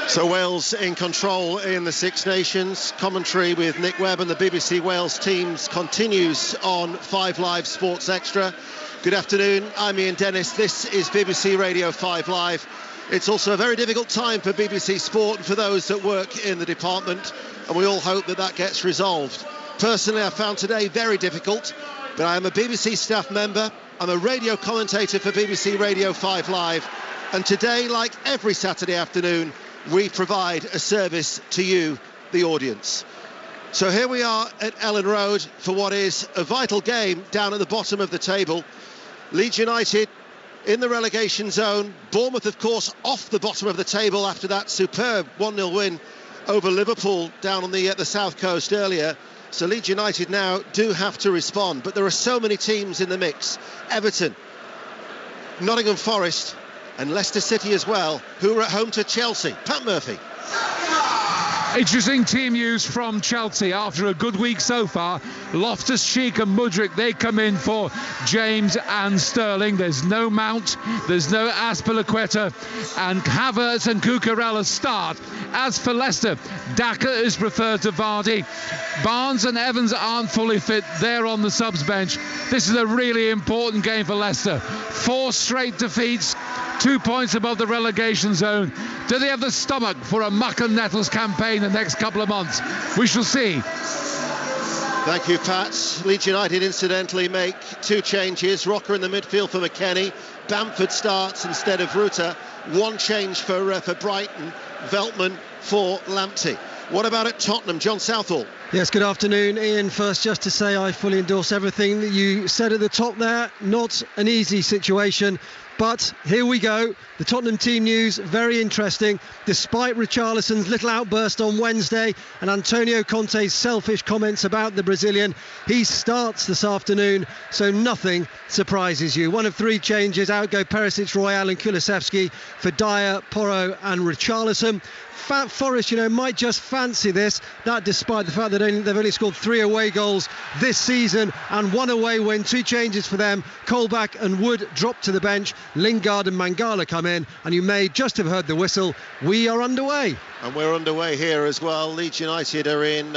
So Wales in control in the Six Nations. Commentary with Nick Webb and the BBC Wales teams continues on 5 Live Sports Extra. Good afternoon, I'm Ian Dennis. This is BBC Radio 5 Live. It's also a very difficult time for BBC Sport and for those that work in the department, and we all hope that that gets resolved. Personally, I found today very difficult, but I am a BBC staff member. I'm a radio commentator for BBC Radio 5 Live, and today, like every Saturday afternoon, we provide a service to you, the audience. So here we are at Ellen Road for what is a vital game down at the bottom of the table. Leeds United in the relegation zone. Bournemouth, of course, off the bottom of the table after that superb 1-0 win over Liverpool down on the south coast earlier. So Leeds United now do have to respond. But there are so many teams in the mix. Everton, Nottingham Forest, and Leicester City as well, who are at home to Chelsea. Pat Murphy. Interesting team news from Chelsea after a good week so far. Loftus-Cheek and Mudryk, they come in for James and Sterling. There's no Mount, there's no Azpilicueta, and Havertz and Cucurella start. As for Leicester, Daka is preferred to Vardy. Barnes and Evans aren't fully fit. They're on the subs bench. This is a really important game for Leicester. 4 straight defeats, 2 points above the relegation zone. Do they have the stomach for a muck and nettles campaign the next couple of months? We shall see. Thank you, Pat. Leeds United incidentally make 2 changes. Rocker in the midfield for McKennie. Bamford starts instead of Ruta. 1 change for Brighton. Veltman for Lamptey. What about at Tottenham? John Southall. Yes, good afternoon, Ian. First, just to say I fully endorse everything that you said at the top there. Not an easy situation, but here we go. The Tottenham team news, very interesting. Despite Richarlison's little outburst on Wednesday and Antonio Conte's selfish comments about the Brazilian, he starts this afternoon, so nothing surprises you. 1 of 3 changes. Out go Perisic, Royal and Kulusevski for Dyer, Porro and Richarlison. Forest, might just fancy this, that despite the fact that they've only scored 3 away goals this season and 1 away win. 2 changes for them. Colback and Wood drop to the bench. Lingard and Mangala come in, and you may just have heard the whistle. We are underway. And we're underway here as well. Leeds United are in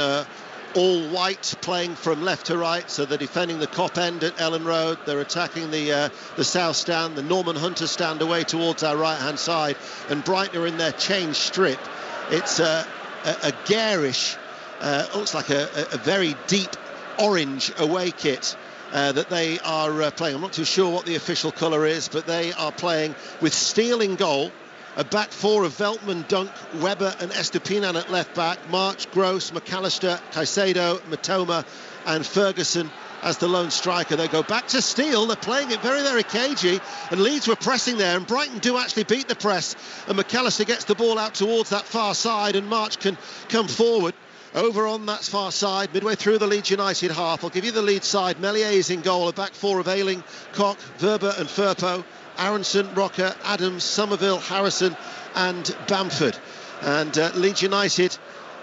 all white, playing from left to right, so they're defending the Kop end at Ellen Road. They're attacking the south stand, the Norman Hunter stand away towards our right-hand side, and Brighton are in their change strip. It's a garish, looks like a very deep orange away kit that they are playing. I'm not too sure what the official colour is, but they are playing with Steele in goal, a back 4 of Veltman, Dunk, Webber and Estupiñán at left back, March, Gross, McAllister, Caicedo, Matoma and Ferguson as the lone striker. They go back to Steele. They're playing it very, very cagey, and Leeds were pressing there, and Brighton do actually beat the press, and McAllister gets the ball out towards that far side, and March can come forward over on that far side midway through the Leeds United half. I'll give you the Leeds side. Meslier is in goal, a back 4 of Ayling, Koch, Verber and Firpo, Aronson, Rocker, Adams, Somerville, Harrison and Bamford. And Leeds United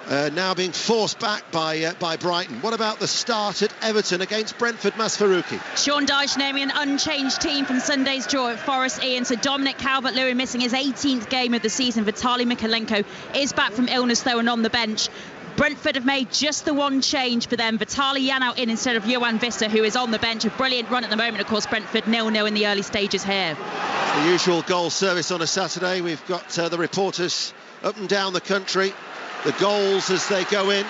now being forced back by Brighton. What about the start at Everton against Brentford, Masfarouki? Sean Dyche naming an unchanged team from Sunday's draw at Forest, Ian. So Dominic Calvert-Lewin missing his 18th game of the season. Vitaly Mykolenko is back from illness though and on the bench. Brentford have made just the 1 change for them. Vitaly Janout in instead of Johan Vista, who is on the bench. A brilliant run at the moment. Of course, Brentford 0-0 in the early stages here. The usual goal service on a Saturday. We've got the reporters up and down the country. The goals as they go in,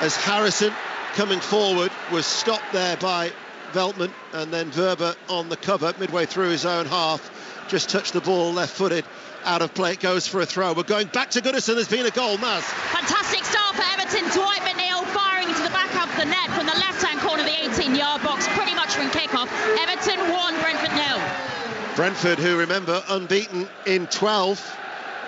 as Harrison coming forward was stopped there by Veltman, and then Verber on the cover midway through his own half just touched the ball left-footed out of play. It goes for a throw. We're going back to Goodison. There's been a goal. Maz. Fantastic start for Everton. Dwight McNeil firing into the back of the net from the left-hand corner of the 18-yard box, pretty much from kick-off. Everton 1, Brentford 0. Brentford, who remember unbeaten in 12.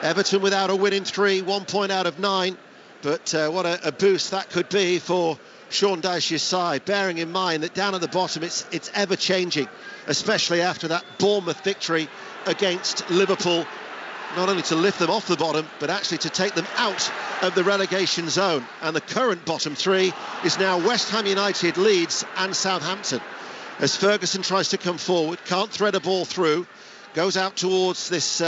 Everton without a win in 3, 1 point out of 9. But what a boost that could be for Sean Dyche's side, bearing in mind that down at the bottom it's ever changing, especially after that Bournemouth victory against Liverpool, not only to lift them off the bottom but actually to take them out of the relegation zone. And the current bottom 3 is now West Ham United, Leeds and Southampton. As Ferguson tries to come forward, can't thread a ball through, goes out towards this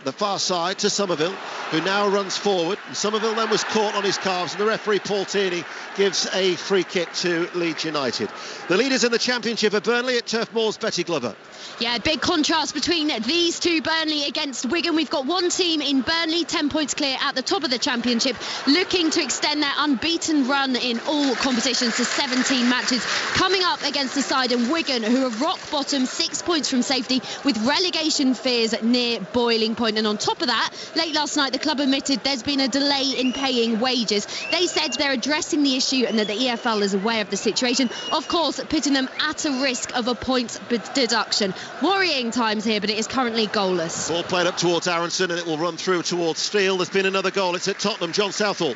the far side to Somerville, who now runs forward, and Somerville then was caught on his calves, and the referee Paul Tierney gives a free kick to Leeds United. The leaders in the Championship are Burnley at Turf Moor's Betty Glover. Yeah, big contrast between these two, Burnley against Wigan. We've got one team in Burnley, 10 points clear at the top of the Championship, looking to extend their unbeaten run in all competitions to 17 matches, coming up against the side in Wigan, who are rock bottom, 6 points from safety, with relegation fears near boiling point. And on top of that, late last night, the club admitted there's been a delay in paying wages. They said they're addressing the issue and that the EFL is aware of the situation, of course putting them at a risk of a point deduction. Worrying times here, but it is currently goalless. Ball played up towards Aronson, and it will run through towards Steele. There's been another goal. It's at Tottenham. John Southall.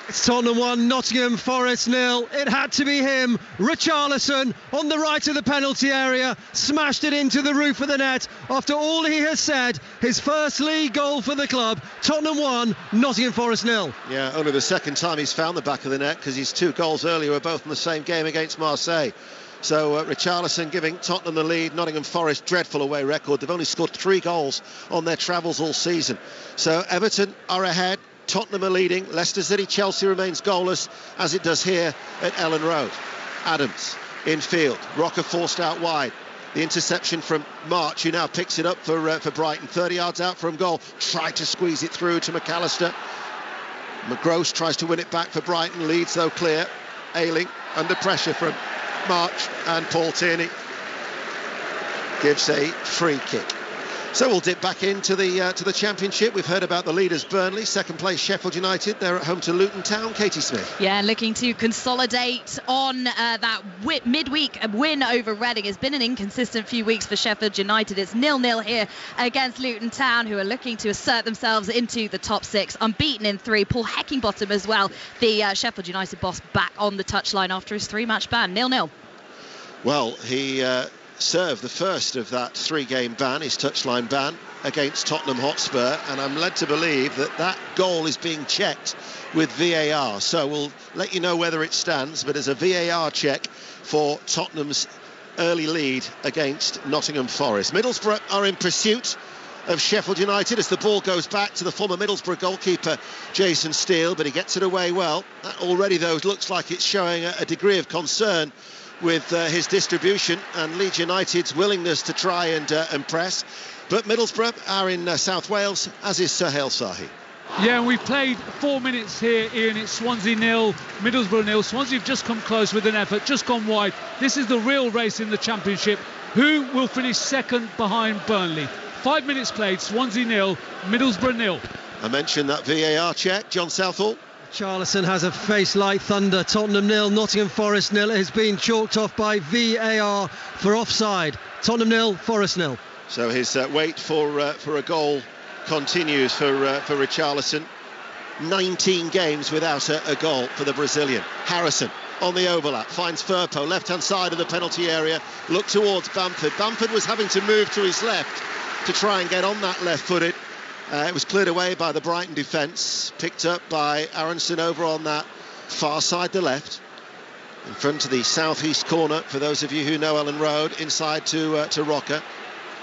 It's Tottenham 1, Nottingham Forest 0. It had to be him. Richarlison on the right of the penalty area, smashed it into the roof of the net. After all he has said, his first league goal for the club. Tottenham 1, Nottingham Forest 0. Yeah, only the second time he's found the back of the net, because his 2 goals earlier were both in the same game against Marseille. So Richarlison giving Tottenham the lead. Nottingham Forest, dreadful away record. They've only scored 3 goals on their travels all season. So Everton are ahead. Tottenham are leading. Leicester City, Chelsea remains goalless, as it does here at Ellen Road. Adams in field. Rocker forced out wide. The interception from March, who now picks it up for Brighton. 30 yards out from goal. Tried to squeeze it through to McAllister. McGross tries to win it back for Brighton. Leeds, though, clear. Ayling under pressure from March, and Paul Tierney gives a free kick. So we'll dip back into the Championship. We've heard about the leaders Burnley, second place Sheffield United. They're at home to Luton Town. Katie Smith. Yeah, looking to consolidate on that midweek win over Reading. It's been an inconsistent few weeks for Sheffield United. It's 0-0 here against Luton Town, who are looking to assert themselves into the top 6. Unbeaten in 3. Paul Heckingbottom as well, the Sheffield United boss, back on the touchline after his 3-match ban. 0-0. Well, he served the first of that 3-game ban, his touchline ban, against Tottenham Hotspur, and I'm led to believe that goal is being checked with VAR. So we'll let you know whether it stands, but as a VAR check for Tottenham's early lead against Nottingham Forest. Middlesbrough are in pursuit of Sheffield United as the ball goes back to the former Middlesbrough goalkeeper Jason Steele, but he gets it away well. That already, though, looks like it's showing a degree of concern with his distribution and Leeds United's willingness to try and press. But Middlesbrough are in South Wales, as is Suhail Sahi. Yeah, and we've played 4 minutes here, Ian. It's Swansea 0, Middlesbrough 0. Swansea have just come close with an effort, just gone wide. This is the real race in the Championship. Who will finish second behind Burnley? 5 minutes played, Swansea 0, Middlesbrough 0. I mentioned that VAR check. John Southall. Charlison has a face like thunder. Tottenham 0, Nottingham Forest 0. It has been chalked off by VAR for offside. Tottenham 0, Forest 0. So his wait for a goal continues for Richarlison. 19 games without a goal for the Brazilian. Harrison on the overlap, finds Firpo, left-hand side of the penalty area. Look towards Bamford. Bamford was having to move to his left to try and get on that left-footed. It was cleared away by the Brighton defence, picked up by Aronson over on that far side, the left, in front of the southeast corner, for those of you who know Ellen Road, inside to Rocker,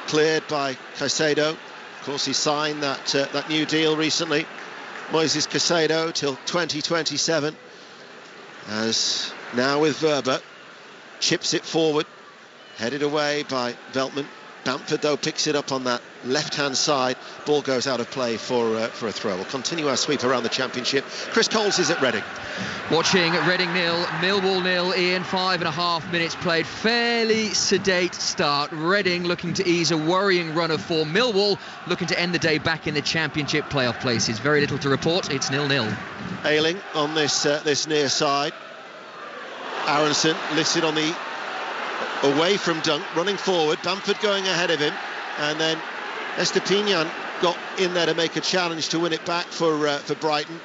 cleared by Caicedo. Of course, he signed that new deal recently, Moises Caicedo, till 2027, as now with Verba, chips it forward, headed away by Veltman. Bamford, though, picks it up on that left-hand side. Ball goes out of play for a throw. We'll continue our sweep around the Championship. Chris Coles is at Reading. Watching Reading 0, Millwall 0, Ian, 5.5 minutes played. Fairly sedate start. Reading looking to ease a worrying run of form. Millwall looking to end the day back in the Championship playoff places. Very little to report. It's 0-0. Ayling on this near side. Aronson listed on the away from Dunk, running forward. Bamford going ahead of him, and then Estepinian got in there to make a challenge to win it back for Brighton.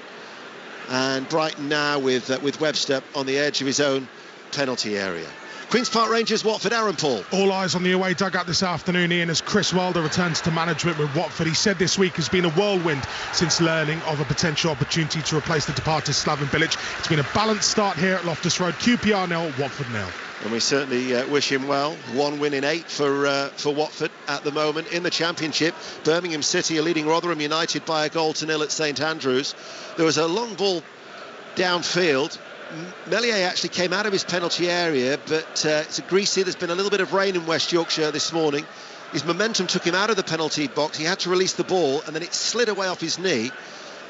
And Brighton now with Webster on the edge of his own penalty area. Queen's Park Rangers, Watford, Aaron Paul. All eyes on the away dugout this afternoon, Ian, as Chris Wilder returns to management with Watford. He said this week has been a whirlwind since learning of a potential opportunity to replace the departed Slaven Bilic. It's been a balanced start here at Loftus Road. QPR 0, Watford 0. And we certainly wish him well. 1 win in 8 for Watford at the moment in the Championship. Birmingham City are leading Rotherham United by 1-0 at St Andrews. There was a long ball downfield. Meslier actually came out of his penalty area, but it's greasy. There's been a little bit of rain in West Yorkshire this morning. His momentum took him out of the penalty box. He had to release the ball, and then it slid away off his knee,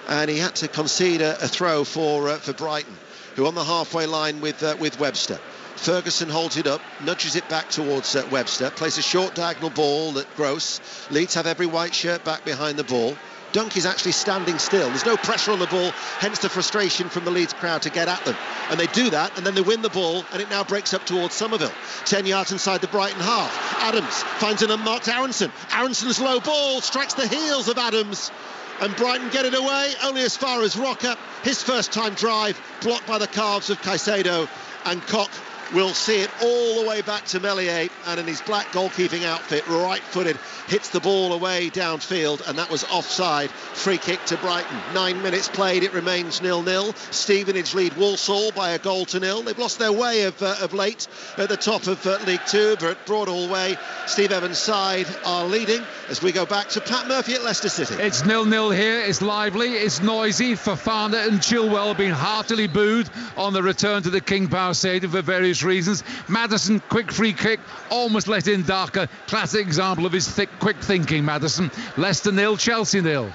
and he had to concede a throw for Brighton, who on the halfway line with Webster. Ferguson holds it up, nudges it back towards Webster, plays a short diagonal ball at Gross. Leeds have every white shirt back behind the ball. Dunk is actually standing still. There's no pressure on the ball, hence the frustration from the Leeds crowd to get at them. And they do that, and then they win the ball, and it now breaks up towards Somerville. 10 yards inside the Brighton half. Adams finds an unmarked Aronson. Aronson's low ball strikes the heels of Adams, and Brighton get it away, only as far as Rocker. His first time drive, blocked by the calves of Caicedo, and Koch will see it all the way back to Meslier, and in his black goalkeeping outfit, right-footed, hits the ball away downfield, and that was offside. Free kick to Brighton. 9 minutes played, it remains 0-0. Stevenage lead Walsall by 1-0. They've lost their way of late at the top of League Two, but Broadhall Way, Steve Evans' side are leading as we go back to Pat Murphy at Leicester City. It's 0-0 here. It's lively, it's noisy. Fofana and Chilwell have been heartily booed on the return to the King Power Stadium for various reasons. Maddison, quick free kick, almost let in Darker. Classic example of his quick thinking, Maddison. Leicester 0, Chelsea 0.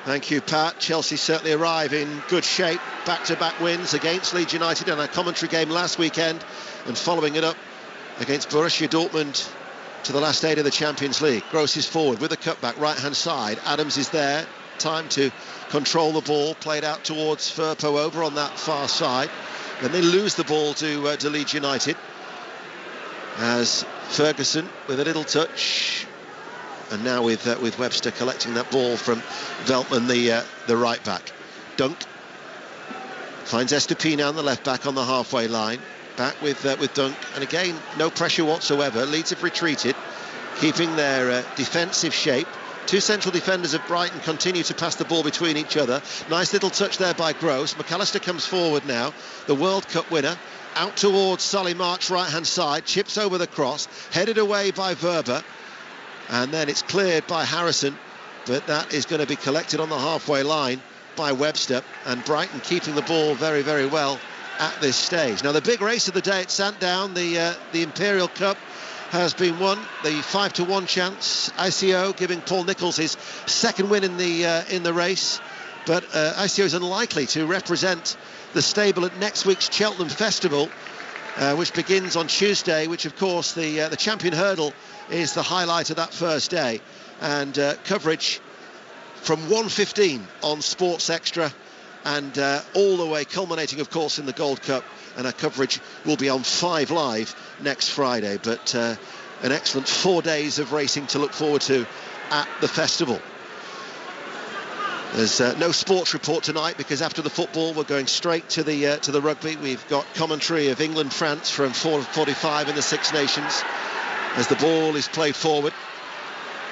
Thank you, Pat. Chelsea certainly arrive in good shape. Back-to-back wins against Leeds United in our commentary game last weekend, and following it up against Borussia Dortmund to the last 8 of the Champions League. Gross is forward with a cutback right-hand side. Adams is there. Time to control the ball. Played out towards Firpo over on that far side. Then they lose the ball to Leeds United as Ferguson with a little touch, and now with Webster collecting that ball from Veltman, the right back. Dunk finds Estepina on the left back on the halfway line. Back with Dunk, and again no pressure whatsoever. Leeds have retreated, keeping their defensive shape. Two central defenders of Brighton continue to pass the ball between each other. Nice little touch there by Gross. McAllister comes forward now, the World Cup winner, out towards Solly March right-hand side, chips over the cross, headed away by Verber, and then it's cleared by Harrison, but that is going to be collected on the halfway line by Webster, and Brighton keeping the ball very, very well at this stage. Now the big race of the day at Sandown, the Imperial Cup, has been won. The 5-1 chance. ICO giving Paul Nicholls his second win in the race, but ICO is unlikely to represent the stable at next week's Cheltenham Festival, which begins on Tuesday. Which, of course, the Champion Hurdle is the highlight of that first day, and coverage from 1:15 on Sports Extra, and all the way culminating, of course, in the Gold Cup. And our coverage will be on 5 Live next Friday. But an excellent 4 days of racing to look forward to at the festival. There's no sports report tonight, because after the football we're going straight to the rugby. We've got commentary of England-France from 4:45 in the Six Nations as the ball is played forward.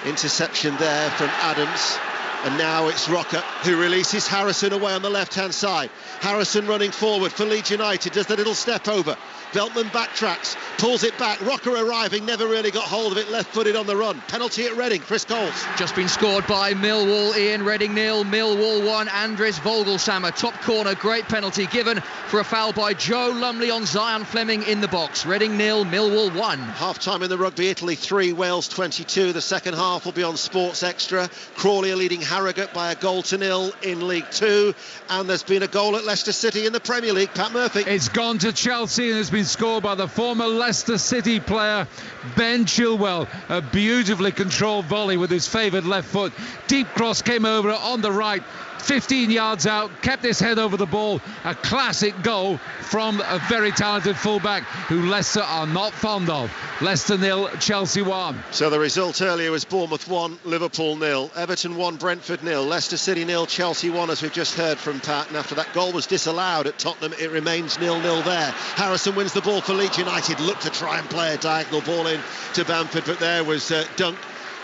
Interception there from Adams. And now it's Rocker who releases Harrison away on the left-hand side. Harrison running forward for Leeds United, does the little step over. Veltman backtracks, pulls it back. Rocker arriving, never really got hold of it, left-footed on the run. Penalty at Reading, Chris Coles. Just been scored by Millwall, Ian. Reading 0, Millwall 1. Andres Vogelsammer, top corner, great penalty given for a foul by Joe Lumley on Zion Fleming in the box. Reading 0, Millwall 1. Half-time in the rugby, Italy 3, Wales 22. The second half will be on Sports Extra. Crawley are leading Harrogate by 1-0 in League Two, and there's been a goal at Leicester City in the Premier League. Pat Murphy. It's gone to Chelsea and has been scored by the former Leicester City player Ben Chilwell. A beautifully controlled volley with his favoured left foot. Deep cross came over on the right, 15 yards out, kept his head over the ball. A classic goal from a very talented fullback who Leicester are not fond of. Leicester 0, Chelsea 1. So the result earlier was Bournemouth 1, Liverpool 0, Everton 1, Brentford 0, Leicester City 0, Chelsea 1, as we've just heard from Pat. And after that goal was disallowed at Tottenham, it remains 0-0 there. Harrison wins the ball for Leeds United, looked to try and play a diagonal ball in to Bamford, but there was Dunk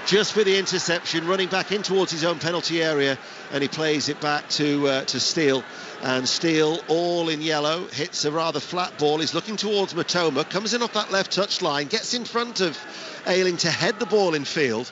just with the interception, running back in towards his own penalty area, and he plays it back to Steele. And Steele, all in yellow, hits a rather flat ball. He's looking towards Matoma, comes in off that left touch line, gets in front of Ayling to head the ball in field.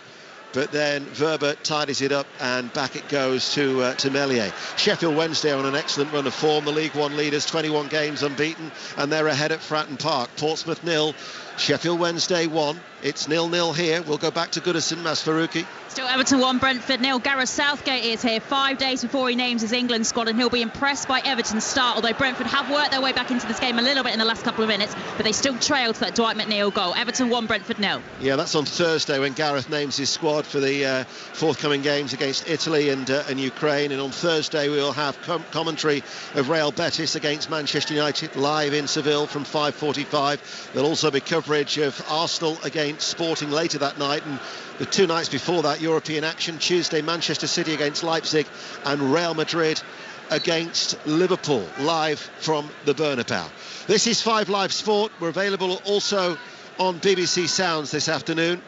But then Verba tidies it up, and back it goes to Meslier. Sheffield Wednesday on an excellent run of form. The League One leaders, 21 games unbeaten, and they're ahead at Fratton Park. Portsmouth 0, Sheffield Wednesday 1. It's 0-0 here. We'll go back to Goodison, Masfaruqi. Still Everton 1, Brentford 0. Gareth Southgate is here 5 days before he names his England squad, and he'll be impressed by Everton's start, although Brentford have worked their way back into this game a little bit in the last couple of minutes, but they still trailed to that Dwight McNeil goal. Everton 1, Brentford 0. Yeah, that's on Thursday when Gareth names his squad for the forthcoming games against Italy and Ukraine, and on Thursday we'll have commentary of Real Betis against Manchester United live in Seville from 5:45. There'll also be coverage of Arsenal against Sporting later that night, and the 2 nights before that, European action. Tuesday, Manchester City against Leipzig, and Real Madrid against Liverpool, live from the Bernabeu. This is 5 Live Sport. We're available also on BBC Sounds this afternoon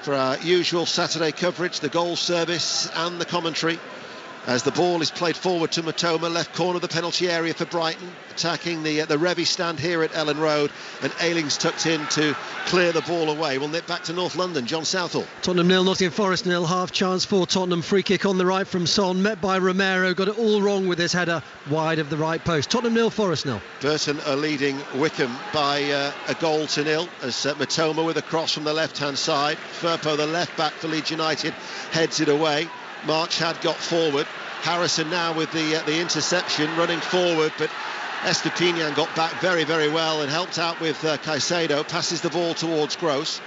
for our usual Saturday coverage, the goal service and the commentary, as the ball is played forward to Matoma, left corner of the penalty area for Brighton, attacking the Revy stand here at Ellen Road, and Ayling's tucked in to clear the ball away. We'll nip back to North London. John Southall. Tottenham 0, Nottingham Forest 0, half chance for Tottenham. Free kick on the right from Son, met by Romero, got it all wrong with his header, wide of the right post. Tottenham 0, Forest 0. Burton are leading Wickham by a goal to nil, as Matoma with a cross from the left-hand side. Firpo, the left-back for Leeds United, heads it away. March had got forward. Harrison now with the interception, running forward, but Estepinian got back very, very well and helped out with Caicedo. Passes the ball towards Gross.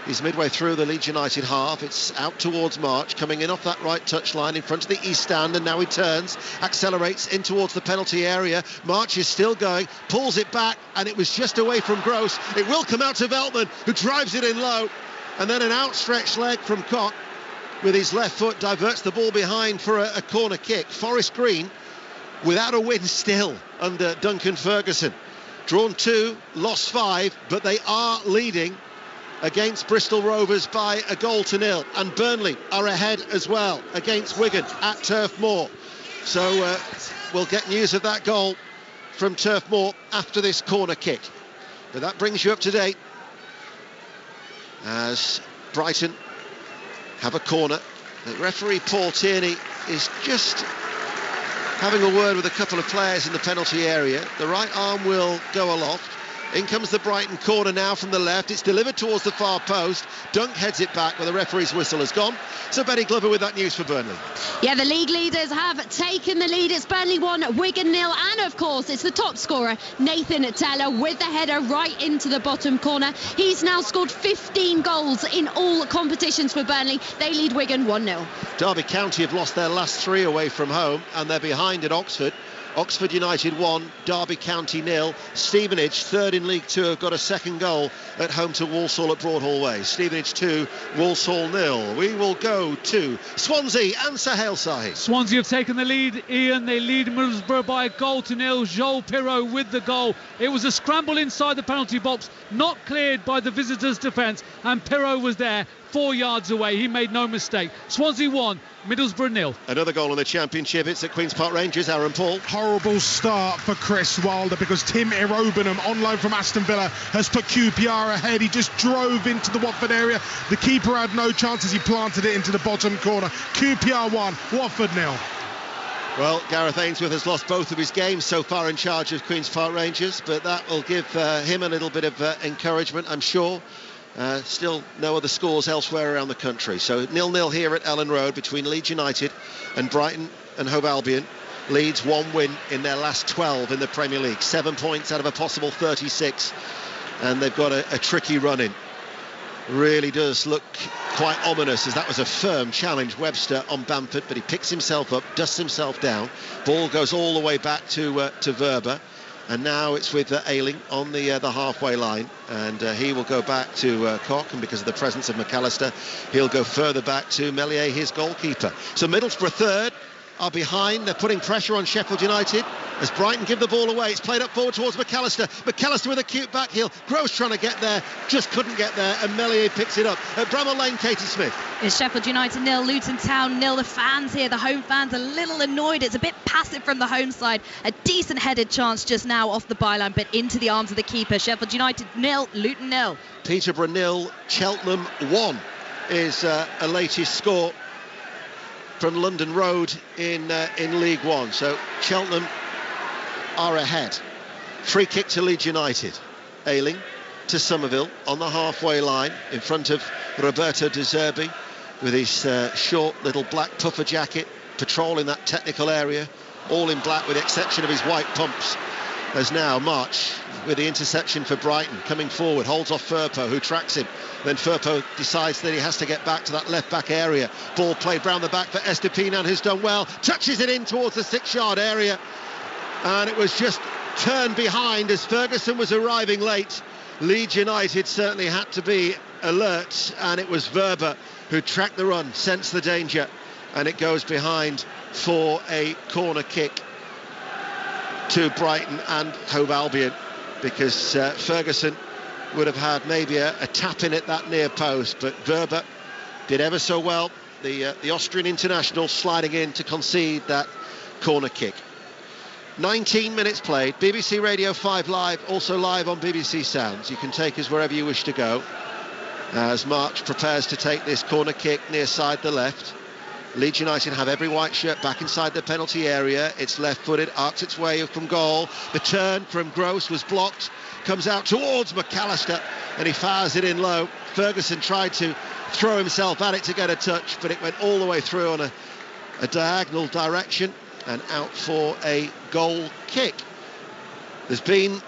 He's midway through the Leeds United half. It's out towards March, coming in off that right touch line in front of the east stand, and now he turns, accelerates in towards the penalty area. March is still going, pulls it back, and it was just away from Gross. It will come out to Veltman, who drives it in low, and then an outstretched leg from Koch with his left foot diverts the ball behind for a corner kick. Forest Green without a win still under Duncan Ferguson. Drawn 2, lost 5, but they are leading against Bristol Rovers by a goal to nil, and Burnley are ahead as well against Wigan at Turf Moor. So we'll get news of that goal from Turf Moor after this corner kick. But that brings you up to date as Brighton have a corner. The referee Paul Tierney is just having a word with a couple of players in the penalty area. The right arm will go aloft. In comes the Brighton corner now from the left. It's delivered towards the far post. Dunk heads it back, where the referee's whistle has gone. So Betty Glover with that news for Burnley. Yeah, the league leaders have taken the lead. It's Burnley 1, Wigan 0, and of course it's the top scorer, Nathan Tella, with the header right into the bottom corner. He's now scored 15 goals in all competitions for Burnley. They lead Wigan 1-0. Derby County have lost their last 3 away from home, and they're behind at Oxford. Oxford United 1, Derby County 0. Stevenage, third in League 2, have got a second goal at home to Walsall at Broadhall Way. Stevenage 2, Walsall 0. We will go to Swansea and Sahel Sahi. Swansea have taken the lead, Ian. They lead Middlesbrough by a goal to nil. Joel Pirot with the goal. It was a scramble inside the penalty box, not cleared by the visitors' defence, and Pirot was there 4 yards away. He made no mistake. Swansea 1, Middlesbrough 0. Another goal in the Championship. It's at Queen's Park Rangers. Aaron Paul. Horrible start for Chris Wilder, because Tim Irobenham, on loan from Aston Villa, has put QPR ahead. He just drove into the Watford area. The keeper had no chance as he planted it into the bottom corner. QPR 1, Watford 0. Well, Gareth Ainsworth has lost both of his games so far in charge of Queen's Park Rangers, but that will give him a little bit of encouragement, I'm sure. Still no other scores elsewhere around the country. So 0-0 here at Ellen Road between Leeds United and Brighton and Hove Albion. Leeds 1 win in their last 12 in the Premier League, 7 points out of a possible 36, and they've got a tricky run in. Really does look quite ominous, as that was a firm challenge, Webster on Bamford, but he picks himself up, dusts himself down. Ball goes all the way back to Verba. And now it's with Ayling on the halfway line, and he will go back to Koch, and because of the presence of McAllister, he'll go further back to Meslier, his goalkeeper. So Middlesbrough third are behind. They're putting pressure on Sheffield United. as Brighton give the ball away. It's played up forward towards McAllister. McAllister with a cute back heel. Gross trying to get there, just couldn't get there, and Meslier picks it up. At Bramall Lane, Katie Smith. It's Sheffield United 0, Luton Town 0. The fans here, the home fans, a little annoyed. It's a bit passive from the home side. A decent headed chance just now off the byline, but into the arms of the keeper. Sheffield United 0, Luton 0. Peterborough 0, Cheltenham 1 is a latest score from London Road in League One. So Cheltenham are ahead. Free kick to Leeds United. Ayling to Somerville on the halfway line in front of Roberto De Zerbi with his short little black puffer jacket, patrolling that technical area, all in black with the exception of his white pumps. As now March with the interception for Brighton, coming forward, holds off Firpo, who tracks him. Then Firpo decides that he has to get back to that left back area. Ball played round the back for Estupiñán, who's done well, touches it in towards the 6-yard area, and it was just turned behind as Ferguson was arriving late. Leeds United certainly had to be alert, and it was Verba who tracked the run, sensed the danger, and it goes behind for a corner kick to Brighton and Hove Albion, because Ferguson would have had maybe a tap in at that near post, but Verba did ever so well, the Austrian international, sliding in to concede that corner kick. 19 minutes played. BBC Radio 5 Live, also live on BBC Sounds. You can take us wherever you wish to go as March prepares to take this corner kick near side the left. Leeds United have every white shirt back inside the penalty area. It's left-footed, arcs its way from goal. The turn from Gross was blocked, comes out towards McAllister, and he fires it in low. Ferguson tried to throw himself at it to get a touch, but it went all the way through on a diagonal direction and out for a goal kick. There's been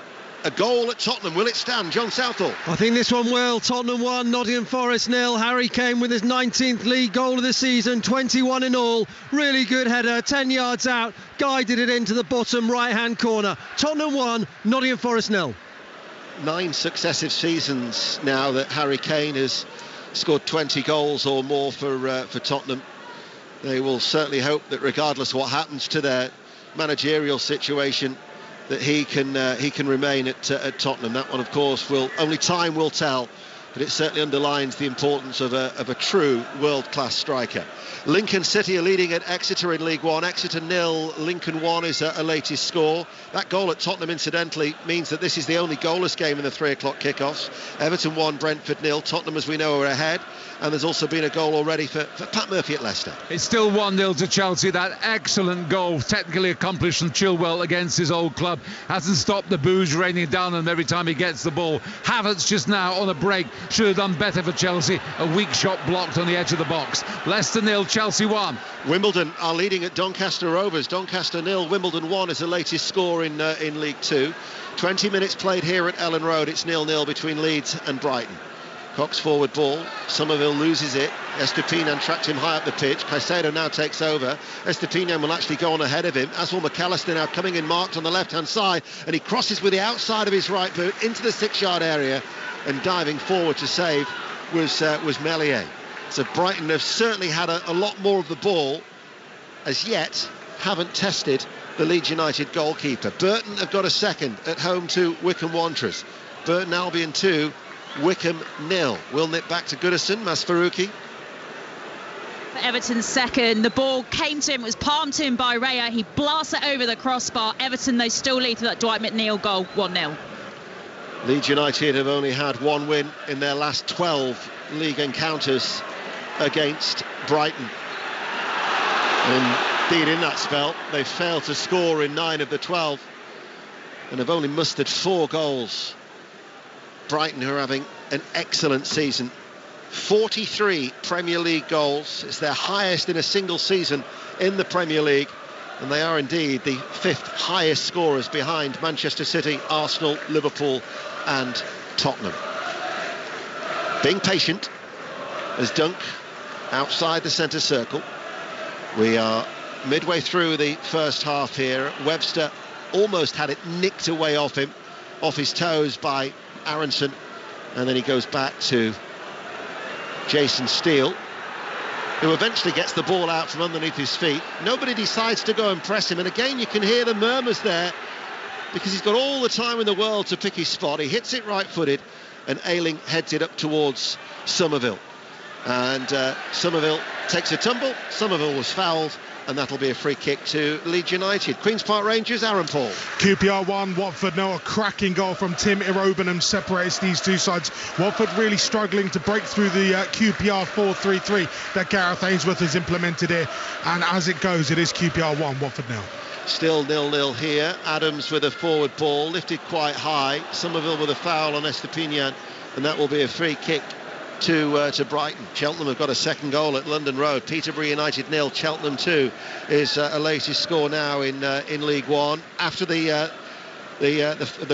a goal at Tottenham. Will it stand? John Southall. I think this one will. Tottenham 1, Nottingham Forest 0. Harry Kane with his 19th league goal of the season, 21 in all. Really good header, 10 yards out, guided it into the bottom right-hand corner. Tottenham 1, Nottingham Forest 0. 9 successive seasons now that Harry Kane has scored 20 goals or more for Tottenham. They will certainly hope that regardless of what happens to their managerial situation, that he can remain at Tottenham. That one, of course, only time will tell, but it certainly underlines the importance of a true world-class striker. Lincoln City are leading at Exeter in League One. Exeter 0, Lincoln 1 is a latest score. That goal at Tottenham, incidentally, means that this is the only goalless game in the 3 o'clock kickoffs. Everton 1, Brentford 0. Tottenham, as we know, are ahead. And there's also been a goal already for Pat Murphy at Leicester. It's still 1-0 to Chelsea. That excellent goal, technically accomplished from Chilwell against his old club, hasn't stopped the boos raining down on him every time he gets the ball. Havertz just now on a break should have done better for Chelsea. A weak shot blocked on the edge of the box. Leicester 0, Chelsea 1. Wimbledon are leading at Doncaster Rovers. Doncaster 0, Wimbledon 1 is the latest score in League 2. 20 minutes played here at Ellen Road. It's 0-0 between Leeds and Brighton. Cox forward ball, Somerville loses it. Estupiñán tracked him high up the pitch. Caicedo now takes over. Estupiñán will actually go on ahead of him, as will McAllister, now coming in marked on the left-hand side, and he crosses with the outside of his right boot into the 6-yard area, and diving forward to save was Meslier. So Brighton have certainly had a lot more of the ball, as yet haven't tested the Leeds United goalkeeper. Burton have got a second at home to Wycombe Wanderers. Burton Albion 2, Wycombe 0. We'll nip back to Goodison. Masfarouki. For Everton's second, the ball came to him, it was palmed to him by Raya. He blasts it over the crossbar. Everton, though, still lead to that Dwight McNeil goal, 1-0. Leeds United have only had one win in their last 12 league encounters against Brighton. And indeed, in that spell, they failed to score in 9 of the 12 and have only mustered 4 goals. Brighton, who are having an excellent season, 43 Premier League goals. It's their highest in a single season in the Premier League, and they are indeed the 5th highest scorers behind Manchester City, Arsenal, Liverpool and Tottenham. Being patient as Dunk outside the centre circle. We are midway through the first half here. Webster almost had it nicked away off him, off his toes by Aronson, and then he goes back to Jason Steele. who eventually gets the ball out from underneath his feet. Nobody decides to go and press him, and again you can hear the murmurs there because he's got all the time in the world to pick his spot. He hits it right-footed, and Ayling heads it up towards Somerville, and Somerville takes a tumble. Somerville was fouled, and that'll be a free kick to Leeds United. Queen's Park Rangers, Aaron Paul. QPR 1, Watford no. A cracking goal from Tim Irobenham separates these two sides. Watford really struggling to break through the QPR 4-3-3 that Gareth Ainsworth has implemented here. And as it goes, it is QPR 1, Watford 0. Still 0-0 here. Adams with a forward ball, lifted quite high. Somerville with a foul on Estepinian, and that will be a free kick to Brighton. Cheltenham have got a second goal at London Road. Peterborough United 0, Cheltenham 2 is a latest score now in League One. After the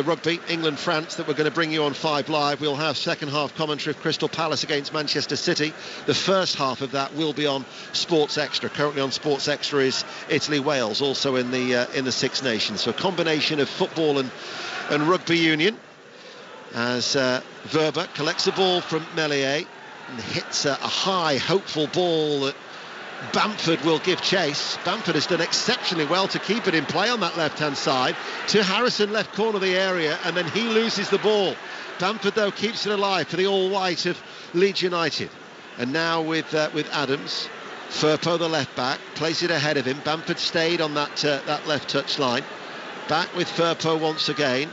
rugby, England-France, that we're going to bring you on 5 Live, we'll have second half commentary of Crystal Palace against Manchester City. The first half of that will be on Sports Extra. Currently on Sports Extra is Italy-Wales, also in the Six Nations. So a combination of football and rugby union, as Verba collects a ball from Meslier and hits a high, hopeful ball that Bamford will give chase. Bamford has done exceptionally well to keep it in play on that left-hand side. To Harrison, left corner of the area, and then he loses the ball. Bamford, though, keeps it alive for the all-white of Leeds United. And now with Adams, Firpo, the left-back, plays it ahead of him. Bamford stayed on that left touch line. Back with Firpo once again.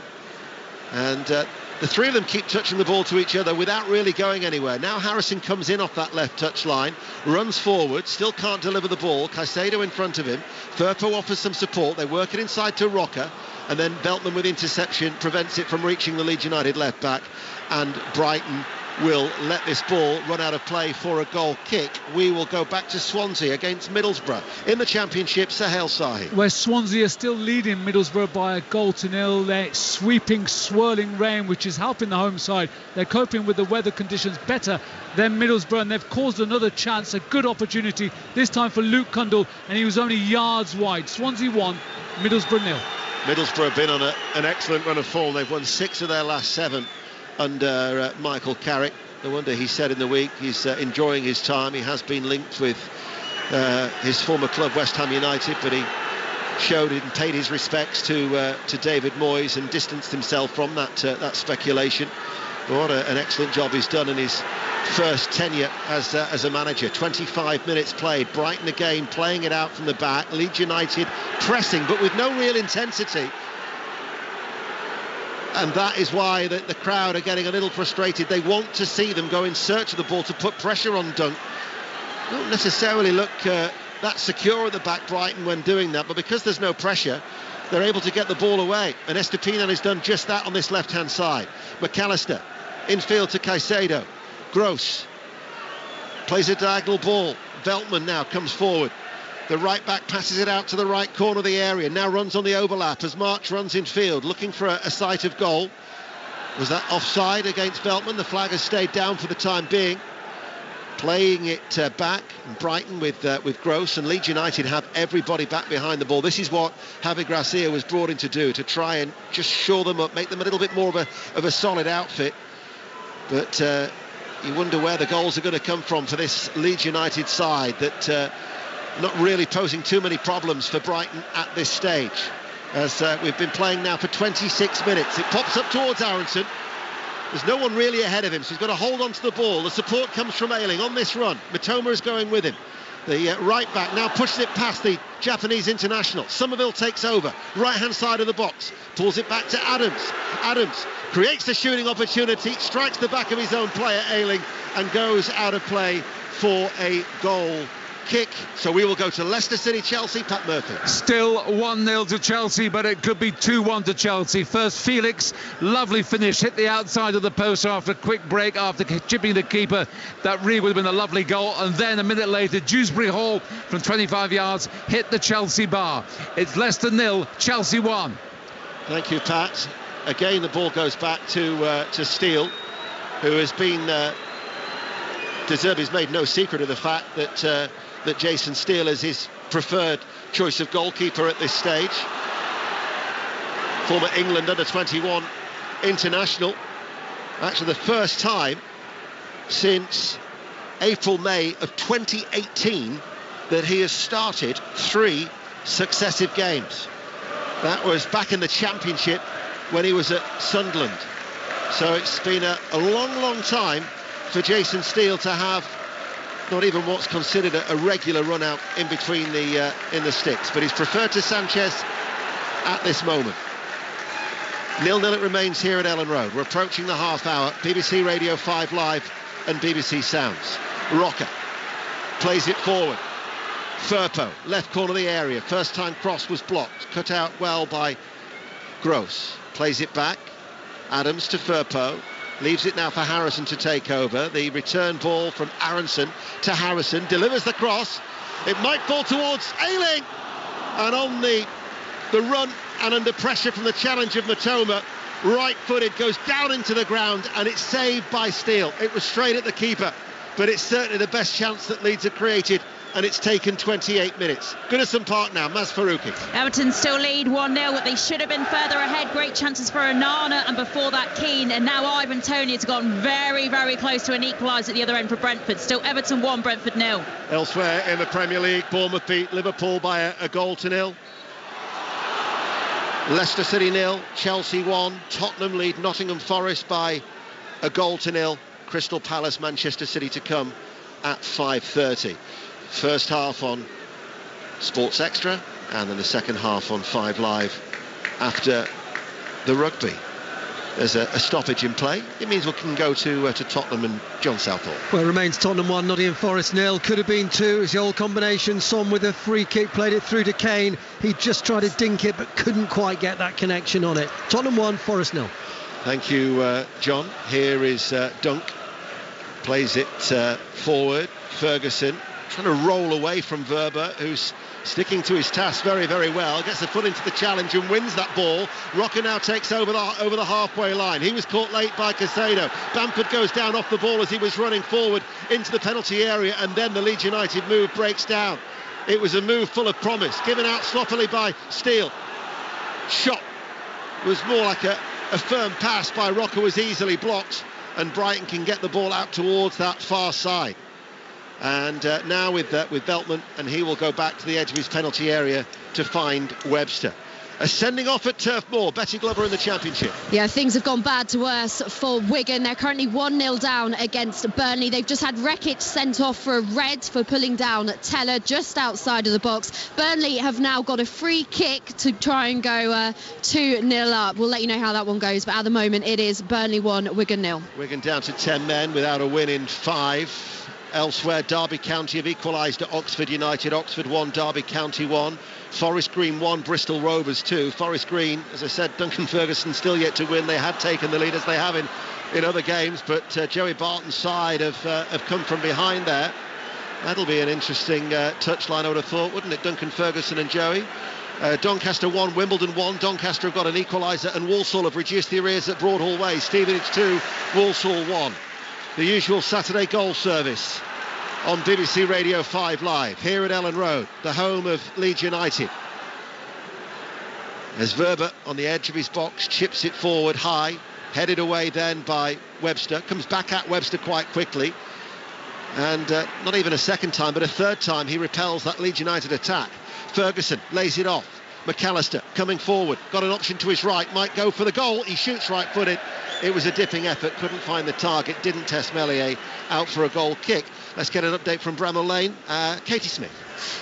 And the three of them keep touching the ball to each other without really going anywhere. Now Harrison comes in off that left touch line, runs forward, still can't deliver the ball. Caicedo in front of him. Firpo offers some support. They work it inside to Rocker, and then Veltman with interception prevents it from reaching the Leeds United left back, and Brighton will let this ball run out of play for a goal kick. We will go back to Swansea against Middlesbrough in the Championship. Sahel Sahi. Where Swansea are still leading Middlesbrough by 1-0. They're sweeping, swirling rain, which is helping the home side. They're coping with the weather conditions better than Middlesbrough, and they've caused another chance, a good opportunity, this time for Luke Cundle, and he was only yards wide. Swansea 1, Middlesbrough 0. Middlesbrough have been on an excellent run of form. They've won 6 of their last 7 under Michael Carrick. No wonder he said in the week he's enjoying his time. He has been linked with his former club West Ham United, but he showed it and paid his respects to David Moyes and distanced himself from that speculation. But what an excellent job he's done in his first tenure as a manager. 25 minutes played. Brighton again playing it out from the back. Leeds United pressing, but with no real intensity. And that is why the crowd are getting a little frustrated. They want to see them go in search of the ball to put pressure on Dunk. Don't necessarily look that secure at the back, Brighton, when doing that, but because there's no pressure, they're able to get the ball away. And Estepinian has done just that on this left-hand side. McAllister, infield to Caicedo. Gross plays a diagonal ball. Veltman now comes forward. The right back passes it out to the right corner of the area. Now runs on the overlap as March runs in field, looking for a sight of goal. Was that offside against Veltman? The flag has stayed down for the time being. Playing it back, and Brighton with Gross, and Leeds United have everybody back behind the ball. This is what Javi Gracia was brought in to do, to try and just shore them up, make them a little bit more of a solid outfit. But you wonder where the goals are going to come from for this Leeds United side that not really posing too many problems for Brighton at this stage, as we've been playing now for 26 minutes. It pops up towards Aronson. There's no one really ahead of him, so he's got to hold on to the ball. The support comes from Ayling on this run. Mitoma is going with him. The right back now pushes it past the Japanese international. Somerville takes over, right-hand side of the box, pulls it back to Adams. Adams creates the shooting opportunity, strikes the back of his own player, Ayling, and goes out of play for a goal kick. So we will go to Leicester City, Chelsea. Pat Murphy. Still 1-0 to Chelsea, but it could be 2-1 to Chelsea. First, Felix, lovely finish, hit the outside of the post after a quick break, after chipping the keeper. That really would have been a lovely goal. And then a minute later, Dewsbury Hall from 25 yards hit the Chelsea bar. It's Leicester 0, Chelsea 1. Thank you, Pat. Again, the ball goes back to Steele, who has been De Zerbi's made no secret of the fact that Jason Steele is his preferred choice of goalkeeper at this stage. Former England under-21 international. Actually the first time since April-May of 2018 that he has started 3 successive games. That was back in the Championship when he was at Sunderland. So it's been a long time for Jason Steele to have not even what's considered a regular run out in between in the sticks, but he's preferred to Sanchez at this moment. 0-0 it remains here at Ellen Road. We're approaching the half hour. BBC Radio 5 Live and BBC Sounds. Rocker plays it forward. Firpo, left corner of the area. First time cross was blocked. Cut out well by Gross. Plays it back. Adams to Firpo. Leaves it now for Harrison to take over. The return ball from Aronson to Harrison. Delivers the cross. It might fall towards Ayling. And on the run and under pressure from the challenge of Matoma, right-footed, goes down into the ground, and it's saved by Steele. It was straight at the keeper, but it's certainly the best chance that Leeds have created, and it's taken 28 minutes. Goodison Park now, Maz Faruqi. Everton still lead 1-0, but they should have been further ahead. Great chances for Onana, and before that Keane, and now Ivan Toney has gone very, very close to an equaliser at the other end for Brentford. Still Everton 1, Brentford 0. Elsewhere in the Premier League, Bournemouth beat Liverpool by a goal to 0. Leicester City 0, Chelsea 1, Tottenham lead Nottingham Forest by a goal to 0. Crystal Palace, Manchester City to come at 5:30. First half on Sports Extra, and then the second half on 5 Live after the rugby. There's a stoppage in play. It means we can go to Tottenham and John Southall. Well, it remains Tottenham 1, Nottingham Forest 0. Could have been 2. It's the old combination. Son with a free kick, played it through to Kane. He just tried to dink it, but couldn't quite get that connection on it. Tottenham 1, Forest 0. Thank you, John. Here is Dunk. Plays it forward. Ferguson trying to roll away from Verba, who's sticking to his task very, very well. Gets the foot into the challenge and wins that ball. Rocker now takes over the halfway line. He was caught late by Caicedo. Bamford goes down off the ball as he was running forward into the penalty area, and then the Leeds United move breaks down. It was a move full of promise, given out sloppily by Steele. Shot was more like a firm pass by Rocker, was easily blocked, and Brighton can get the ball out towards that far side. And now with Veltman, and he will go back to the edge of his penalty area to find Webster. A sending off at Turf Moor. Betty Glover in the Championship. Yeah, things have gone bad to worse for Wigan. They're currently 1-0 down against Burnley. They've just had Rekic sent off for a red for pulling down Teller just outside of the box. Burnley have now got a free kick to try and go 2-0 up. We'll let you know how that one goes, but at the moment it is Burnley 1, Wigan 0. Wigan down to 10 men without a win in 5. Elsewhere, Derby County have equalised at Oxford United. Oxford 1, Derby County 1. Forest Green 1, Bristol Rovers 2. Forest Green, as I said, Duncan Ferguson still yet to win. They had taken the lead as they have in other games, but Joey Barton's side have come from behind there. That'll be an interesting touchline, I would have thought, wouldn't it? Duncan Ferguson and Joey. Doncaster 1, Wimbledon 1. Doncaster have got an equaliser, and Walsall have reduced the arrears at Broadhall Way. Stevenage 2, Walsall 1. The usual Saturday goal service on BBC Radio 5 Live here at Ellen Road, the home of Leeds United. As Verba on the edge of his box chips it forward high, headed away then by Webster, comes back at Webster quite quickly, and not even a second time but a third time he repels that Leeds United attack. Ferguson lays it off. McAllister coming forward, got an option to his right, might go for the goal. He shoots right-footed. It was a dipping effort, couldn't find the target, didn't test Meslier, out for a goal kick. Let's get an update from Bramall Lane. Katie Smith.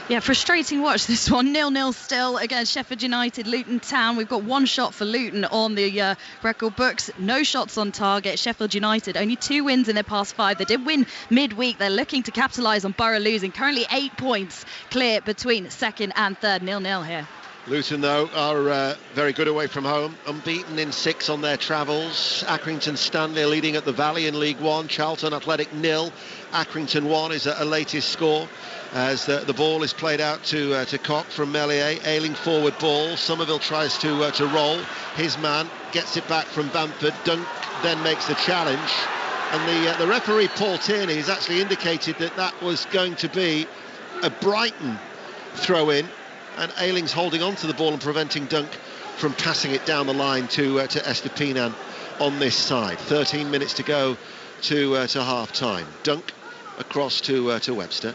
Yeah, frustrating watch this one. 0-0 still against Sheffield United, Luton Town. We've got one shot for Luton on the record books. No shots on target. Sheffield United, only 2 wins in their past 5. They did win midweek. They're looking to capitalise on Borough losing. Currently 8 points clear between second and third. 0-0 here. Luton, though, are very good away from home, unbeaten in 6 on their travels. Accrington Stanley are leading at the Valley in League 1. Charlton Athletic 0. Accrington 1 is a latest score as the ball is played out to Cock from Meslier. Ayling forward ball. Somerville tries to roll. His man gets it back from Bamford. Dunk then makes the challenge. And the referee, Paul Tierney, has actually indicated that was going to be a Brighton throw-in. And Ayling's holding on to the ball and preventing Dunk from passing it down the line to Estupiñán on this side. 13 minutes to go to half-time. Dunk across to Webster.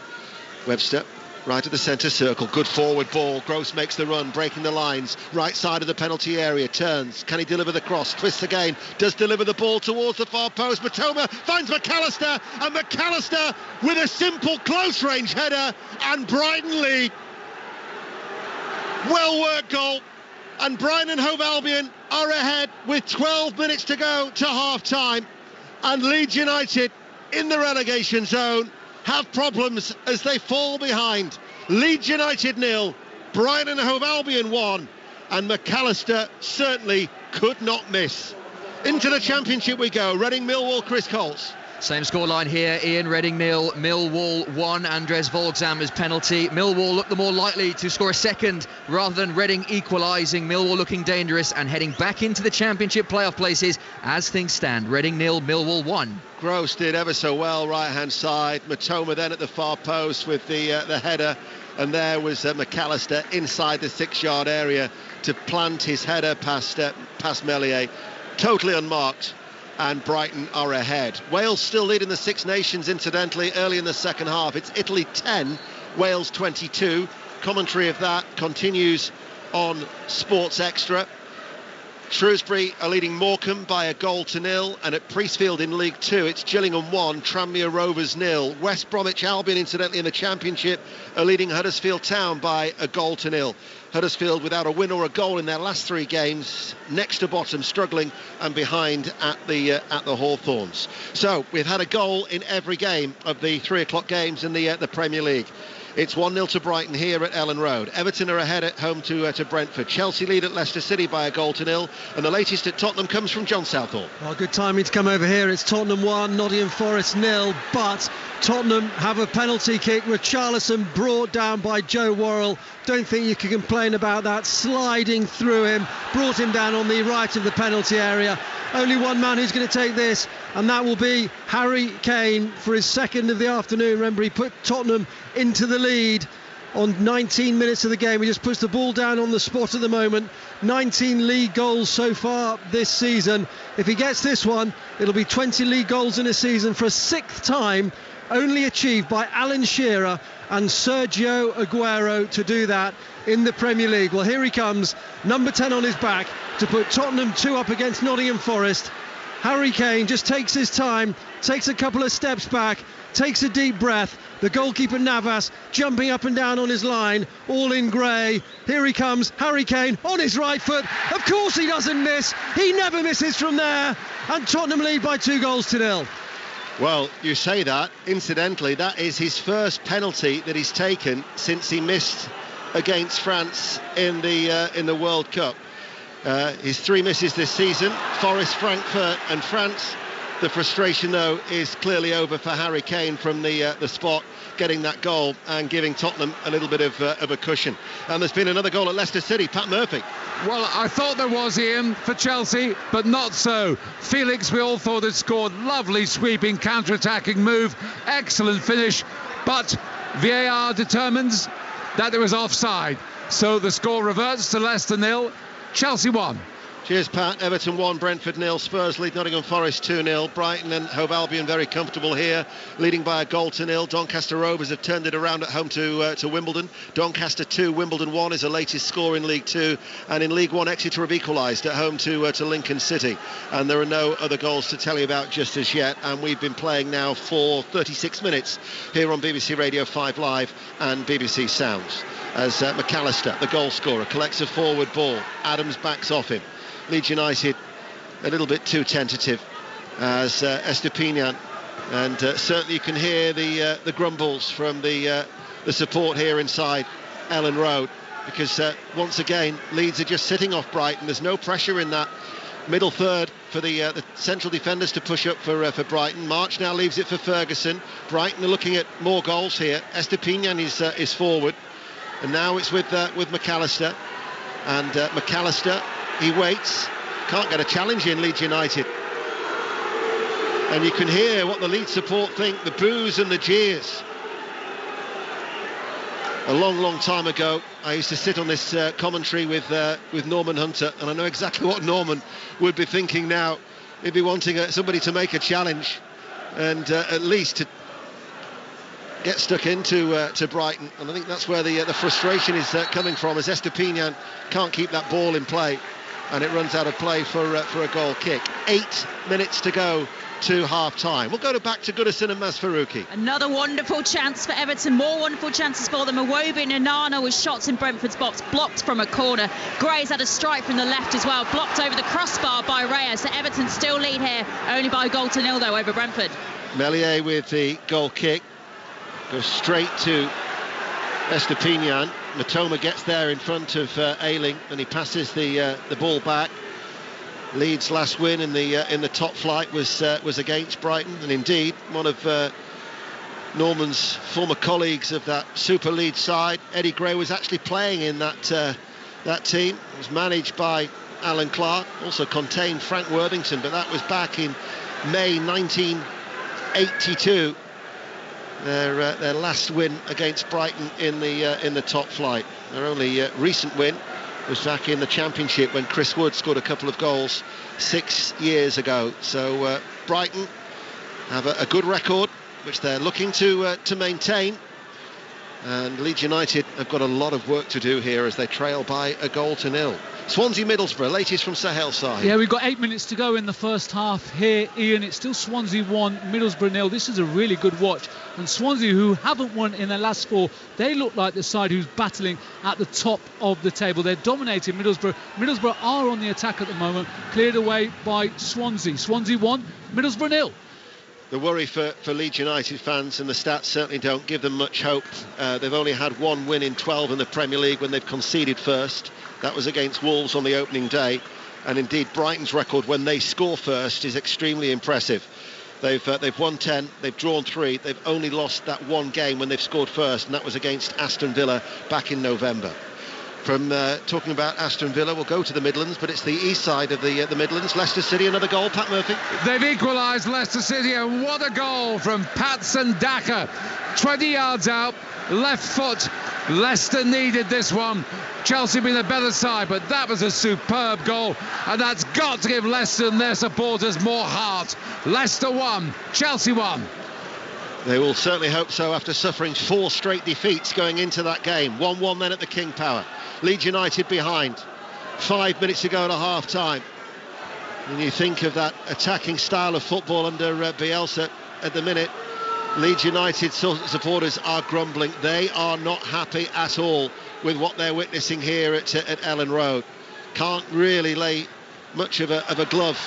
Webster, right at the centre circle, good forward ball. Gross makes the run, breaking the lines, right side of the penalty area, turns, can he deliver the cross, twists again, does deliver the ball towards the far post. Matoma finds McAllister, and McAllister with a simple close range header, and Brighton lead. Well worked goal, and Brighton and Hove Albion are ahead with 12 minutes to go to half time, and Leeds United in the relegation zone have problems as they fall behind. Leeds United 0, Brighton and Hove Albion 1, and McAllister certainly could not miss. Into the Championship we go. Reading Millwall, Chris Coles. Same scoreline here, Ian. Reading 0, Millwall 1, Andres Volksammer's penalty. Millwall look the more likely to score a second rather than Reading equalising. Millwall looking dangerous and heading back into the Championship playoff places as things stand. Reading 0, Millwall 1. Gross did ever so well, right-hand side. Matoma then at the far post with the header. And there was McAllister inside the 6-yard area to plant his header past Meslier. Totally unmarked. And Brighton are ahead. Wales still leading the Six Nations, incidentally, early in the second half. It's Italy 10, Wales 22. Commentary of that continues on Sports Extra. Shrewsbury are leading Morecambe by 1-0, and at Priestfield in League 2 it's Gillingham 1, Tranmere Rovers 0. West Bromwich Albion, incidentally, in the Championship are leading Huddersfield Town by 1-0. Huddersfield without a win or a goal in their last 3 games, next to bottom, struggling, and behind at the Hawthorns. So we've had a goal in every game of the 3 o'clock games in the Premier League. It's 1-0 to Brighton here at Ellen Road. Everton are ahead at home to Brentford. Chelsea lead at Leicester City by 1-0, and the latest at Tottenham comes from John Southall. Well, good timing to come over here. It's Tottenham 1, Nottingham Forest 0, but Tottenham have a penalty kick with Richarlison brought down by Joe Worrell. Don't think you can complain about that. Sliding through him, brought him down on the right of the penalty area. Only one man who's going to take this, and that will be Harry Kane for his second of the afternoon. Remember, he put Tottenham into the lead on 19 minutes of the game. He just puts the ball down on the spot at the moment. 19 league goals so far this season. If he gets this one, it'll be 20 league goals in a season for a 6th time, only achieved by Alan Shearer and Sergio Aguero to do that in the Premier League. Well, here he comes, number 10 on his back to put Tottenham 2 up against Nottingham Forest. Harry Kane just takes his time, takes a couple of steps back, takes a deep breath. The goalkeeper Navas jumping up and down on his line, all in grey. Here he comes, Harry Kane on his right foot. Of course he doesn't miss. He never misses from there. And Tottenham lead by 2-0. Well, you say that. Incidentally, that is his first penalty that he's taken since he missed against France in the World Cup. His 3 misses this season, Forest, Frankfurt and France. The frustration, though, is clearly over for Harry Kane from the spot, getting that goal and giving Tottenham a little bit of a cushion. And there's been another goal at Leicester City. Pat Murphy. Well, I thought there was, Ian, for Chelsea, but not so. Felix, we all thought, had scored. Lovely sweeping, counter-attacking move. Excellent finish. But VAR determines that there was offside. So the score reverts to Leicester 0, Chelsea 1. Cheers, Pat. Everton 1, Brentford 0. Spurs lead Nottingham Forest 2-0. Brighton and Hove Albion very comfortable here, leading by 1-0. Doncaster Rovers have turned it around at home to Wimbledon. Doncaster 2, Wimbledon 1 is the latest score in League 2. And in League 1, Exeter have equalised at home to Lincoln City. And there are no other goals to tell you about just as yet. And we've been playing now for 36 minutes here on BBC Radio 5 Live and BBC Sounds. As McAllister, the goal scorer, collects a forward ball. Adams backs off him. Leeds United a little bit too tentative as Estepinian, and certainly you can hear the grumbles from the support here inside Ellen Road, because once again Leeds are just sitting off Brighton. There's no pressure in that middle third for the central defenders to push up for Brighton. March now leaves it for Ferguson. Brighton are looking at more goals here. Estepinian is forward, and now it's with McAllister, and McAllister, he waits, can't get a challenge in, Leeds United. And you can hear what the Leeds support think, the boos and the jeers. A long time ago, I used to sit on this commentary with Norman Hunter, and I know exactly what Norman would be thinking now. He'd be wanting somebody to make a challenge, and at least to get stuck into to Brighton, and I think that's where the frustration is coming from, as Estupiñán can't keep that ball in play, and it runs out of play for a goal kick. 8 minutes to go to half-time. We'll go back to Goodison and Masfaruqi. Another wonderful chance for Everton, more wonderful chances for them. Iwobi and Onana with shots in Brentford's box, blocked from a corner. Gray's had a strike from the left as well, blocked over the crossbar by Reyes. So Everton still lead here, only by a goal to nil though over Brentford. Meslier with the goal kick, goes straight to Estupiñán. Matoma gets there in front of Ayling, and he passes the ball back. Leeds' last win in the top flight was against Brighton, and indeed one of Norman's former colleagues of that Super Leeds side, Eddie Gray, was actually playing in that team. It was managed by Alan Clark, also contained Frank Worthington, but that was back in May 1982. Their last win against Brighton in the top flight. Their only recent win was back in the Championship when Chris Wood scored a couple of goals 6 years ago. So Brighton have a good record, which they're looking to maintain. And Leeds United have got a lot of work to do here as they trail by a goal to nil. Swansea Middlesbrough, latest from Sahel side. Yeah, we've got 8 minutes to go in the first half here, Ian. It's still Swansea 1, Middlesbrough 0. This is a really good watch. And Swansea, who haven't won in their last 4, they look like the side who's battling at the top of the table. They're dominating Middlesbrough. Middlesbrough are on the attack at the moment, cleared away by Swansea. Swansea 1, Middlesbrough 0. The worry for Leeds United fans, and the stats certainly don't give them much hope. They've only had 1 win in 12 in the Premier League when they've conceded first. That was against Wolves on the opening day. And indeed, Brighton's record when they score first is extremely impressive. They've won 10, they've drawn 3, they've only lost that 1 game when they've scored first, and that was against Aston Villa back in November. From talking about Aston Villa, we'll go to the Midlands, but it's the east side of the Midlands. Leicester City, another goal, Pat Murphy. They've equalised, Leicester City, and what a goal from Patson Daka. 20 yards out, left foot. Leicester needed this one. Chelsea being the better side, but that was a superb goal, and that's got to give Leicester and their supporters more heart. Leicester 1, Chelsea 1. They will certainly hope so after suffering 4 straight defeats going into that game. 1-1 then at the King Power. Leeds United behind. 5 minutes to go at a half-time. When you think of that attacking style of football under Bielsa at the minute, Leeds United supporters are grumbling. They are not happy at all with what they're witnessing here at Ellen Road. Can't really lay much of a glove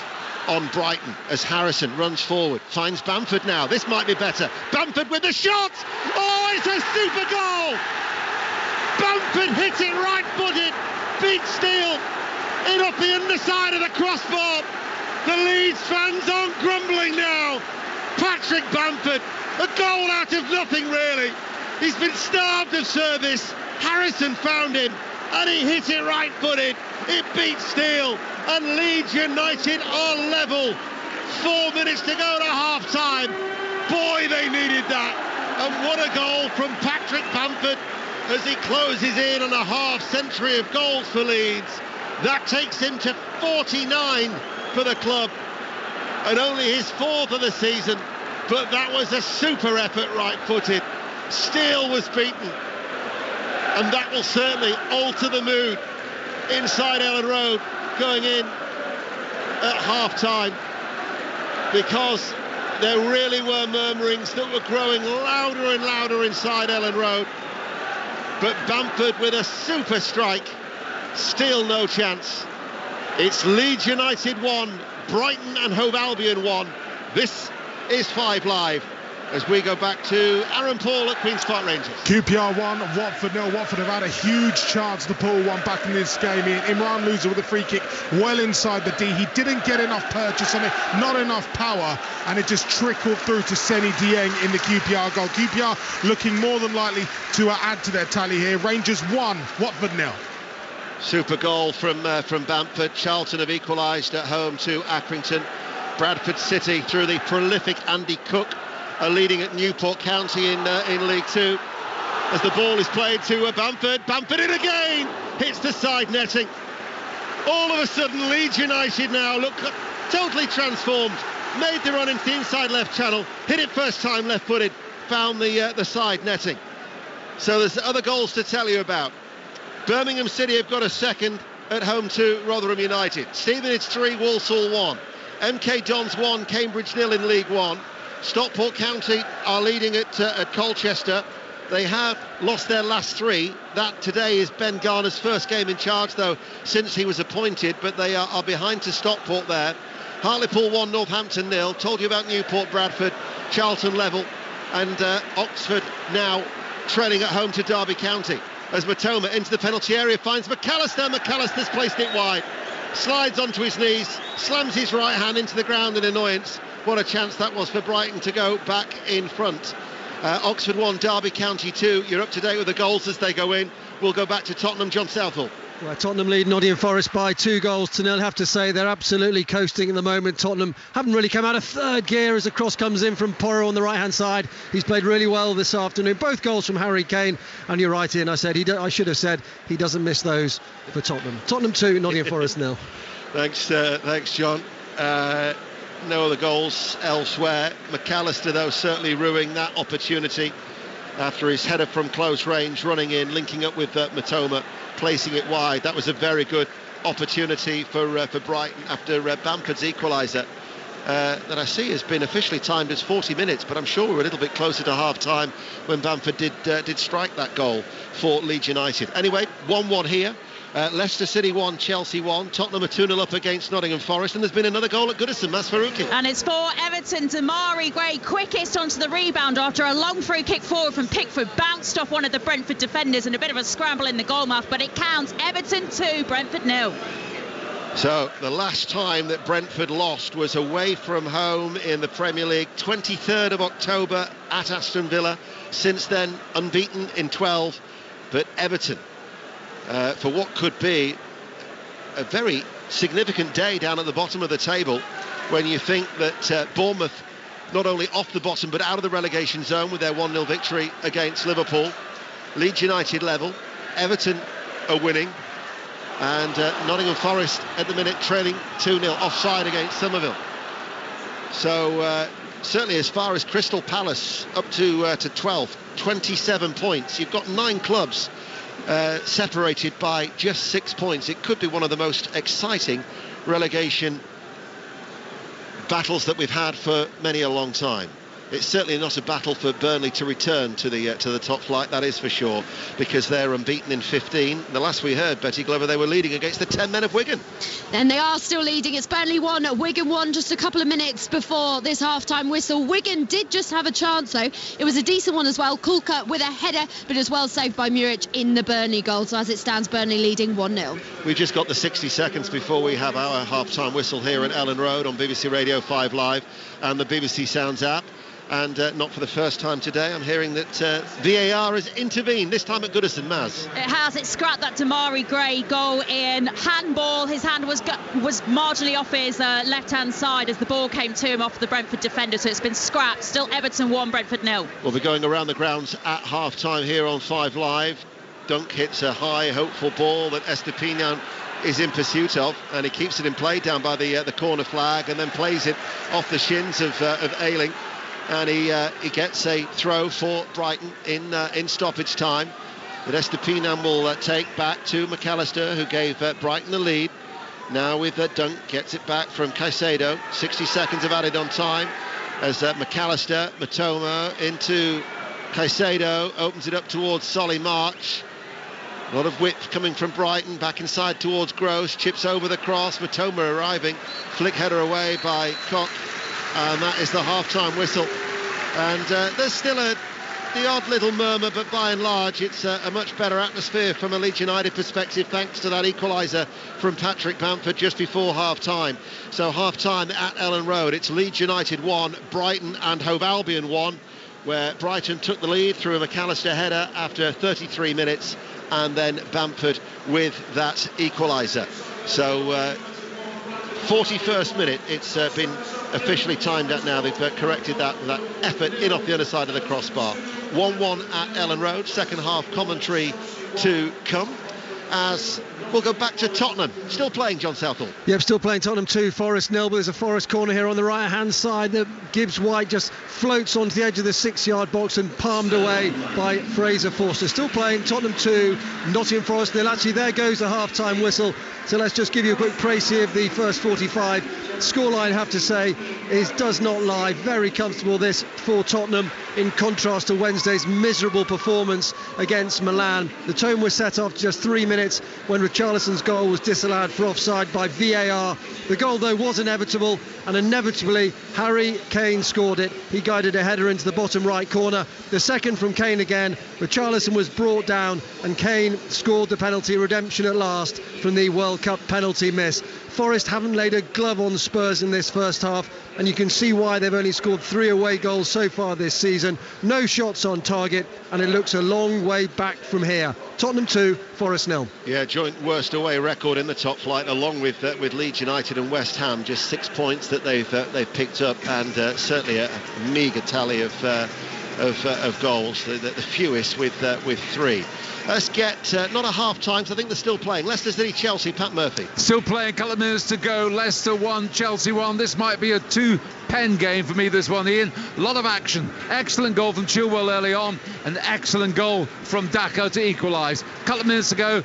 on Brighton as Harrison runs forward, finds Bamford now. This might be better. Bamford with the shot! Oh, it's a super goal! Bamford hits it right-footed, beats Steele, in up the underside of the crossbar. The Leeds fans aren't grumbling now. Patrick Bamford, a goal out of nothing really. He's been starved of service. Harrison found him and he hit it right-footed. It beats Steele and Leeds United are level. 4 minutes to go to half-time. Boy, they needed that. And what a goal from Patrick Bamford as he closes in on a half-century of goals for Leeds. That takes him to 49 for the club, and only his 4th of the season. But that was a super effort right-footed. Steele was beaten, and that will certainly alter the mood inside Ellen Road going in at half-time, because there really were murmurings that were growing louder and louder inside Ellen Road. But Bamford with a super strike, still no chance. It's Leeds United 1, Brighton and Hove Albion 1. This is 5 Live as we go back to Aaron Paul at Queen's Park Rangers. QPR 1, Watford 0. Watford have had a huge chance to pull one back in this game. Imran Loser with a free kick well inside the D. He didn't get enough purchase on it, not enough power, and it just trickled through to Seni Dieng in the QPR goal. QPR looking more than likely to add to their tally here. Rangers 1, Watford 0. Super goal from Bamford. Charlton have equalised at home to Accrington. Bradford City, through the prolific Andy Cook, are leading at Newport County in League 2. As the ball is played to Bamford. Bamford in again! Hits the side netting. All of a sudden, Leeds United now look totally transformed. Made the run into the inside left channel. Hit it first time left-footed. found the side netting. So there's other goals to tell you about. Birmingham City have got a second at home to Rotherham United. Stevenage 3, Walsall 1. MK Dons 1, Cambridge 0 in League One. Stockport County are leading at Colchester. They have lost their last 3. That today is Ben Garner's first game in charge, though, since he was appointed, but they are behind to Stockport there. Hartlepool 1, Northampton 0. Told you about Newport, Bradford, Charlton level, and Oxford now trailing at home to Derby County. As Matoma into the penalty area finds McAllister. McAllister's placed it wide. Slides onto his knees, slams his right hand into the ground in annoyance. What a chance that was for Brighton to go back in front. Oxford 1, Derby County 2. You're up to date with the goals as they go in. We'll go back to Tottenham. John Southall. Well, Tottenham lead Nottingham Forest by 2-0. I have to say they're absolutely coasting at the moment. Tottenham haven't really come out of third gear as a cross comes in from Porro on the right-hand side. He's played really well this afternoon. Both goals from Harry Kane. And you're right, Ian. I should have said he doesn't miss those for Tottenham. Tottenham 2, Nottingham Forest 0. Thanks, John. No other goals elsewhere. McAllister, though, certainly ruining that opportunity after his header from close range, running in, linking up with Matoma, placing it wide. That was a very good opportunity for Brighton after Bamford's equaliser that I see has been officially timed as 40 minutes, but I'm sure we're a little bit closer to half-time when Bamford did strike that goal for Leeds United. Anyway, 1-1 here. Leicester City 1, Chelsea 1. Tottenham are 2-0 up against Nottingham Forest, and there's been another goal at Goodison. Mas Faruqi. And it's for Everton. Damari Gray quickest onto the rebound after a long through kick forward from Pickford, bounced off one of the Brentford defenders, and a bit of a scramble in the goal mouth, but it counts. Everton 2, Brentford 0. So the last time that Brentford lost was away from home in the Premier League, 23rd of October at Aston Villa. Since then, unbeaten in 12. But Everton, for what could be a very significant day down at the bottom of the table, when you think that Bournemouth not only off the bottom but out of the relegation zone with their 1-0 victory against Liverpool. Leeds United level, Everton are winning, and Nottingham Forest at the minute trailing 2-0, offside against Somerville. So certainly as far as Crystal Palace up to 12th, 27 points. You've got 9 clubs separated by just 6 points. It could be one of the most exciting relegation battles that we've had for many a long time. It's certainly not a battle for Burnley to return to the top flight, that is for sure, because they're unbeaten in 15. The last we heard, Betty Glover, they were leading against the 10 men of Wigan. And they are still leading. It's Burnley 1, Wigan 1, just a couple of minutes before this half-time whistle. Wigan did just have a chance, though. It was a decent one as well. Kulka with a header, but as well saved by Muric in the Burnley goal. So as it stands, Burnley leading 1-0. We've just got the 60 seconds before we have our half-time whistle here at Ellen Road on BBC Radio 5 Live and the BBC Sounds app. And not for the first time today, I'm hearing that VAR has intervened, this time at Goodison. Maz. It has. It scrapped that Damari Gray goal in handball. His hand was marginally off his left-hand side as the ball came to him off the Brentford defender, so it's been scrapped. Still Everton 1, Brentford 0. We'll be going around the grounds at half-time here on 5 Live. Dunk hits a high, hopeful ball that Estupiñán is in pursuit of, and he keeps it in play down by the corner flag and then plays it off the shins of Ayling. And he gets a throw for Brighton in stoppage time that Estupiñán will take back to McAllister, who gave Brighton the lead. Now with Dunk, gets it back from Caicedo. 60 seconds of added on time as McAllister, Matoma into Caicedo, opens it up towards Solly March. A lot of width coming from Brighton, back inside towards Gross, chips over the cross, Matoma arriving, flick header away by Koch. And that is the half-time whistle. And there's still the odd little murmur, but by and large it's a much better atmosphere from a Leeds United perspective, thanks to that equaliser from Patrick Bamford just before half-time. So half-time at Ellen Road, it's Leeds United 1, Brighton and Hove Albion 1, where Brighton took the lead through a McAllister header after 33 minutes, and then Bamford with that equaliser. So 41st minute, it's been officially timed at now. They've corrected that effort in off the other side of the crossbar. 1-1 at Ellen Road, second half commentary to come. as we'll go back to Tottenham. Still playing, John Southall. Yep, still playing Tottenham 2, Forest 0, but there's a Forest corner here on the right-hand side. The Gibbs White just floats onto the edge of the 6-yard box and palmed away by Fraser Forster. Still playing Tottenham 2, Nottingham Forest 0. Actually, there goes the half-time whistle. So let's just give you a quick précis of the first 45. Scoreline, I have to say, does not lie. Very comfortable this for Tottenham, in contrast to Wednesday's miserable performance against Milan. The tone was set off just 3 minutes when Richarlison's goal was disallowed for offside by VAR. The goal, though, was inevitable, and inevitably Harry Kane scored it. He guided a header into the bottom right corner. The second from Kane again. Richarlison was brought down, and Kane scored the penalty. Redemption at last from the World Cup penalty miss. Forest haven't laid a glove on Spurs in this first half, and you can see why. They've only scored 3 away goals so far this season. No shots on target, and it looks a long way back from here. Tottenham 2, Forest 0. Yeah, joint worst away record in the top flight, along with Leeds United and West Ham. Just 6 points that they've picked up, and certainly a meagre tally of goals, the fewest with 3. Let's get not a half time, so I think they're still playing. Leicester City, Chelsea, Pat Murphy. Still playing, a couple of minutes to go. Leicester 1, Chelsea 1. This might be a 2-pen game for me, this one, Ian. A lot of action. Excellent goal from Chilwell early on, an excellent goal from Daka to equalise. A couple of minutes to go.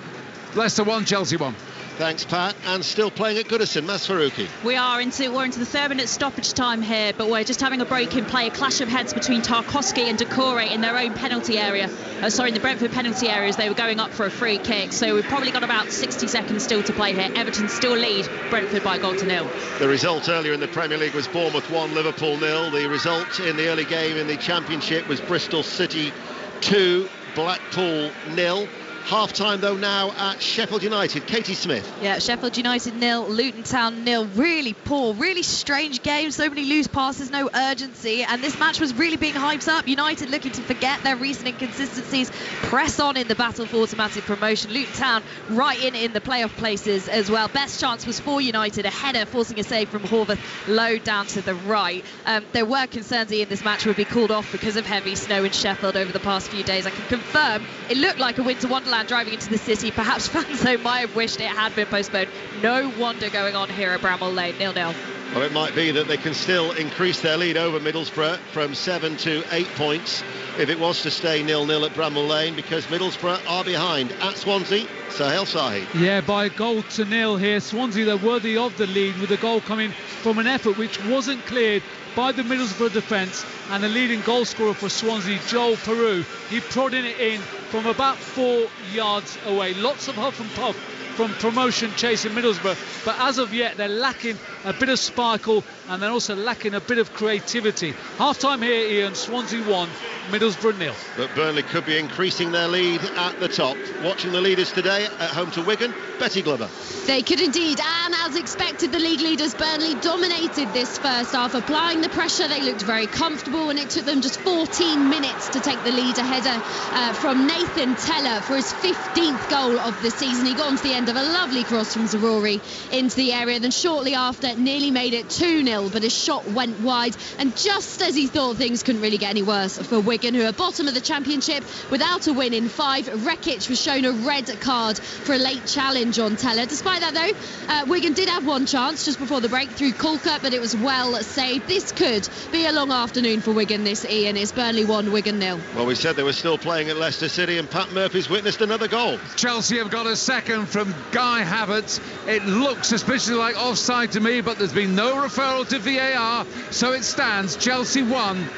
Leicester 1, Chelsea 1. Thanks, Pat. And still playing at Goodison, Mas Faruqi. We're into the 3rd-minute stoppage time here, but we're just having a break in play. A clash of heads between Tarkowski and Doucouré in their own penalty area. In the Brentford penalty area, as they were going up for a free kick. So we've probably got about 60 seconds still to play here. Everton still lead Brentford by 1-0. The result earlier in the Premier League was Bournemouth 1, Liverpool 0. The result in the early game in the Championship was Bristol City 2, Blackpool 0. Half-time, though, now at Sheffield United. Katie Smith. Yeah, Sheffield United 0, Luton Town 0. Really poor, really strange game. So many loose passes, no urgency. And this match was really being hyped up. United looking to forget their recent inconsistencies, press on in the battle for automatic promotion. Luton Town right in the playoff places as well. Best chance was for United. A header forcing a save from Hove low down to the right. There were concerns in this match would be called off because of heavy snow in Sheffield over the past few days. I can confirm it looked like a winter wonderland driving into the city. Perhaps fans though might have wished it had been postponed. No wonder going on here at Bramall Lane, 0-0. Well, it might be that they can still increase their lead over Middlesbrough from 7 to 8 points if it was to stay 0-0 at Bramall Lane, because Middlesbrough are behind at Swansea. Sahel Sahi. Yeah, by 1-0 here. Swansea, they're worthy of the lead, with the goal coming from an effort which wasn't cleared by the Middlesbrough defence, and the leading goal scorer for Swansea, Joel Peru, he prodding it in from about 4 yards away. Lots of huff and puff from promotion chasing Middlesbrough, but as of yet they're lacking a bit of sparkle, and they're also lacking a bit of creativity. Half time here, Ian. Swansea 1, Middlesbrough 0. But Burnley could be increasing their lead at the top. Watching the leaders today at home to Wigan, Betty Glover. They could indeed, and as expected, the league leaders Burnley dominated this first half, applying the pressure. They looked very comfortable, and it took them just 14 minutes to take the lead. A header from Nathan Teller for his 15th goal of the season. He got onto the end of a lovely cross from Zaroury into the area, then shortly after nearly made it 2-0, but his shot went wide, and just as he thought things couldn't really get any worse for Wigan, who are bottom of the Championship without a win in 5. Rekic was shown a red card for a late challenge on Teller. Despite that though, Wigan did have one chance just before the break through Colker, but it was well saved. This could be a long afternoon for Wigan, this, Ian. It's Burnley 1, Wigan 0. Well, we said they were still playing at Leicester City, and Pat Murphy's witnessed another goal. Chelsea have got a second from Guy Havertz. It looks suspiciously like offside to me, but there's been no referral to VAR, so it stands Chelsea 1,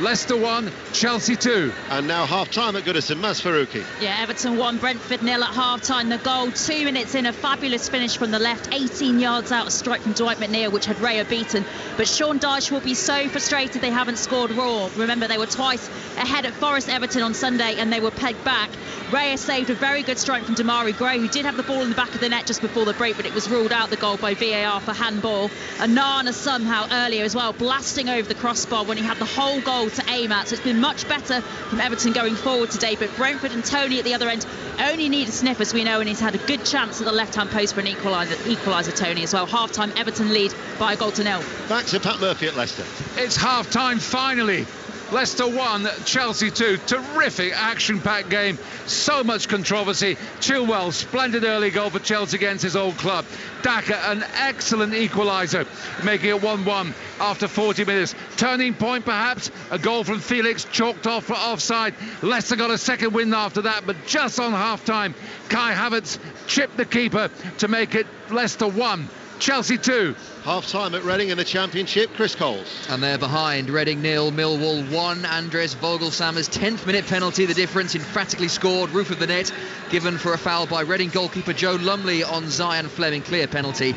Leicester 1, Chelsea 2. And now half-time at Goodison, Mas Faruqi. Yeah, Everton 1, Brentford 0 at half-time. The goal 2 minutes in, a fabulous finish from the left, 18 yards out, a strike from Dwight McNeil, which had Raya beaten. But Sean Dyche will be so frustrated they haven't scored raw. Remember, they were twice ahead at Forest Everton on Sunday, and they were pegged back. Raya saved a very good strike from Damari Gray, who did have the ball in the back of the net just before the break, but it was ruled out, the goal, by VAR for handball. And Nana somehow earlier as well, blasting over the crossbar when he had the whole goal to aim at. So it's been much better from Everton going forward today, but Brentford and Tony at the other end only need a sniff, as we know, and he's had a good chance at the left-hand post for an equaliser, Tony, as well. Half-time, Everton lead by 1-0. Back to Pat Murphy at Leicester. It's half-time finally. Leicester 1, Chelsea 2. Terrific action-packed game. So much controversy. Chilwell, splendid early goal for Chelsea against his old club. Daka, an excellent equaliser, making it 1-1 after 40 minutes. Turning point, perhaps. A goal from Felix, chalked off for offside. Leicester got a second win after that, but just on half-time, Kai Havertz chipped the keeper to make it Leicester 1, Chelsea 2. Half-time at Reading in the Championship, Chris Coles. And they're behind. Reading 0, Millwall 1. Andres Vogelsammer's 10th minute penalty, the difference, emphatically scored, roof of the net, given for a foul by Reading goalkeeper Joe Lumley on Zion Fleming, clear penalty.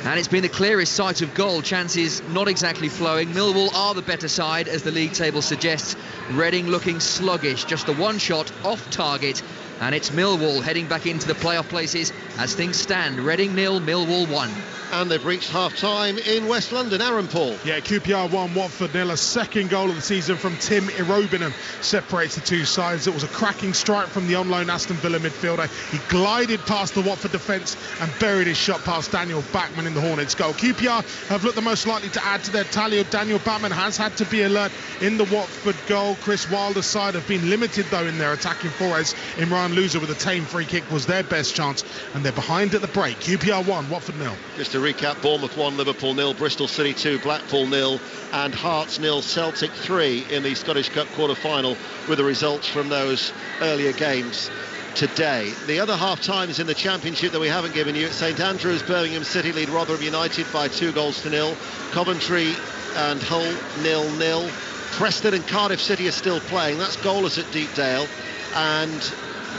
And it's been the clearest sight of goal, chances not exactly flowing. Millwall are the better side, as the league table suggests. Reading looking sluggish, just the one shot off target. And it's Millwall heading back into the playoff places as things stand. Reading 0, Millwall 1. And they've reached half-time in West London. Aaron Paul. Yeah, QPR 1, Watford 0. A second goal of the season from Tim Irobinam separates the two sides. It was a cracking strike from the on-loan Aston Villa midfielder. He glided past the Watford defence and buried his shot past Daniel Bachmann in the Hornets' goal. QPR have looked the most likely to add to their tally. Daniel Bachmann has had to be alert in the Watford goal. Chris Wilder's side have been limited, though, in their attacking forwards. Imran Louza with a tame free kick was their best chance, and they're behind at the break. QPR 1, Watford 0. Just to recap, Bournemouth 1, Liverpool 0, Bristol City 2, Blackpool 0, and Hearts 0, Celtic 3 in the Scottish Cup quarter-final, with the results from those earlier games today. The other half-times in the Championship that we haven't given you, at St Andrews, Birmingham City lead Rotherham United by 2-0. Coventry and Hull 0-0. Preston and Cardiff City are still playing. That's goalless at Deepdale. And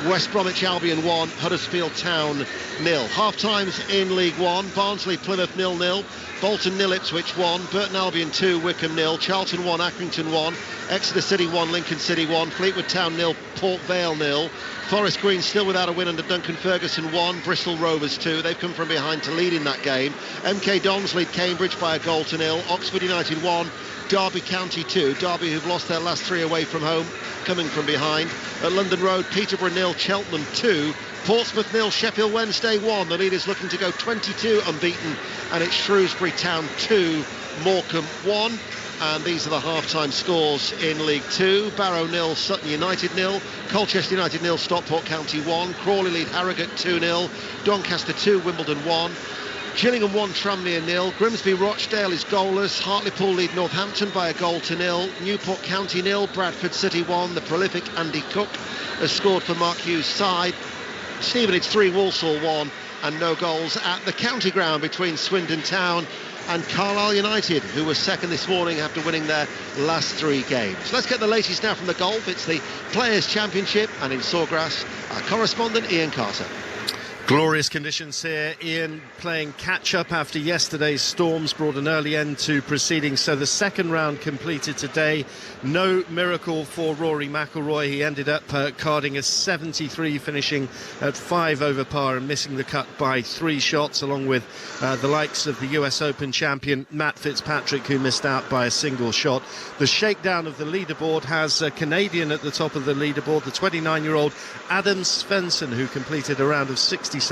West Bromwich Albion 1, Huddersfield Town 0. Half-times in League One, Barnsley Plymouth 0-0, Bolton 0, Ipswich 1, Burton Albion 2, Wickham 0, Charlton 1, Accrington 1, Exeter City 1, Lincoln City 1, Fleetwood Town 0, Port Vale 0, Forest Green still without a win under Duncan Ferguson 1, Bristol Rovers 2. They've come from behind to lead in that game. MK Dons lead Cambridge by 1-0, Oxford United 1, Derby County 2. Derby, who've lost their last 3 away from home, coming from behind. At London Road, Peterborough 0, Cheltenham 2, Portsmouth 0, Sheffield Wednesday 1. The leaders looking to go 22 unbeaten, and it's Shrewsbury Town 2, Morecambe 1. And these are the half-time scores in League 2. Barrow 0, Sutton United 0, Colchester United 0, Stockport County 1, Crawley lead Harrogate 2-0, Doncaster 2, Wimbledon 1, Gillingham 1, Tranmere 0, Grimsby Rochdale is goalless, Hartlepool lead Northampton by 1-0, Newport County 0, Bradford City 1. The prolific Andy Cook has scored for Mark Hughes' side. Stevenage 3, Walsall 1, and no goals at the county ground between Swindon Town and Carlisle United, who were second this morning after winning their last 3 games. Let's get the latest now from the golf. It's the Players' Championship, and in Sawgrass, our correspondent Ian Carter. Glorious conditions here. Ian playing catch-up after yesterday's storms brought an early end to proceedings, so the second round completed today. No miracle for Rory McIlroy. He ended up carding a 73, finishing at 5 over par and missing the cut by 3 shots, along with the likes of the US Open champion Matt Fitzpatrick, who missed out by a single shot. The shakedown of the leaderboard has a Canadian at the top of the leaderboard, the 29-year-old Adam Svensson, who completed a round of 67,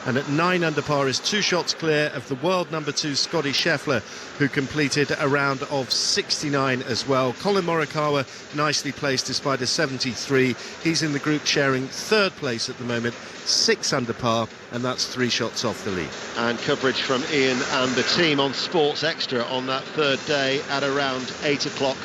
and at 9 under par is 2 shots clear of the world number 2 Scotty Scheffler, who completed a round of 69 as well. Colin Morikawa nicely placed despite a 73. He's in the group sharing 3rd place at the moment, 6 under par, and that's 3 shots off the lead. And coverage from Ian and the team on Sports Extra on that 3rd day at around 8 o'clock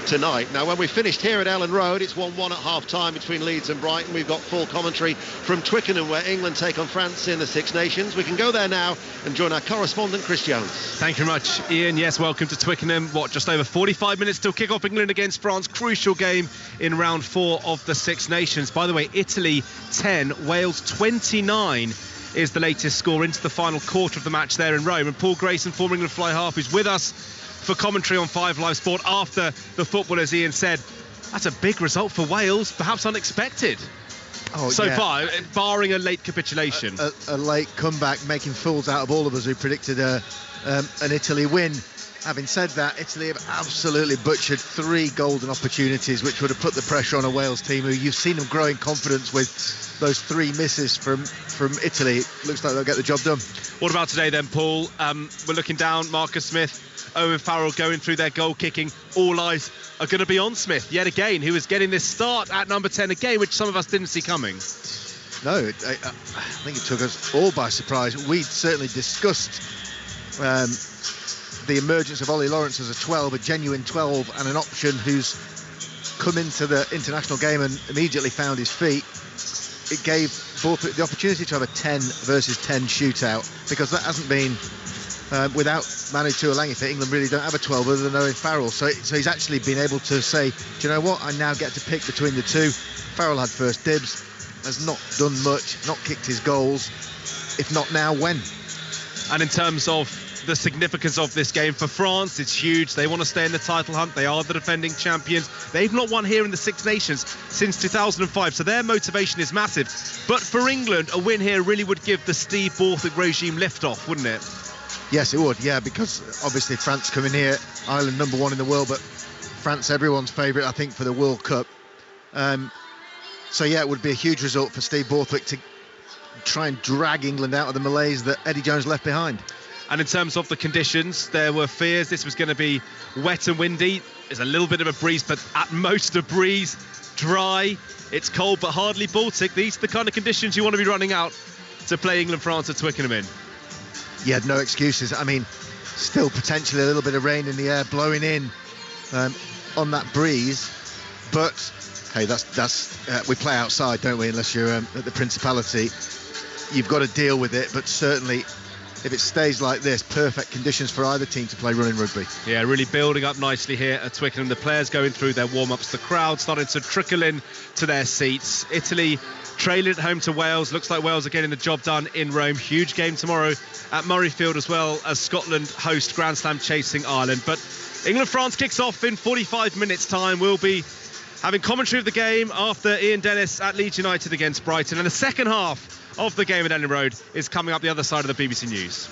tonight. Now, when we finished here at Ellen Road, it's 1-1 at half-time between Leeds and Brighton. We've got full commentary from Twickenham, where England take on France in the Six Nations. We can go there now and join our correspondent, Chris Jones. Thank you very much, Ian. Yes, welcome to Twickenham. Just over 45 minutes till kick-off. England against France. Crucial game in round 4 of the Six Nations. By the way, Italy 10, Wales 29 is the latest score into the final quarter of the match there in Rome. And Paul Grayson, former England fly half, who's with us for commentary on 5 Live Sport after the football, as Ian said. That's a big result for Wales, perhaps unexpected far, barring a late capitulation. A late comeback, making fools out of all of us who predicted an Italy win. Having said that, Italy have absolutely butchered 3 golden opportunities, which would have put the pressure on a Wales team who you've seen them grow in confidence with those 3 misses from Italy. It looks like they'll get the job done. What about today then, Paul? We're looking down, Marcus Smith, Owen Farrell going through their goal kicking. All eyes are going to be on Smith yet again, who is getting this start at number 10 again, which some of us didn't see coming. No, I think it took us all by surprise. We certainly discussed the emergence of Ollie Lawrence as a 12, a genuine 12, and an option who's come into the international game and immediately found his feet. It gave Borthwick the opportunity to have a 10 versus 10 shootout, because that hasn't been without Manu Tuilagi for England really don't have a 12 other than Owen Farrell. So he's actually been able to say, do you know what, I now get to pick between the two. Farrell had first dibs, has not done much, not kicked his goals. If not now, when? And in terms of the significance of this game for France, it's huge. They want to stay in the title hunt. They are the defending champions. They've not won here in the Six Nations since 2005, so their motivation is massive. But for England, a win here really would give the Steve Borthwick regime lift-off, wouldn't it? Yes, it would, yeah, because obviously France coming here, Ireland number 1 in the world, but France everyone's favourite, I think, for the World Cup. So yeah, it would be a huge result for Steve Borthwick to try and drag England out of the malaise that Eddie Jones left behind. And in terms of the conditions, there were fears this was going to be wet and windy. There's a little bit of a breeze, but at most a breeze. Dry, it's cold, but hardly Baltic. These are the kind of conditions you want to be running out to play England-France at Twickenham in. Yeah, no excuses. I mean, still potentially a little bit of rain in the air blowing in on that breeze. But, hey, that's we play outside, don't we, unless you're at the Principality. You've got to deal with it, but certainly if it stays like this, perfect conditions for either team to play running rugby. Yeah, really building up nicely here at Twickenham. The players going through their warm-ups, the crowd starting to trickle in to their seats. Italy trailing at home to Wales. Looks like Wales are getting the job done in Rome. Huge game tomorrow at Murrayfield, as well as Scotland host Grand Slam chasing Ireland. But England-France kicks off in 45 minutes time. We'll be having commentary of the game after Ian Dennis at Leeds United against Brighton, and the second half of the game at Ellen Road is coming up the other side of the BBC News.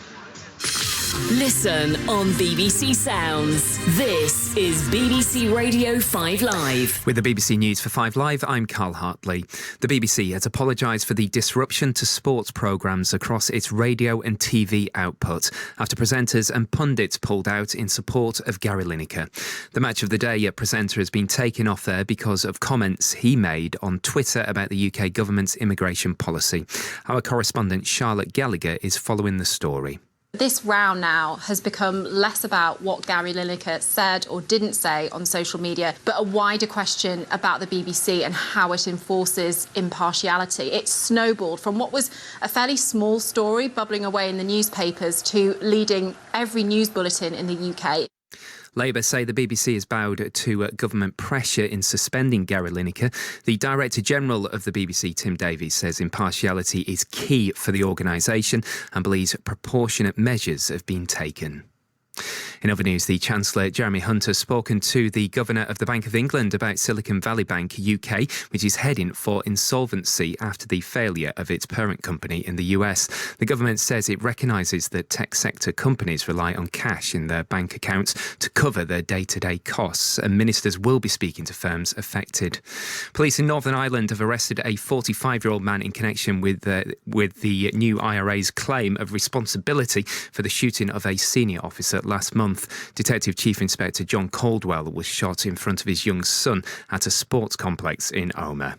Listen on BBC Sounds. This is BBC Radio 5 Live. With the BBC News for 5 Live, I'm Carl Hartley. The BBC has apologised for the disruption to sports programmes across its radio and TV output after presenters and pundits pulled out in support of Gary Lineker. The Match of the Day presenter has been taken off there because of comments he made on Twitter about the UK government's immigration policy. Our correspondent Charlotte Gallagher is following the story. This row now has become less about what Gary Lineker said or didn't say on social media, but a wider question about the BBC and how it enforces impartiality. It snowballed from what was a fairly small story bubbling away in the newspapers to leading every news bulletin in the UK. Labour say the BBC has bowed to government pressure in suspending Gary Lineker. The Director-General of the BBC, Tim Davies, says impartiality is key for the organisation and believes proportionate measures have been taken. In other news, the Chancellor Jeremy Hunt has spoken to the Governor of the Bank of England about Silicon Valley Bank UK, which is heading for insolvency after the failure of its parent company in the US. The government says it recognises that tech sector companies rely on cash in their bank accounts to cover their day-to-day costs, and ministers will be speaking to firms affected. Police in Northern Ireland have arrested a 45-year-old man in connection with the new IRA's claim of responsibility for the shooting of a senior officer last month. Detective Chief Inspector John Caldwell was shot in front of his young son at a sports complex in Omer.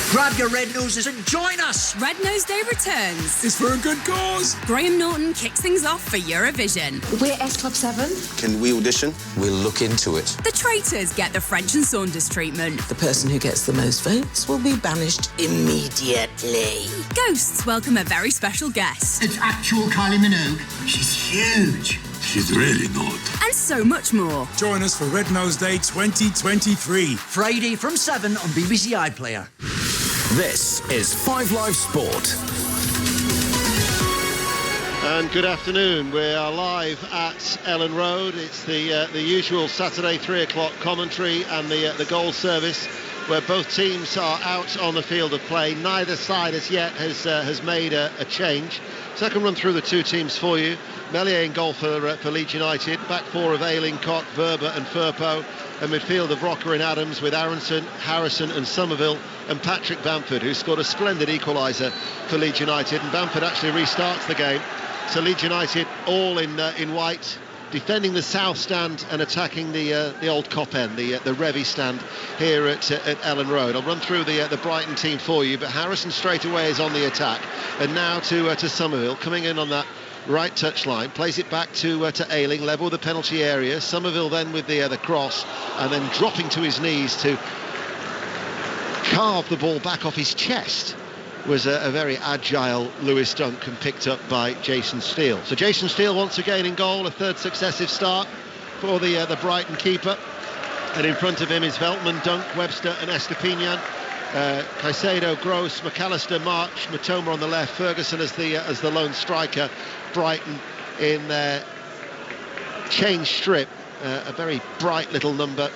Grab your red noses and join us! Red Nose Day returns. It's for a good cause. Graham Norton kicks things off for Eurovision. We're S Club 7. Can we audition? We'll look into it. The Traitors get the French and Saunders treatment. The person who gets the most votes will be banished immediately. Ghosts welcome a very special guest. It's actual Kylie Minogue. She's huge. She's really not. And so much more. Join us for Red Nose Day 2023. Friday from 7 on BBC iPlayer. This is 5 Live Sport. And good afternoon. We are live at Ellen Road. It's the usual Saturday 3 o'clock commentary and the goal service, where both teams are out on the field of play. Neither side as yet has made a change. So I can run through the two teams for you. Meslier in goal for Leeds United. Back four of Ayling, Koch, Verba and Firpo. A midfield of Rocker and Adams with Aronson, Harrison and Somerville, and Patrick Bamford, who scored a splendid equaliser for Leeds United. And Bamford actually restarts the game. So Leeds United all in white, defending the south stand and attacking the old Cop End, the Revy stand here at Ellen Road. I'll run through the Brighton team for you, but Harrison straight away is on the attack, and now to Somerville coming in on that right touch line, plays it back to Ayling, level with the penalty area. Somerville then with the cross, and then dropping to his knees to carve the ball back off his chest was a very agile Lewis Dunk, and picked up by Jason Steele. So Jason Steele once again in goal, a third successive start for the Brighton keeper, and in front of him is Veltman, Dunk, Webster and Estepinian. Caicedo, Gross, McAllister, March, Matoma on the left, Ferguson as the lone striker. Brighton in their change strip, a very bright little number,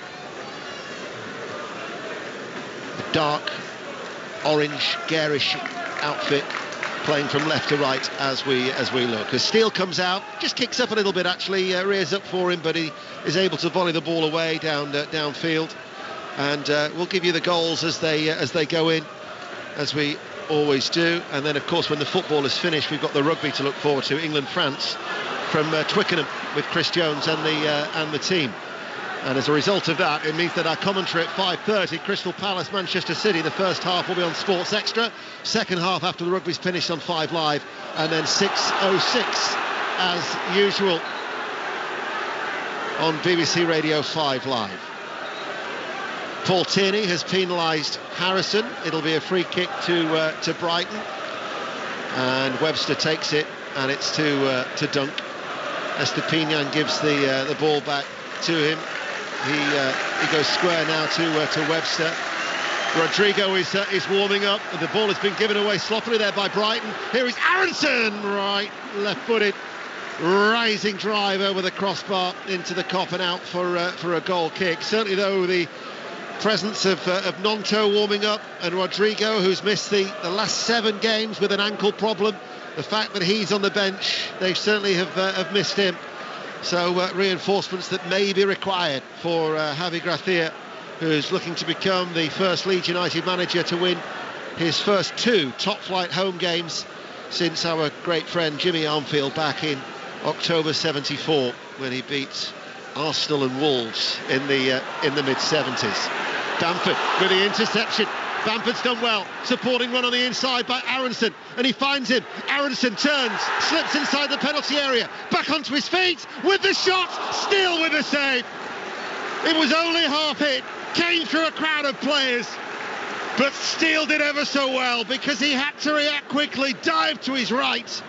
a dark orange garish outfit, playing from left to right as we look. As Steele comes out, just kicks up a little bit actually, rears up for him, but he is able to volley the ball away downfield. And we'll give you the goals as they go in, as we always do. And then of course when the football is finished, we've got the rugby to look forward to. England-France from Twickenham with Chris Jones and the team. And as a result of that, it means that our commentary at 5:30, Crystal Palace, Manchester City, the first half will be on Sports Extra, second half after the rugby's finished on 5 Live, and then 6:06 as usual on BBC Radio 5 Live. Paul Tierney has penalised Harrison. It'll be a free kick to Brighton, and Webster takes it, and it's to Dunk. Estepinian gives the ball back to him. He goes square now to Webster. Rodrigo is warming up, and the ball has been given away sloppily there by Brighton. Here is Aronson, right, left-footed, rising drive over the crossbar into the Cop and out for a goal kick. Certainly, though, the presence of Nonto warming up, and Rodrigo, who's missed the last 7 games with an ankle problem, the fact that he's on the bench, they certainly have missed him. So reinforcements that may be required for Javi Gracia, who's looking to become the first Leeds United manager to win his first 2 top-flight home games since our great friend Jimmy Armfield back in October '74, when he beat Arsenal and Wolves in the mid-70s. Bamford with the interception. Bamford's done well, supporting run on the inside by Aronson, and he finds him. Aronson turns, slips inside the penalty area, back onto his feet with the shot, Steele with the save. It was only half hit, came through a crowd of players, but Steele did ever so well, because he had to react quickly, dive to his right,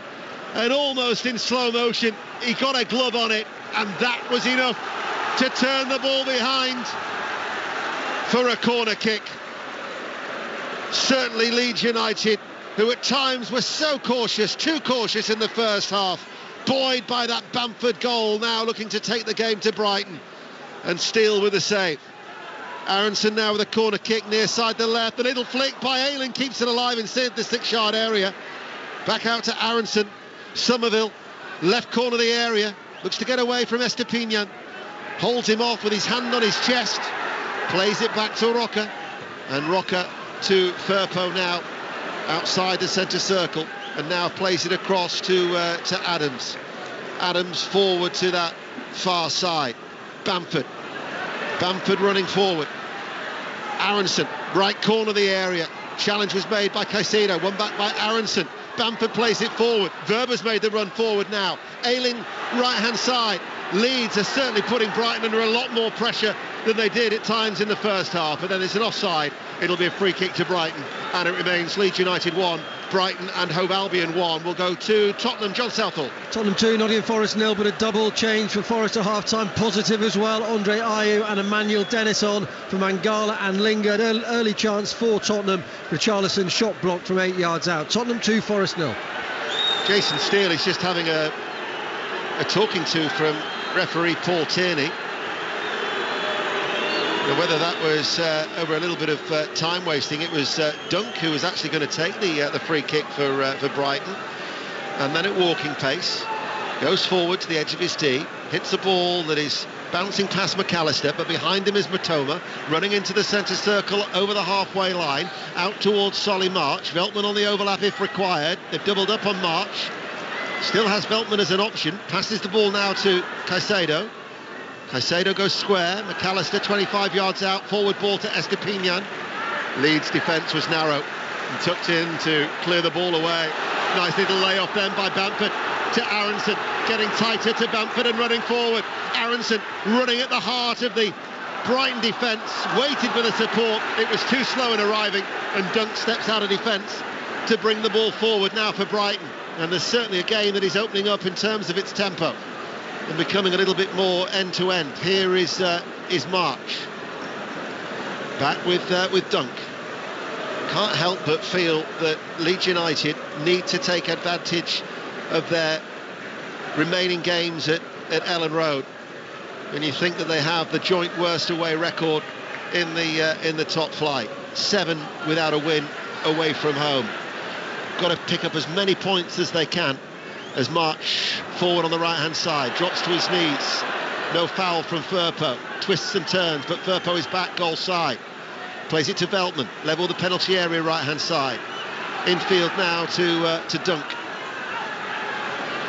and almost in slow motion he got a glove on it, and that was enough to turn the ball behind for a corner kick. Certainly Leeds United, who at times were so cautious, too cautious in the first half, buoyed by that Bamford goal, now looking to take the game to Brighton. And Steele with the save. Aronson now with a corner kick near side the left. The little flick by Ayling keeps it alive inside the 6-yard area. Back out to Aronson. Somerville, left corner of the area, looks to get away from Estepinian. Holds him off with his hand on his chest. Plays it back to Roca. And Roca to Firpo now outside the centre circle, and now plays it across to Adams. Adams forward to that far side. Bamford running forward. Aronson, right corner of the area. Challenge was made by Caicedo, one back by Aronson. Bamford plays it forward. Verber's made the run forward now. Ayling right hand side. Leeds are certainly putting Brighton under a lot more pressure than they did at times in the first half, but then there's an offside. It'll be a free kick to Brighton, and it remains Leeds United 1, Brighton and Hove Albion 1. We'll go to Tottenham. John Southall. Tottenham 2, Nottingham Forest 0, but a double change for Forest at half-time. Positive as well. Andre Ayew and Emmanuel Dennis on for Mangala and Lingard. Early chance for Tottenham. Richarlison shot blocked from 8 yards out. Tottenham 2, Forest 0. Jason Steele is just having a talking to from referee Paul Tierney. Whether that was over a little bit of time wasting, it was Dunk who was actually going to take the free kick for Brighton, and then at walking pace goes forward to the edge of his tee, hits a ball that is bouncing past McAllister, but behind him is Matoma, running into the centre circle over the halfway line, out towards Solly March. Veltman on the overlap if required. They've doubled up on March. Still has Veltman as an option. Passes the ball now to Caicedo. Caicedo goes square. McAllister 25 yards out. Forward ball to Estupiñán. Leeds' defence was narrow and tucked in to clear the ball away. Nice little layoff then by Bamford to Aronson. Getting tighter to Bamford and running forward. Aronson running at the heart of the Brighton defence. Waited for the support. It was too slow in arriving, and Dunk steps out of defence to bring the ball forward now for Brighton. And there's certainly a game that is opening up in terms of its tempo and becoming a little bit more end-to-end. Here is March. Back with Dunk. Can't help but feel that Leeds United need to take advantage of their remaining games at Ellen Road. When you think that they have the joint worst away record in the top flight, 7 without a win away from home. Got to pick up as many points as they can. As March forward on the right-hand side, drops to his knees. No foul from Firpo. Twists and turns, but Firpo is back goal side. Plays it to Veltman, level the penalty area right-hand side. Infield now to Dunk.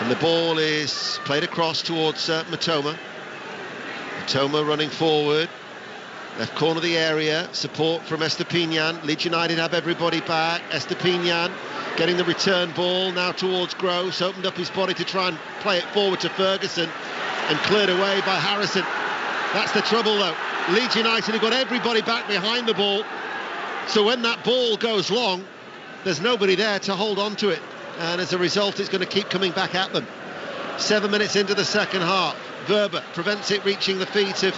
And the ball is played across towards Matoma. Matoma running forward. Left corner of the area, support from Estupiñán. Leeds United have everybody back. Estupiñán getting the return ball now towards Gross. Opened up his body to try and play it forward to Ferguson and cleared away by Harrison. That's the trouble though. Leeds United have got everybody back behind the ball. So when that ball goes long, there's nobody there to hold on to it. And as a result, it's going to keep coming back at them. 7 minutes into the second half. Verber prevents it reaching the feet of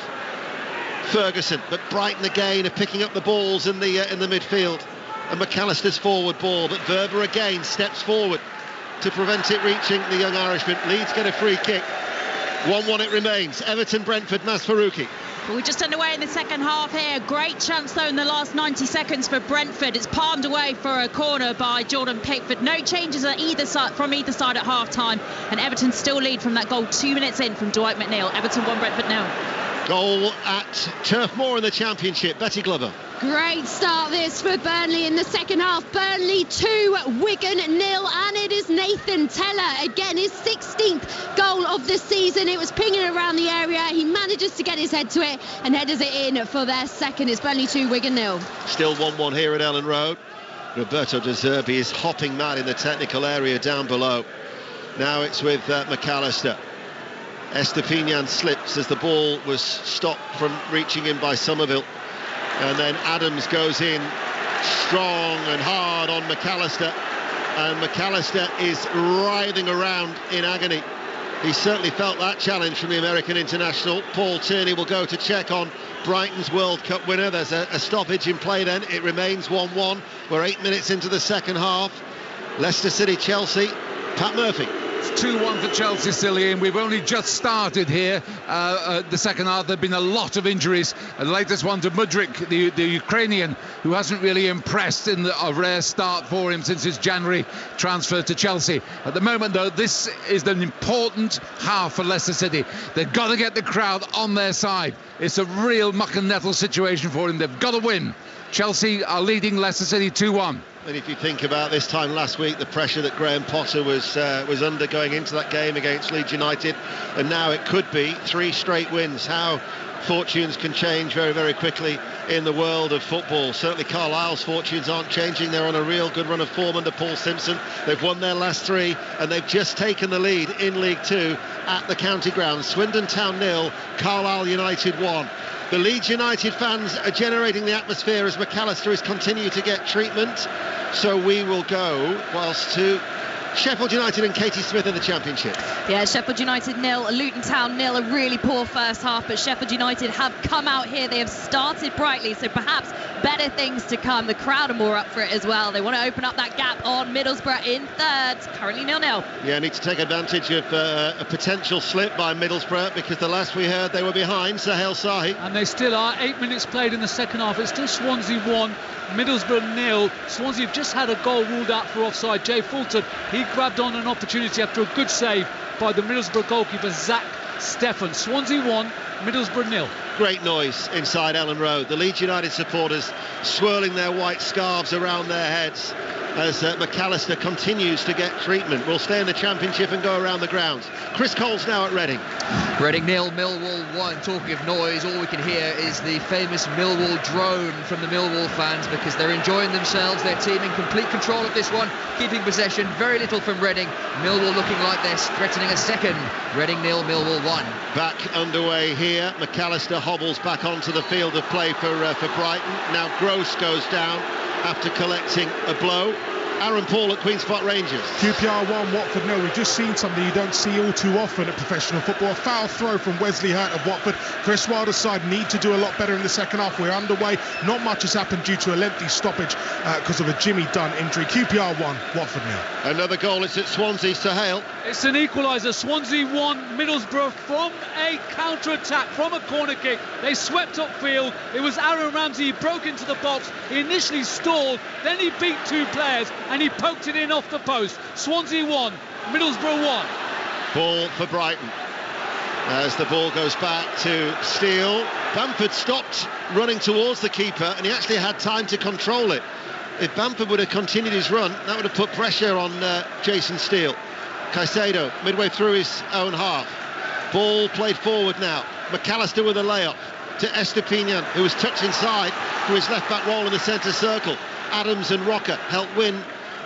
Ferguson, but Brighton again are picking up the balls in the midfield, and McAllister's forward ball, but Verber again steps forward to prevent it reaching the young Irishman. Leeds get a free kick. 1-1 it remains. Everton, Brentford, Maz Faruqi. Well, we're just underway in the second half here. Great chance though in the last 90 seconds for Brentford. It's palmed away for a corner by Jordan Pickford. No changes on either side at half time, and Everton still lead from that goal 2 minutes in from Dwight McNeil. Everton 1, Brentford 0. Goal at Turf Moor in the Championship. Betty Glover. Great start this for Burnley in the second half. Burnley 2, Wigan 0, and it is Nathan Teller again, his 16th goal of the season. It was pinging around the area. He manages to get his head to it and headers it in for their second. It's Burnley 2, Wigan 0. Still 1-1 here at Ellen Road. Roberto De Zerbi is hopping mad in the technical area down below. Now it's with McAllister. Estupiñán slips as the ball was stopped from reaching him by Somerville. And then Adams goes in strong and hard on McAllister. And McAllister is writhing around in agony. He certainly felt that challenge from the American international. Paul Tierney will go to check on Brighton's World Cup winner. There's a stoppage in play then. It remains 1-1. We're 8 minutes into the second half. Leicester City, Chelsea. Pat Murphy. It's 2-1 for Chelsea still in. We've only just started here. The second half, there have been a lot of injuries. The latest one to Mudryk, the Ukrainian, who hasn't really impressed in a rare start for him since his January transfer to Chelsea. At the moment, though, this is an important half for Leicester City. They've got to get the crowd on their side. It's a real muck and nettle situation for them. They've got to win. Chelsea are leading Leicester City 2-1. And if you think about this time last week, the pressure that Graham Potter was under going into that game against Leeds United, and now it could be 3 straight wins. How fortunes can change very, very quickly in the world of football. Certainly Carlisle's fortunes aren't changing. They're on a real good run of form under Paul Simpson. They've won their last 3, and they've just taken the lead in League 2 at the county ground. Swindon Town 0, Carlisle United 1. The Leeds United fans are generating the atmosphere as McAllister is continuing to get treatment. So we will go whilst to Sheffield United and Katie Smith in the Championship. Yeah, Sheffield United 0, Luton Town 0. A really poor first half, but Sheffield United have come out here. They have started brightly, so perhaps better things to come. The crowd are more up for it as well. They want to open up that gap on Middlesbrough in third. Currently 0-0. Yeah, need to take advantage of a potential slip by Middlesbrough, because the last we heard they were behind Sahel Sahi. And they still are. 8 minutes played in the second half. It's still Swansea 1, Middlesbrough 0. Swansea have just had a goal ruled out for offside. Jay Fulton, he grabbed on an opportunity after a good save by the Middlesbrough goalkeeper Zach Steffen. Swansea 1, Middlesbrough 0. Great noise inside Ellen Road. The Leeds United supporters swirling their white scarves around their heads as McAllister continues to get treatment. Will stay in the Championship and go around the grounds. Chris Cole's now at Reading. Reading 0, Millwall 1. Talking of noise, all we can hear is the famous Millwall drone from the Millwall fans, because they're enjoying themselves. Their team in complete control of this one, keeping possession. Very little from Reading. Millwall looking like this, threatening a second. Reading 0, Millwall 1. Back underway here. McAllister hobbles back onto the field of play for Brighton. Now Gross goes down after collecting a blow. Aaron Paul at Queen's Park Rangers. QPR 1, Watford 0. We've just seen something you don't see all too often at professional football. A foul throw from Wesley Hurt of Watford. Chris Wilder's side need to do a lot better in the second half. We're underway. Not much has happened due to a lengthy stoppage because of a Jimmy Dunn injury. QPR 1, Watford 0. Another goal. It's at Swansea. Sahel. It's an equaliser. Swansea 1, Middlesbrough from a counter-attack, from a corner kick. They swept upfield. It was Aaron Ramsey. He broke into the box. He initially stalled. Then he beat two players and he poked it in off the post. Swansea 1, Middlesbrough 1. Ball for Brighton. As the ball goes back to Steele. Bamford stopped running towards the keeper and he actually had time to control it. If Bamford would have continued his run, that would have put pressure on Jason Steele. Caicedo midway through his own half. Ball played forward now. McAllister with a layoff to Estepinian, who was tucked inside for his left-back role in the centre circle. Adams and Rocker helped win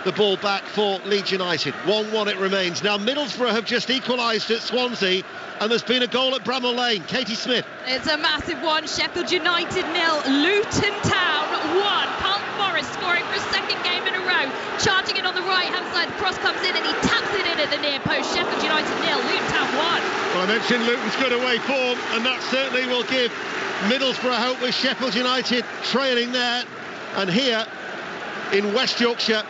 the ball back for Leeds United. 1-1 it remains. Now Middlesbrough have just equalised at Swansea and there's been a goal at Bramall Lane. Katie Smith. It's a massive one. Sheffield United 0, Luton Town 1. Carlton Forrest scoring for his second game in a row. Charging it on the right-hand side. The cross comes in and he taps it in at the near post. Sheffield United 0, Luton Town 1. Well, I mentioned Luton's good away form and that certainly will give Middlesbrough hope with Sheffield United trailing there. And here in West Yorkshire,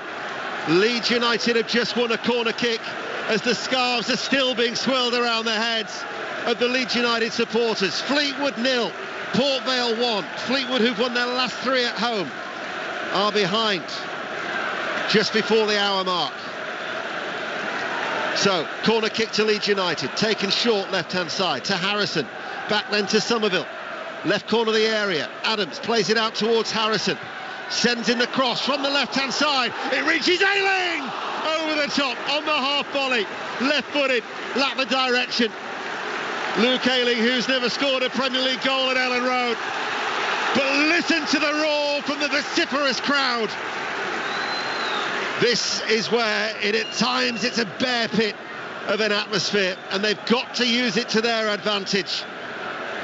Leeds United have just won a corner kick as the scarves are still being swirled around the heads of the Leeds United supporters. Fleetwood 0, Port Vale 1. Fleetwood, who've won their last 3 at home, are behind just before the hour mark. So, corner kick to Leeds United, taken short left-hand side to Harrison, back then to Somerville, left corner of the area. Adams plays it out towards Harrison. Sends in the cross from the left-hand side. It reaches Ayling! Over the top, on the half volley. Left-footed, lap the direction. Luke Ayling, who's never scored a Premier League goal at Ellen Road. But listen to the roar from the vociferous crowd. This is where, at times, it's a bear pit of an atmosphere. And they've got to use it to their advantage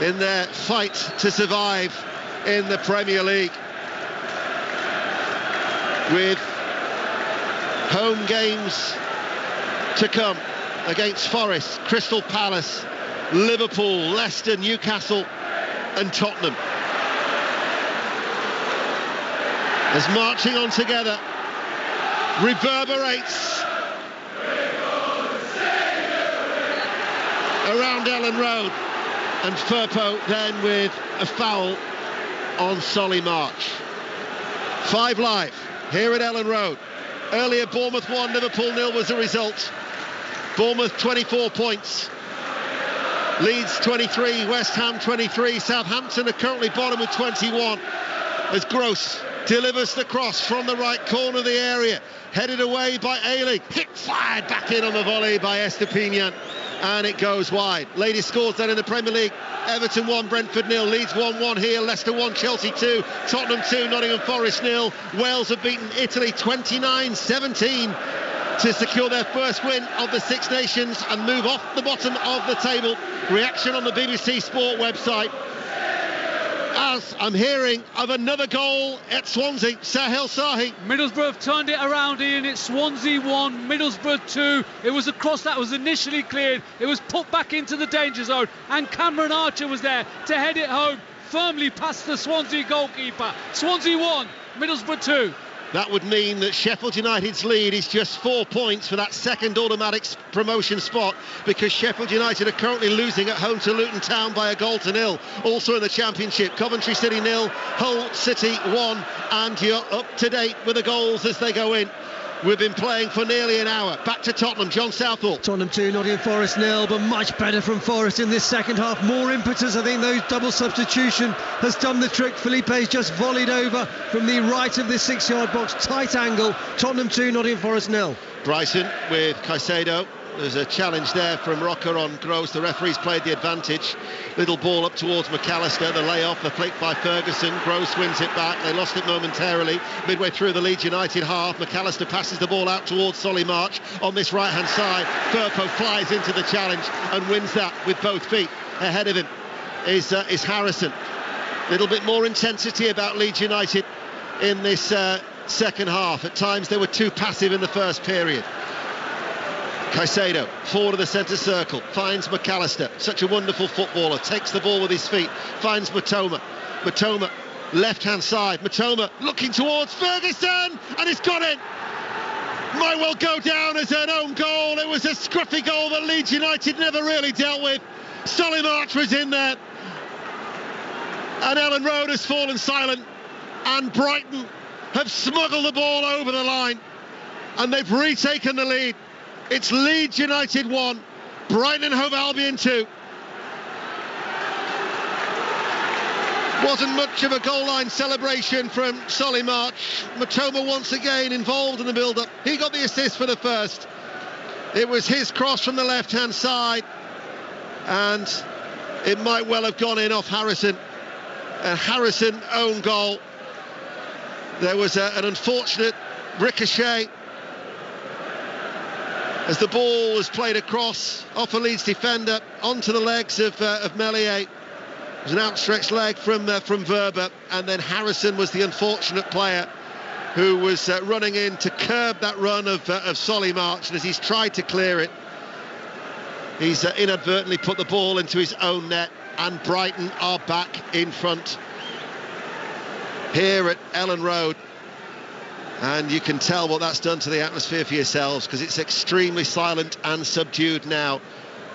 in their fight to survive in the Premier League. With home games to come against Forest, Crystal Palace, Liverpool, Leicester, Newcastle and Tottenham. As marching on together reverberates around Ellen Road, and Firpo then with a foul on Solly March. 5 Live here at Ellen Road. Earlier Bournemouth 1, Liverpool 0 was the result. Bournemouth 24 points. Leeds 23, West Ham 23. Southampton are currently bottom with 21. As Gross delivers the cross from the right corner of the area. Headed away by Ayling. Hit fired back in on the volley by Estepinian. And it goes wide. Latest scores then in the Premier League. Everton 1, Brentford 0, Leeds 1-1 here, Leicester 1, Chelsea 2, Tottenham 2, Nottingham Forest 0. Wales have beaten Italy 29-17 to secure their first win of the Six Nations and move off the bottom of the table. Reaction on the BBC Sport website, as I'm hearing of another goal at Swansea. Sahel Sahi. Middlesbrough have turned it around, Ian. It's Swansea 1, Middlesbrough 2. It was a cross that was initially cleared. It was put back into the danger zone, and Cameron Archer was there to head it home firmly past the Swansea goalkeeper. Swansea 1, Middlesbrough 2. That would mean that Sheffield United's lead is just 4 points for that second automatic promotion spot, because Sheffield United are currently losing at home to Luton Town by 1-0. Also in the Championship, Coventry City 0, Hull City 1, and you're up to date with the goals as they go in. We've been playing for nearly an hour. Back to Tottenham, John Southall. Tottenham 2, Nottingham Forest 0, but much better from Forest in this second half. More impetus. I think those double substitution has done the trick. Felipe's just volleyed over from the right of the 6-yard box. Tight angle. Tottenham 2, Nottingham Forest 0. Brighton with Caicedo. There's a challenge there from Rocker on Gross. The referee's played the advantage. Little ball up towards McAllister. The layoff, the flick by Ferguson. Gross wins it back. They lost it momentarily. Midway through the Leeds United half, McAllister passes the ball out towards Solly March on this right-hand side. Firpo flies into the challenge and wins that with both feet. Ahead of him is Harrison. A little bit more intensity about Leeds United in this second half. At times they were too passive in the first period. Caicedo, forward of the centre circle, finds McAllister, such a wonderful footballer, takes the ball with his feet, finds Matoma. Matoma, left-hand side, Matoma looking towards Ferguson, and it's got it! Might well go down as an own goal. It was a scruffy goal that Leeds United never really dealt with. Solly March was in there, and Ellen Road has fallen silent, and Brighton have smuggled the ball over the line, and they've retaken the lead. It's Leeds United 1, Brighton and Hove Albion 2. Wasn't much of a goal line celebration from Solly March. Matoma once again involved in the build-up. He got the assist for the first. It was his cross from the left-hand side, and it might well have gone in off Harrison. A Harrison own goal. There was an unfortunate ricochet as the ball was played across off a Leeds defender onto the legs of Meslier. It was an outstretched leg from Verber, and then Harrison was the unfortunate player who was running in to curb that run of Solly March, and as he's tried to clear it, he's inadvertently put the ball into his own net, and Brighton are back in front here at Ellen Road. And you can tell what that's done to the atmosphere for yourselves, because it's extremely silent and subdued now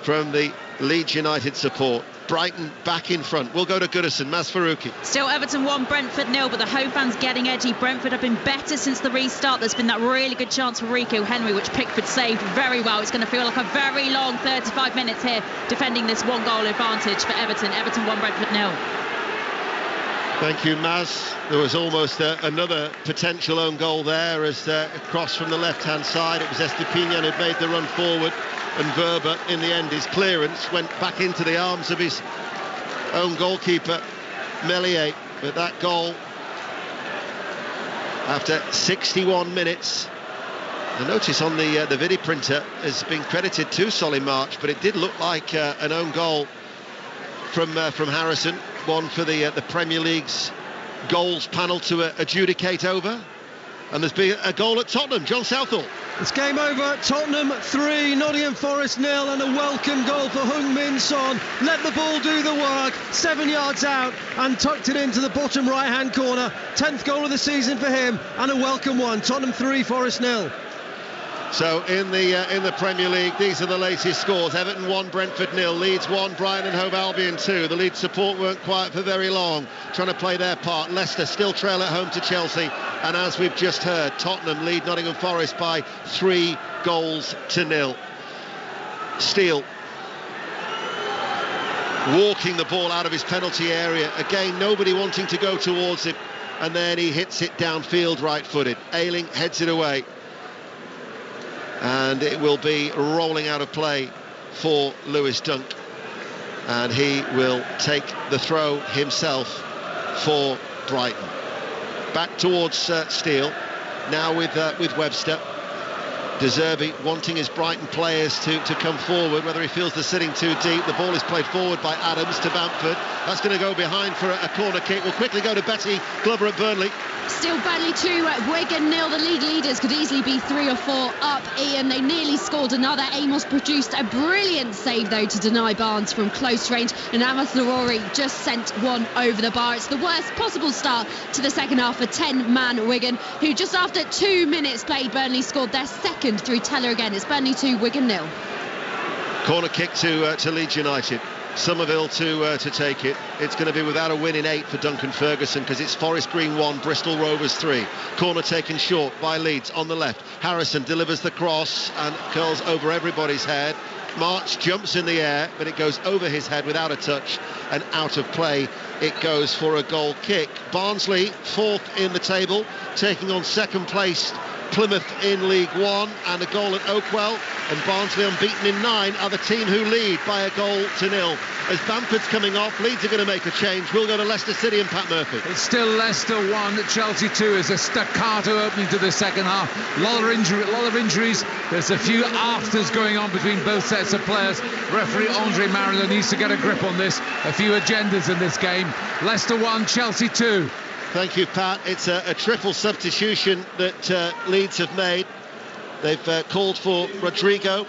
from the Leeds United support. Brighton back in front. We'll go to Goodison. Maz Faruqi. Still Everton 1, Brentford 0, but the Hove fans getting edgy. Brentford have been better since the restart. There's been that really good chance for Rico Henry, which Pickford saved very well. It's going to feel like a very long 35 minutes here defending this 1-goal advantage for Everton. Everton 1, Brentford 0. Thank you, Maz. There was almost another potential own goal there as across from the left-hand side. It was Estepinian who'd made the run forward, and Verber, in the end, his clearance went back into the arms of his own goalkeeper, Meslier. But that goal, after 61 minutes, the notice on the video printer has been credited to Solly March, but it did look like an own goal from Harrison. One for the Premier League's goals panel to adjudicate over. And there's been a goal at Tottenham. John Southall. It's game over. Tottenham 3, Nottingham Forest 0, and a welcome goal for Heung-min Son. Let the ball do the work. 7 yards out and tucked it into the bottom right-hand corner. 10th goal of the season for him, and a welcome one. Tottenham 3, Forest 0. So in the Premier League, these are the latest scores. Everton 1, Brentford 0, Leeds 1, Brighton and Hove Albion 2. The Leeds support weren't quiet for very long, trying to play their part. Leicester still trail at home to Chelsea, and as we've just heard, Tottenham lead Nottingham Forest by 3 goals to 0. Steele walking the ball out of his penalty area. Again, nobody wanting to go towards him, and then he hits it downfield right-footed. Ayling heads it away, and it will be rolling out of play for Lewis Dunk, and he will take the throw himself for Brighton. Back towards Steele now with Webster. De Zerbi wanting his Brighton players to come forward, whether he feels they're sitting too deep. The ball is played forward by Adams to Bamford. That's going to go behind for a corner kick. We'll quickly go to Betty Glover at Burnley. Still Burnley 2, Wigan 0. The league leaders could easily be 3 or 4 up. Ian, they nearly scored another. Amos produced a brilliant save, though, to deny Barnes from close range. And Amos Larori just sent one over the bar. It's the worst possible start to the second half for 10-man Wigan, who just after 2 minutes played, Burnley scored their second through Teller again. It's Burnley 2, Wigan 0. Corner kick to Leeds United. Somerville to take it. It's going to be without a win in 8 for Duncan Ferguson, because it's Forest Green 1, Bristol Rovers 3. Corner taken short by Leeds on the left. Harrison delivers the cross and curls over everybody's head. March jumps in the air, but it goes over his head without a touch, and out of play it goes for a goal kick. Barnsley, 4th in the table, taking on 2nd place Plymouth in League One, and a goal at Oakwell, and Barnsley unbeaten in 9 are the team who lead by a goal to nil. As Bamford's coming off, Leeds are going to make a change. We'll go to Leicester City and Pat Murphy. It's still Leicester 1, Chelsea 2. Is a staccato opening to the second half. A lot of injuries. There's a few afters going on between both sets of players. Referee Andre Mariller needs to get a grip on this. A few agendas in this game. Leicester 1, Chelsea 2. Thank you, Pat. It's a triple substitution that Leeds have made. They've called for Rodrigo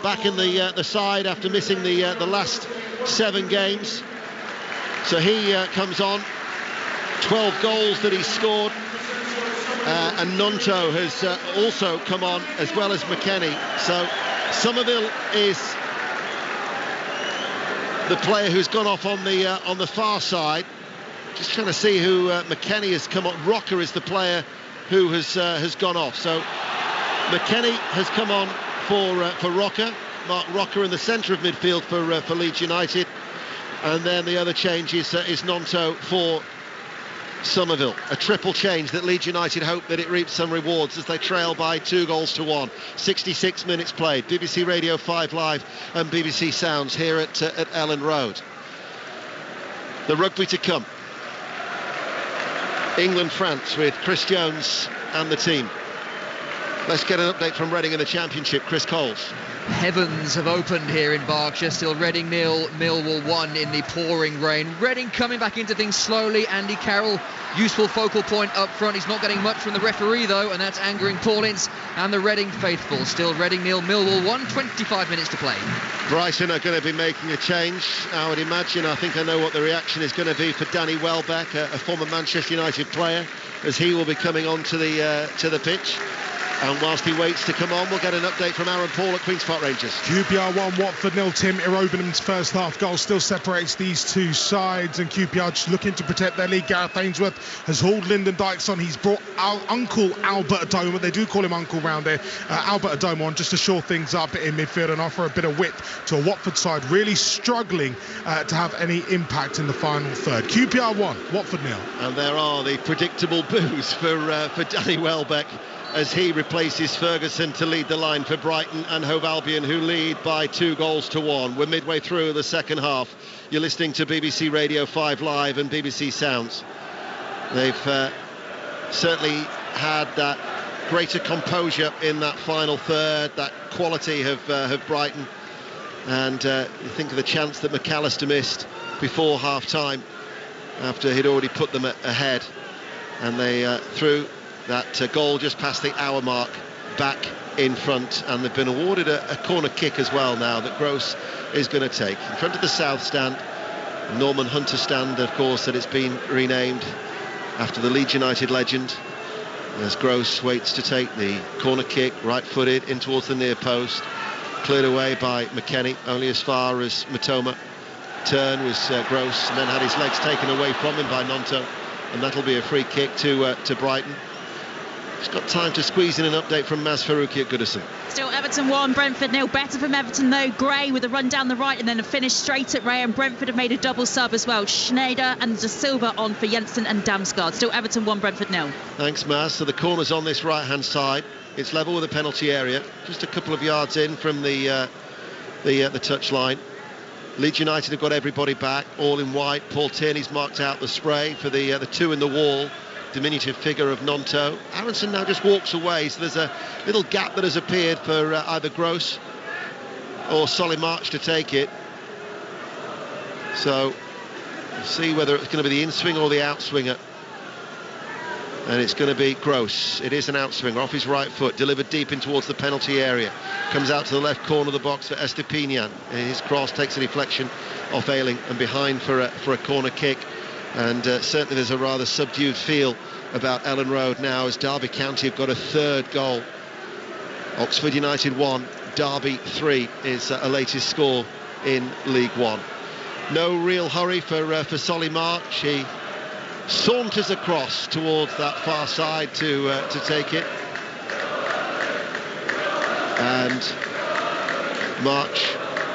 back in the side after missing the last 7 games. So he comes on. 12 goals that he's scored. And Nonto has also come on, as well as McKennie. So Somerville is the player who's gone off on the far side. Just trying to see who McKennie has come on. Rocker is the player who has gone off. So McKennie has come on for Rocker. Mark Rocker in the centre of midfield for Leeds United. And then the other change is Nonto for Somerville. A triple change that Leeds United hope that it reaps some rewards as they trail by 2-1. 66 minutes played. BBC Radio 5 Live and BBC Sounds here at Ellen Road. The rugby to come. England-France with Chris Jones and the team. Let's get an update from Reading in the Championship. Chris Coles. Heavens have opened here in Berkshire. Still Reading 0, Millwall 1 in the pouring rain. Reading coming back into things slowly. Andy Carroll, useful focal point up front. He's not getting much from the referee though, and that's angering Paul Ince and the Reading faithful. Still Reading 0, Millwall 1, 25 minutes to play. Brighton are going to be making a change, I would imagine. I think I know what the reaction is going to be for Danny Welbeck, a former Manchester United player, as he will be coming on to the pitch. And whilst he waits to come on, we'll get an update from Aaron Paul at Queen's Park Rangers. QPR 1, Watford 0. Tim Irobenham's first half goal still separates these two sides, and QPR just looking to protect their lead. Gareth Ainsworth has hauled Lyndon Dykes on. He's brought Uncle Albert Adoma, they do call him Uncle round there, Albert Adoma on, just to shore things up in midfield and offer a bit of width to a Watford side really struggling to have any impact in the final third. QPR 1, Watford 0. And there are the predictable boos for Danny Welbeck as he replaces Ferguson to lead the line for Brighton and Hove Albion, who lead by 2-1. We're midway through the second half. You're listening to BBC Radio 5 Live and BBC Sounds. They've certainly had that greater composure in that final third, that quality of Brighton. And you think of the chance that McAllister missed before half-time after he'd already put them ahead. And they threw that goal just past the hour mark back in front, and they've been awarded a corner kick as well now that Gross is going to take in front of the south stand, Norman Hunter stand, of course, that it's been renamed after the Leeds United legend, as Gross waits to take the corner kick, right-footed in towards the near post, cleared away by McKennie only as far as Matoma. Turn was Gross, and then had his legs taken away from him by Nonto, and that'll be a free kick to Brighton. Just got time to squeeze in an update from Maz Faruqi at Goodison. Still Everton 1, Brentford 0. Better from Everton though. Gray with a run down the right and then a finish straight at Ray, and Brentford have made a double sub as well. Schneider and De Silva on for Jensen and Damsgaard. Still Everton 1, Brentford 0. Thanks, Maz. So the corner's on this right-hand side. It's level with the penalty area, just a couple of yards in from the touchline. Leeds United have got everybody back, all in white. Paul Tierney's marked out the spray for the two in the wall. Diminutive figure of Nonto. Aronson now just walks away, so there's a little gap that has appeared for either Gross or Solly March to take it. So we'll see whether it's going to be the in-swing or the outswinger. And it's going to be Gross. It is an outswinger off his right foot, delivered deep in towards the penalty area. Comes out to the left corner of the box for Estepinian. And his cross takes a deflection off Ayling and behind for a corner kick. And certainly there's a rather subdued feel about Ellen Road now as Derby County have got a third goal. Oxford United 1, Derby 3 is a latest score in League One. No real hurry for Solly March. He saunters across towards that far side to take it. And March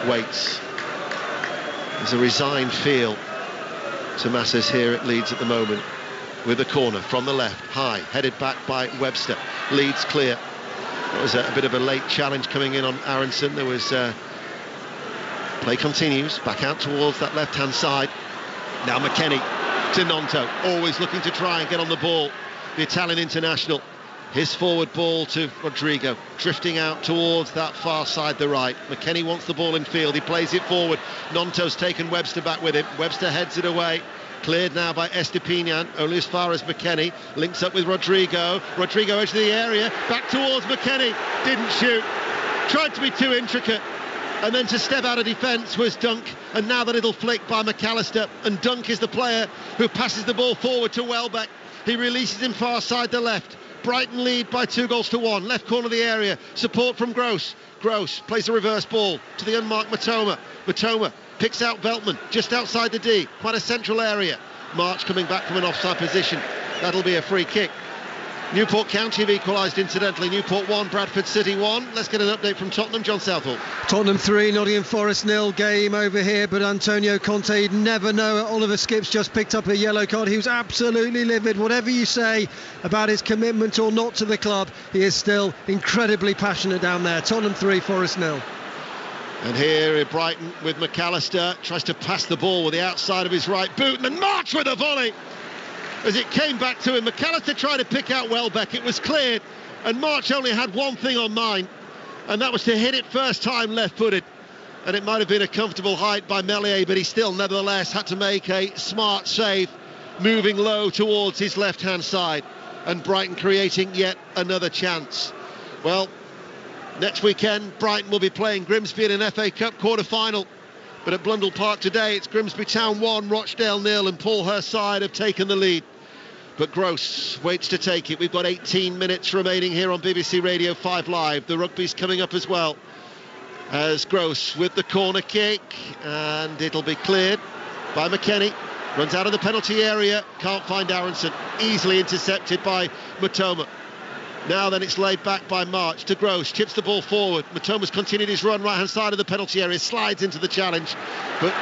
waits. There's a resigned feel to masses here at Leeds at the moment, with the corner from the left, high, headed back by Webster. Leeds clear. That was a bit of a late challenge coming in on Aronson. There was play continues, back out towards that left-hand side. Now McKennie to Nonto, always looking to try and get on the ball. The Italian international. His forward ball to Rodrigo, drifting out towards that far side, the right. McKennie wants the ball in field, he plays it forward. Nonto's taken Webster back with him. Webster heads it away. Cleared now by Estepinian, only as far as McKennie. Links up with Rodrigo. Rodrigo edge of the area, back towards McKennie. Didn't shoot. Tried to be too intricate. And then to step out of defence was Dunk. And now the little flick by McAllister. And Dunk is the player who passes the ball forward to Welbeck. He releases him far side the left. Brighton lead by 2-1. Left corner of the area. Support from Gross. Gross plays a reverse ball to the unmarked Matoma. Matoma picks out Veltman just outside the D. Quite a central area. March coming back from an offside position. That'll be a free kick. Newport County have equalised incidentally. Newport 1, Bradford City 1. Let's get an update from Tottenham. John Southall. Tottenham 3, Nottingham Forest 0. Game over here, but Antonio Conte, you'd never know. Oliver Skipps just picked up a yellow card. He was absolutely livid. Whatever you say about his commitment or not to the club, he is still incredibly passionate down there. Tottenham 3, Forest 0. And here in Brighton with McAllister, tries to pass the ball with the outside of his right boot, and then March with a volley. As it came back to him, McAllister tried to pick out Welbeck. It was cleared, and March only had one thing on mind, and that was to hit it first time left-footed. And it might have been a comfortable height by Meslier, but he still nevertheless had to make a smart save, moving low towards his left-hand side, and Brighton creating yet another chance. Well, next weekend, Brighton will be playing Grimsby in an FA Cup quarter-final. But at Blundell Park today, it's Grimsby Town 1, Rochdale 0, and Paul Hurst's side have taken the lead. But Gross waits to take it. We've got 18 minutes remaining here on BBC Radio 5 Live. The rugby's coming up as well. As Gross with the corner kick, and it'll be cleared by McKennie. Runs out of the penalty area, can't find Aronson. Easily intercepted by Matoma. Now then it's laid back by March to Gross, chips the ball forward. Matoma's continued his run right-hand side of the penalty area, slides into the challenge, but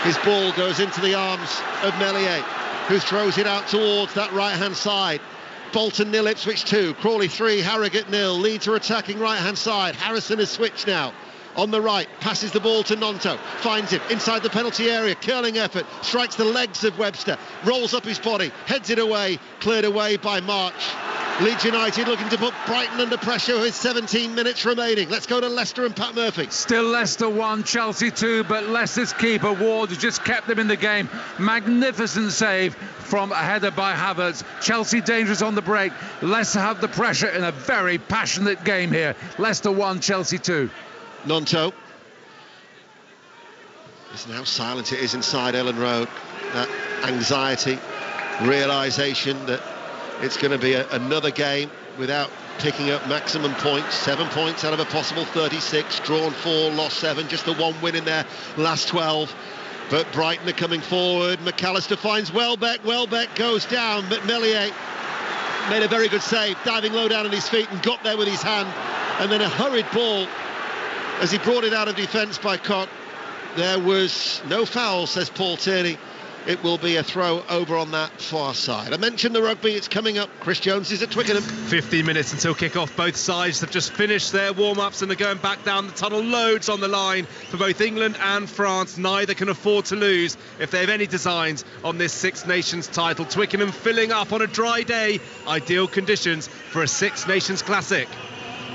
his ball goes into the arms of Meslier, who throws it out towards that right-hand side. Bolton 0, Ipswich 2, Crawley 3, Harrogate 0. Leeds are attacking right-hand side. Harrison has switched now. On the right, passes the ball to Nonto, finds him inside the penalty area, curling effort, strikes the legs of Webster, rolls up his body, heads it away, cleared away by March. Leeds United looking to put Brighton under pressure with 17 minutes remaining. Let's go to Leicester and Pat Murphy. Still Leicester 1, Chelsea 2, but Leicester's keeper Ward has just kept them in the game. Magnificent save from a header by Havertz. Chelsea dangerous on the break. Leicester have the pressure in a very passionate game here. Leicester 1, Chelsea 2. Nonto. Listen how silent it is inside Ellen Road. That anxiety, realisation that it's going to be another game without picking up maximum points. 7 points out of a possible 36. Drawn 4, lost 7. Just the one win in their last 12. But Brighton are coming forward. McAllister finds Welbeck. Welbeck goes down, but Meslier made a very good save, diving low down on his feet and got there with his hand. And then a hurried ball as he brought it out of defence by Cock. There was no foul, says Paul Tierney. It will be a throw over on that far side. I mentioned the rugby, it's coming up. Chris Jones is at Twickenham. 15 minutes until kick-off. Both sides have just finished their warm-ups and they're going back down the tunnel. Loads on the line for both England and France. Neither can afford to lose if they have any designs on this Six Nations title. Twickenham filling up on a dry day. Ideal conditions for a Six Nations Classic.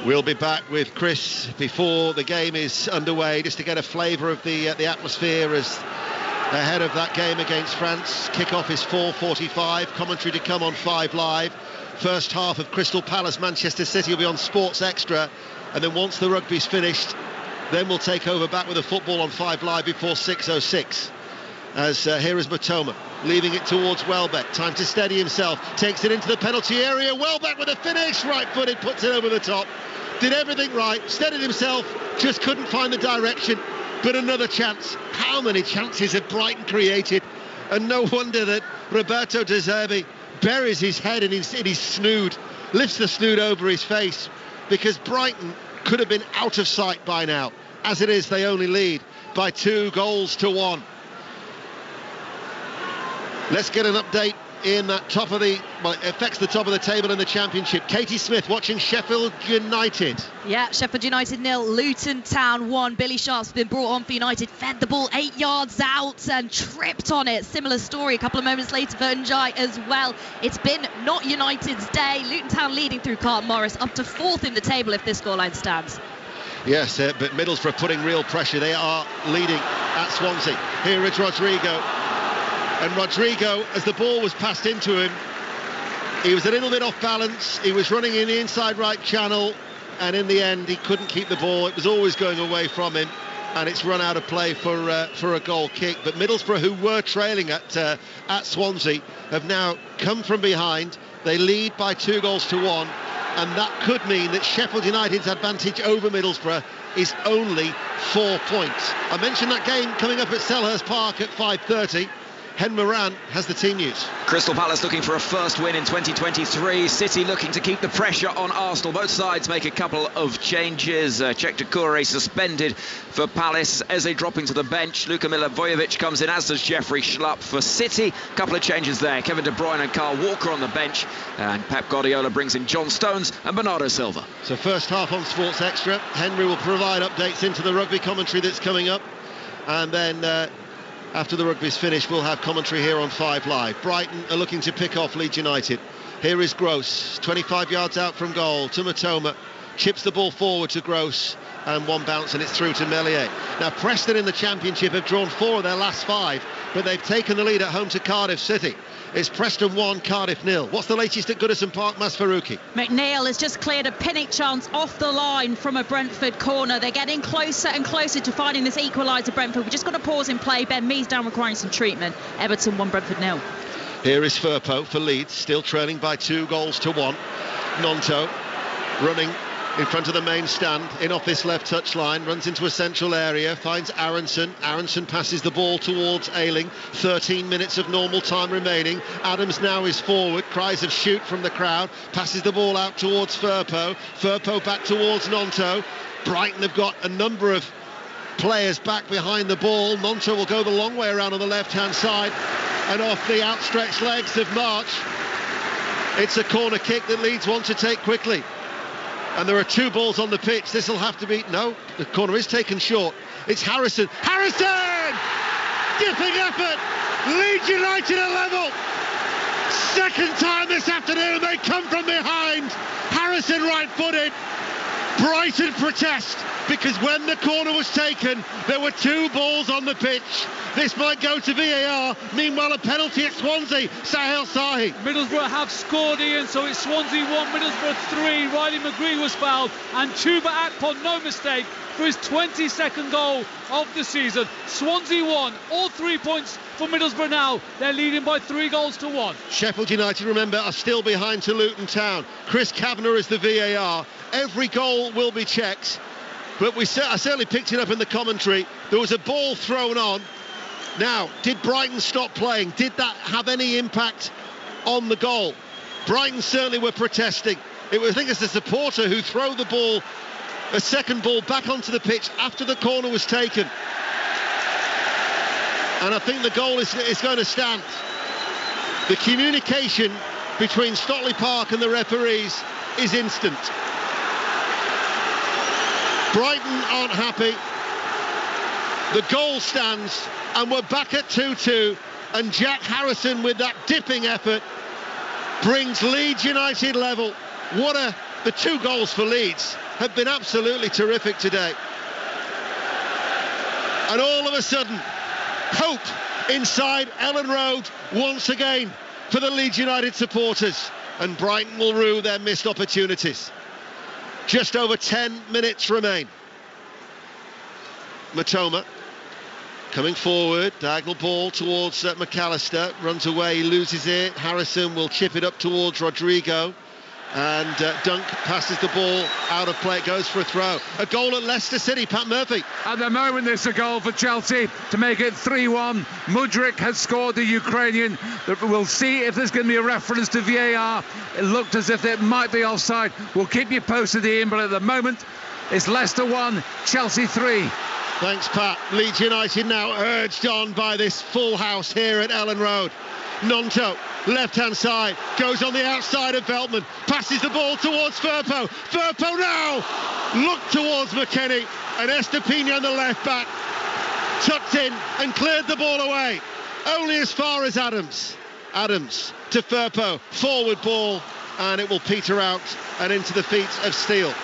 We'll be back with Chris before the game is underway, just to get a flavour of the atmosphere as ahead of that game against France. Kick-off is 4:45. Commentary to come on 5 Live. First half of Crystal Palace Manchester City will be on Sports Extra, and then once the rugby's finished, then we'll take over back with the football on 5 Live before 6:06. As here is Matoma leaving it towards Welbeck. Time to steady himself. Takes it into the penalty area. Welbeck with a finish. Right-footed, puts it over the top. Did everything right. Steadied himself. Just couldn't find the direction. but another chance. How many chances have Brighton created? And no wonder that Roberto De Zerbi buries his head in his snood, lifts the snood over his face, because Brighton could have been out of sight by now. As it is, they only lead by 2-1. Let's get an update in that top of the, well, it affects the top of the table in the Championship. Katie Smith watching Sheffield United. Yeah, Sheffield United 0, Luton Town 1. Billy Sharp's been brought on for United, fed the ball 8 yards out and tripped on it. Similar story a couple of moments later for Njai as well. It's been not United's day. Luton Town leading through Carlton Morris, up to 4th in the table if this scoreline stands. Yes, but Middlesbrough putting real pressure. They are leading at Swansea. Here is Rodrigo. And Rodrigo, as the ball was passed into him, he was a little bit off balance. He was running in the inside right channel, and in the end, he couldn't keep the ball. It was always going away from him, and it's run out of play for a goal kick. But Middlesbrough, who were trailing at Swansea, have now come from behind. They lead by 2-1, and that could mean that Sheffield United's advantage over Middlesbrough is only 4 points. I mentioned that game coming up at Selhurst Park at 5:30. Hen Moran has the team news. Crystal Palace looking for a first win in 2023. City looking to keep the pressure on Arsenal. Both sides make a couple of changes. Cech Doucouré suspended for Palace. Eze dropping to the bench. Luka Milivojevic comes in, as does Jeffrey Schlupp for City. Couple of changes there. Kevin De Bruyne and Kyle Walker on the bench. And Pep Guardiola brings in John Stones and Bernardo Silva. So first half on Sports Extra. Henry will provide updates into the rugby commentary that's coming up. And then after the rugby's finished, we'll have commentary here on 5 Live. Brighton are looking to pick off Leeds United. Here is Gross, 25 yards out from goal to Matoma, chips the ball forward to Gross, and one bounce and it's through to Meslier. Now Preston in the Championship have drawn 4 of their last 5, but they've taken the lead at home to Cardiff City. It's Preston 1, Cardiff 0. What's the latest at Goodison Park, Mas Faruqi? McNeil has just cleared a Pinnock chance off the line from a Brentford corner. They're getting closer and closer to finding this equaliser, Brentford. We've just got a pause in play. Ben Mees down requiring some treatment. Everton 1, Brentford 0. Here is Firpo for Leeds, still trailing by 2-1. Nonto running in front of the main stand, in off this left touchline, runs into a central area, finds Aronson. Aronson passes the ball towards Ayling. 13 minutes of normal time remaining. Adams now is forward, cries of shoot from the crowd, passes the ball out towards Firpo. Firpo back towards Nonto. Brighton have got a number of players back behind the ball. Nonto will go the long way around on the left-hand side and off the outstretched legs of March. It's a corner kick that Leeds want to take quickly. And there are 2 balls on the pitch. This will have to be... No, the corner is taken short. It's Harrison. Harrison! Dipping effort. Leeds United are level. Second time this afternoon they come from behind. Harrison right-footed. Brighton protest because when the corner was taken, there were 2 balls on the pitch. This might go to VAR. Meanwhile, a penalty at Swansea. Sahel Sahi. Middlesbrough have scored, Ian, so it's Swansea 1, Middlesbrough 3. Riley McGree was fouled, and Chuba Akpom, no mistake, for his 22nd goal of the season. Swansea 1, all 3 points for Middlesbrough now. They're leading by 3-1. Sheffield United, remember, are still behind to Luton Town. Chris Kavanagh is the VAR. Every goal will be checked, but I certainly picked it up in the commentary. There was a ball thrown on. Now, did Brighton stop playing? Did that have any impact on the goal? Brighton certainly were protesting. I think it's the supporter who threw the ball, a second ball, back onto the pitch after the corner was taken. And I think the goal is going to stand. The communication between Stockley Park and the referees is instant. Brighton aren't happy. The goal stands, and we're back at 2-2, and Jack Harrison with that dipping effort brings Leeds United level. The 2 goals for Leeds have been absolutely terrific today. And all of a sudden, hope inside Ellen Road once again for the Leeds United supporters, and Brighton will rue their missed opportunities. Just over 10 minutes remain. Matoma coming forward, diagonal ball towards McAllister, runs away, loses it. Harrison will chip it up towards Rodrigo. And Dunk passes the ball out of play. It goes for a throw. A goal at Leicester City. Pat Murphy. At the moment, there's a goal for Chelsea to make it 3-1. Mudryk has scored, the Ukrainian. We'll see if there's going to be a reference to VAR. It looked as if it might be offside. We'll keep you posted, Ian, but at the moment, it's Leicester 1, Chelsea 3. Thanks, Pat. Leeds United now urged on by this full house here at Ellen Road. Gnonto, left-hand side, goes on the outside of Veltman, passes the ball towards Firpo. Firpo now look towards McKennie, and Estepinian, the left-back, tucked in and cleared the ball away. Only as far as Adams. Adams to Firpo, forward ball, and it will peter out and into the feet of Steele.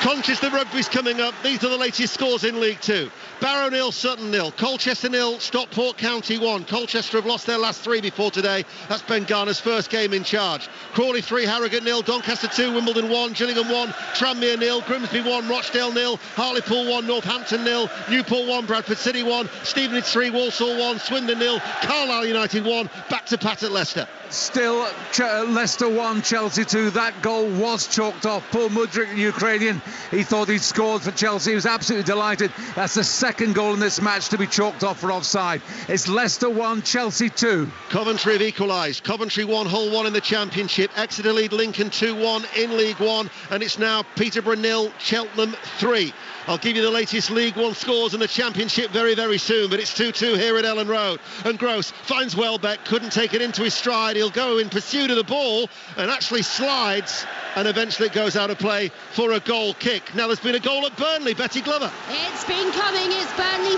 Conscious the rugby's coming up, these are the latest scores in League Two. Barrow 0, Sutton 0, Colchester 0, Stockport County 1. Colchester have lost their last 3 before today. That's Ben Garner's first game in charge. Crawley 3, Harrogate 0, Doncaster 2, Wimbledon 1, Gillingham 1, Tranmere 0, Grimsby 1, Rochdale 0, Hartlepool 1, Northampton 0, Newport 1, Bradford City 1, Stevenage 3, Walsall 1, Swindon 0, Carlisle United 1. Back to Pat at Leicester. Still Leicester 1, Chelsea 2. That goal was chalked off. Paul Mudryk, the Ukrainian, he thought he'd scored for Chelsea. He was absolutely delighted. That's the second goal in this match to be chalked off for offside. It's Leicester 1, Chelsea 2. Coventry have equalised. Coventry 1, Hull 1 in the Championship. Exeter lead Lincoln 2-1 in League One, and it's now Peterborough 0, Cheltenham 3. I'll give you the latest League One scores in the Championship very, very soon, but it's 2-2 here at Ellen Road. And Gross finds Welbeck, couldn't take it into his stride. He'll go in pursuit of the ball and actually slides, and eventually it goes out of play for a goal kick. Now there's been a goal at Burnley. Betty Glover. It's been coming. It's Burnley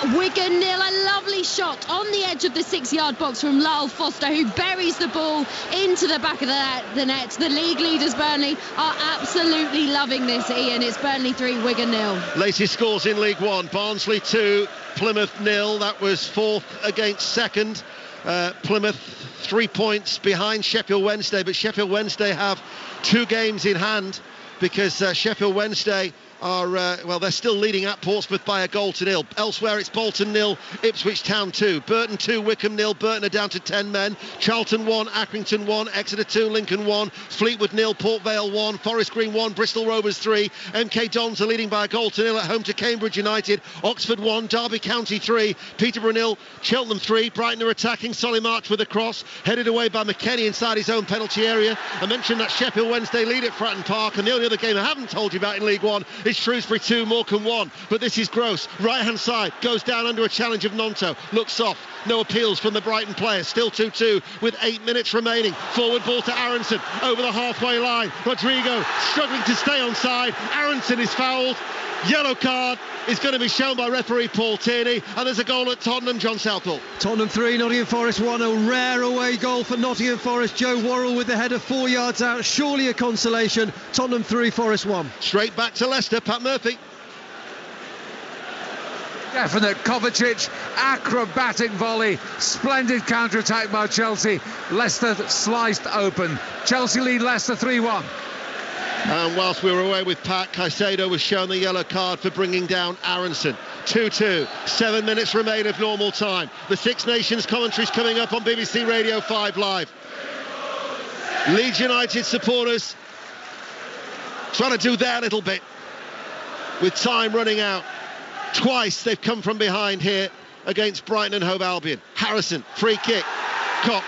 3, Wigan 0. A lovely shot on the edge of the 6-yard box from Lyle Foster, who buries the ball into the back of the net. The league leaders, Burnley, are absolutely loving this, Ian. It's Burnley 3, Wigan 0. Latest scores in League One. Barnsley 2, Plymouth 0. That was 4th against 2nd. Plymouth 3 points behind Sheffield Wednesday, but Sheffield Wednesday have 2 games in hand because Sheffield Wednesday are, they're still leading at Portsmouth by a goal to 0. Elsewhere, it's Bolton 0, Ipswich Town 2. Burton 2, Wickham 0. Burton are down to 10 men. Charlton 1, Accrington 1, Exeter 2, Lincoln 1, Fleetwood 0, Port Vale 1, Forest Green 1, Bristol Rovers 3. MK Dons are leading by a goal to 0 at home to Cambridge United. Oxford 1, Derby County 3, Peterborough 0, Cheltenham 3. Brighton are attacking. Solly March with a cross, headed away by McKennie inside his own penalty area. I mentioned that Sheffield Wednesday lead at Fratton Park, and the only other game I haven't told you about in League One is Shrewsbury 2, Morecambe 1. But this is Gross, right hand side, goes down under a challenge of Gnonto, looks off, no appeals from the Brighton players. Still 2-2 with 8 minutes remaining. Forward ball to Aronson over the halfway line. Rodrigo struggling to stay onside. Aronson is fouled. Yellow card is going to be shown by referee Paul Tierney, and there's a goal at Tottenham. John Southall. Tottenham 3, Nottingham Forest 1. A rare away goal for Nottingham Forest. Joe Worrell with the header 4 yards out. Surely a consolation. Tottenham 3, Forest 1. Straight back to Leicester. Pat Murphy. Definite Kovacic, acrobatic volley, splendid counter-attack by Chelsea. Leicester sliced open. Chelsea lead Leicester 3-1. And whilst we were away with Pat, Caicedo was shown the yellow card for bringing down Aronson. 2-2, 7 minutes remain of normal time. The Six Nations commentary's coming up on BBC Radio 5 Live. Leeds United supporters trying to do their little bit with time running out. Twice they've come from behind here against Brighton and Hove Albion. Harrison, free kick. Cock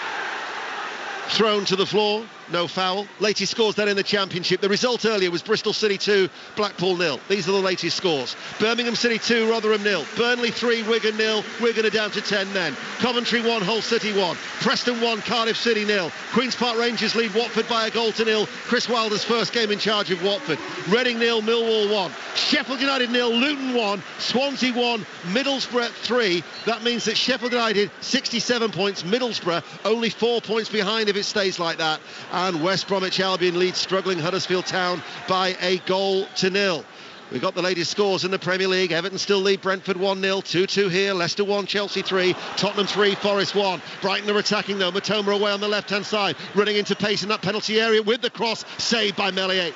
thrown to the floor. No foul. Latest scores then in the Championship. The result earlier was Bristol City 2, Blackpool 0. These are the latest scores. Birmingham City 2, Rotherham 0. Burnley 3, Wigan 0. Wigan are down to 10 men. Coventry 1, Hull City 1. Preston 1, Cardiff City 0. Queen's Park Rangers lead Watford by a goal to 0. Chris Wilder's first game in charge of Watford. Reading 0, Millwall 1. Sheffield United 0, Luton 1. Swansea 1, Middlesbrough 3. That means that Sheffield United 67 points. Middlesbrough only 4 points behind if it stays like that. And West Bromwich Albion leads struggling Huddersfield Town by a goal to 0. We've got the latest scores in the Premier League. Everton still lead Brentford 1-0, 2-2 here. Leicester 1, Chelsea 3, Tottenham 3, Forest 1. Brighton are attacking though. Matoma away on the left-hand side, running into pace in that penalty area with the cross, saved by Meslier.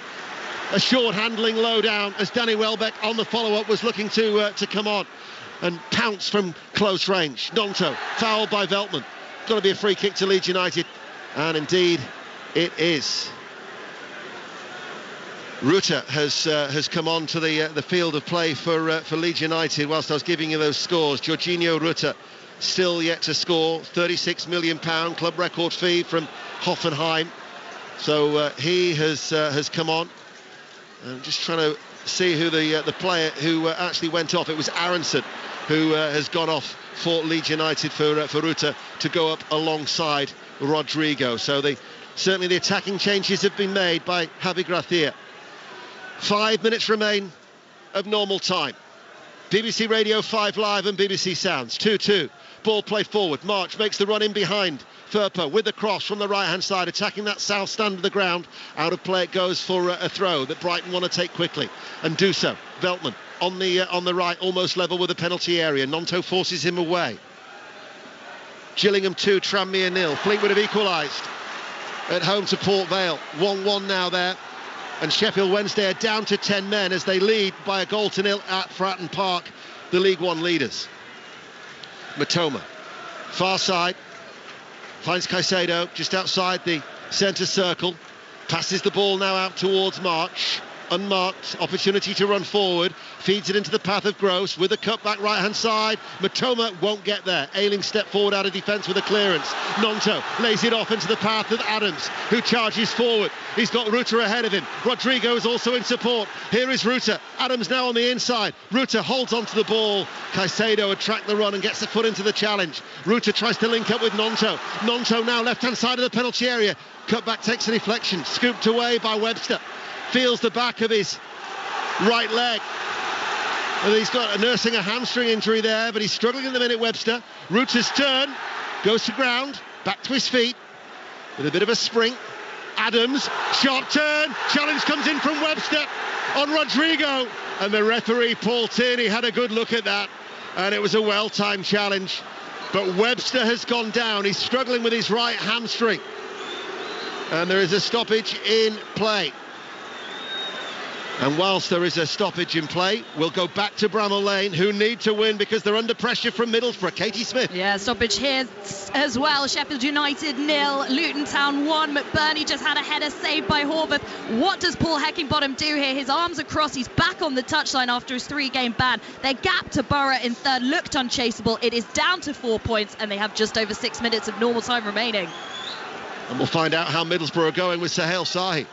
A short handling low down as Danny Welbeck on the follow-up was looking to come on and pounce from close range. Gnonto, fouled by Veltman. Got to be a free kick to Leeds United, and indeed it is. Ruta has come on to the field of play for Leeds United. Whilst I was giving you those scores, Jorginho Ruta still yet to score. £36 million club record fee from Hoffenheim. So he has come on. I'm just trying to see who the player who actually went off. It was Aronson who has gone off for Leeds United for Ruta to go up alongside Rodrigo. So certainly the attacking changes have been made by Javi Gracia. 5 minutes remain of normal time. BBC Radio 5 Live and BBC Sounds. 2-2. Ball played forward. March makes the run in behind. Firpo with the cross from the right-hand side, attacking that south stand of the ground. Out of play it goes for a throw that Brighton want to take quickly and do so. Veltman on the right, almost level with the penalty area. Nonto forces him away. Gillingham 2, Tranmere 0. Fleetwood have equalised at home to Port Vale. 1-1 now there. And Sheffield Wednesday are down to 10 men as they lead by a goal to nil at Fratton Park, the League One leaders. Matoma, far side, finds Caicedo just outside the centre circle, passes the ball now out towards March. Unmarked, opportunity to run forward, feeds it into the path of Gross with a cut back right-hand side. Matoma won't get there. Ayling step forward out of defence with a clearance. Nonto lays it off into the path of Adams, who charges forward. He's got Ruta ahead of him. Rodrigo is also in support. Here is Ruta. Adams now on the inside. Ruta holds onto the ball. Caicedo would track the run and gets the foot into the challenge. Ruta tries to link up with Nonto. Nonto now left-hand side of the penalty area. Cut back takes a deflection. Scooped away by Webster. Feels the back of his right leg. And he's got nursing a hamstring injury there, but he's struggling in the minute, Webster. Ruta's turn, goes to ground, back to his feet, with a bit of a sprint. Adams, sharp turn, challenge comes in from Webster on Rodrigo. And the referee, Paul Tierney, had a good look at that. And it was a well-timed challenge. But Webster has gone down. He's struggling with his right hamstring. And there is a stoppage in play. And whilst there is a stoppage in play, we'll go back to Bramall Lane, who need to win because they're under pressure from Middlesbrough. Katie Smith. Yeah, stoppage here as well. Sheffield United 0, Luton Town 1. McBurney just had a header saved by Hove. What does Paul Heckingbottom do here? His arms are crossed. He's back on the touchline after his 3-game ban. Their gap to Borough in third looked unchaseable. It is down to 4 points, and they have just over 6 minutes of normal time remaining. And we'll find out how Middlesbrough are going with Sahel Sahi.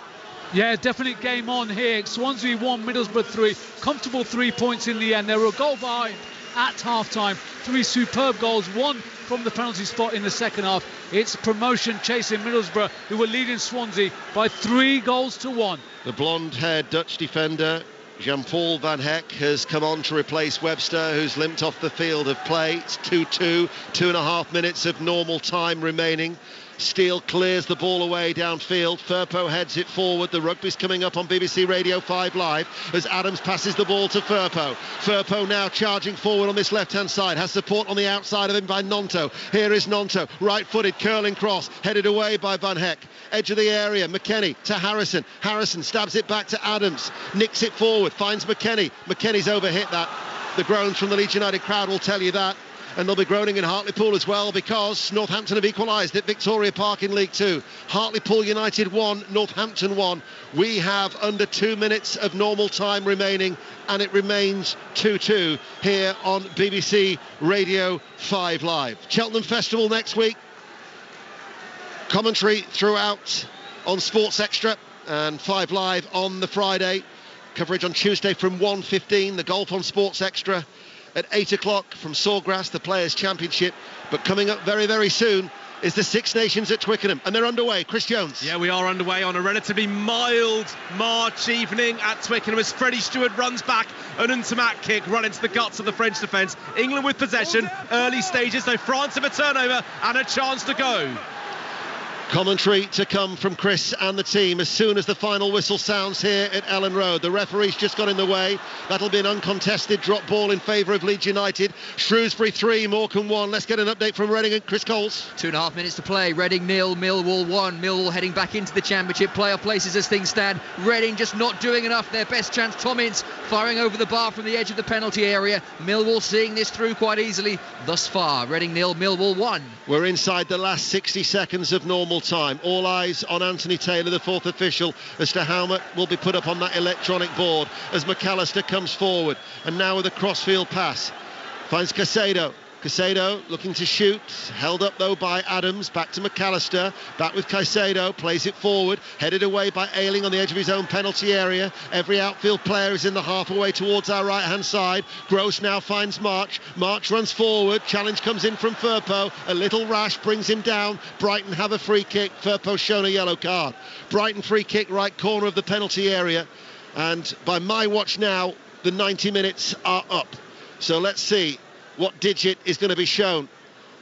Yeah, definite game on here. Swansea 1, Middlesbrough 3. Comfortable 3 points in the end. They were a goal behind at half-time. 3 superb goals, 1 from the penalty spot in the second half. It's promotion chasing Middlesbrough, who were leading Swansea by 3 goals to 1. The blonde-haired Dutch defender, Jean-Paul Van Heck, has come on to replace Webster, who's limped off the field of play. It's 2-2, 2.5 minutes of normal time remaining. Steele clears the ball away downfield. Firpo heads it forward. The rugby's coming up on BBC Radio 5 Live as Adams passes the ball to Firpo. Firpo now charging forward on this left-hand side. Has support on the outside of him by Nonto. Here is Nonto. Right-footed curling cross. Headed away by Van Heck. Edge of the area. McKennie to Harrison. Harrison stabs it back to Adams. Nicks it forward. Finds McKennie. McKennie's overhit that. The groans from the Leeds United crowd will tell you that. And they'll be groaning in Hartlepool as well because Northampton have equalised at Victoria Park in League 2. Hartlepool United 1, Northampton 1. We have under 2 minutes of normal time remaining, and it remains 2-2 here on BBC Radio 5 Live. Cheltenham Festival next week. Commentary throughout on Sports Extra and 5 Live on the Friday. Coverage on Tuesday from 1:15. The golf on Sports Extra at 8 o'clock from Sawgrass, the Players' Championship. But coming up very, very soon is the Six Nations at Twickenham, and they're underway. Chris Jones. Yeah, we are underway on a relatively mild March evening at Twickenham as Freddie Stewart runs back. An Untamat kick run into the guts of the French defence. England with possession, early stages, though France have a turnover and a chance to go. Commentary to come from Chris and the team as soon as the final whistle sounds here at Ellen Road. The referee's just got in the way. That'll be an uncontested drop ball in favour of Leeds United. Shrewsbury 3, Morecambe 1. Let's get an update from Reading and Chris Coles. 2.5 minutes to play. Reading 0, Millwall 1. Millwall heading back into the Championship. Playoff places as things stand. Reading just not doing enough. Their best chance, Tom Ince firing over the bar from the edge of the penalty area. Millwall seeing this through quite easily thus far. Reading 0, Millwall 1. We're inside the last 60 seconds of normal normal time. All eyes on Anthony Taylor, the fourth official, as to how much will be put up on that electronic board as McAllister comes forward. And now with a crossfield pass, finds Caicedo. Caicedo looking to shoot, held up though by Adams, back to McAllister, back with Caicedo, plays it forward, headed away by Ayling on the edge of his own penalty area. Every outfield player is in the half away towards our right hand side. Gross now finds March runs forward, challenge comes in from Firpo, a little rash brings him down. Brighton have a free kick, Firpo shown a yellow card. Brighton free kick, right corner of the penalty area, and by my watch now the 90 minutes are up. So let's see what digit is going to be shown,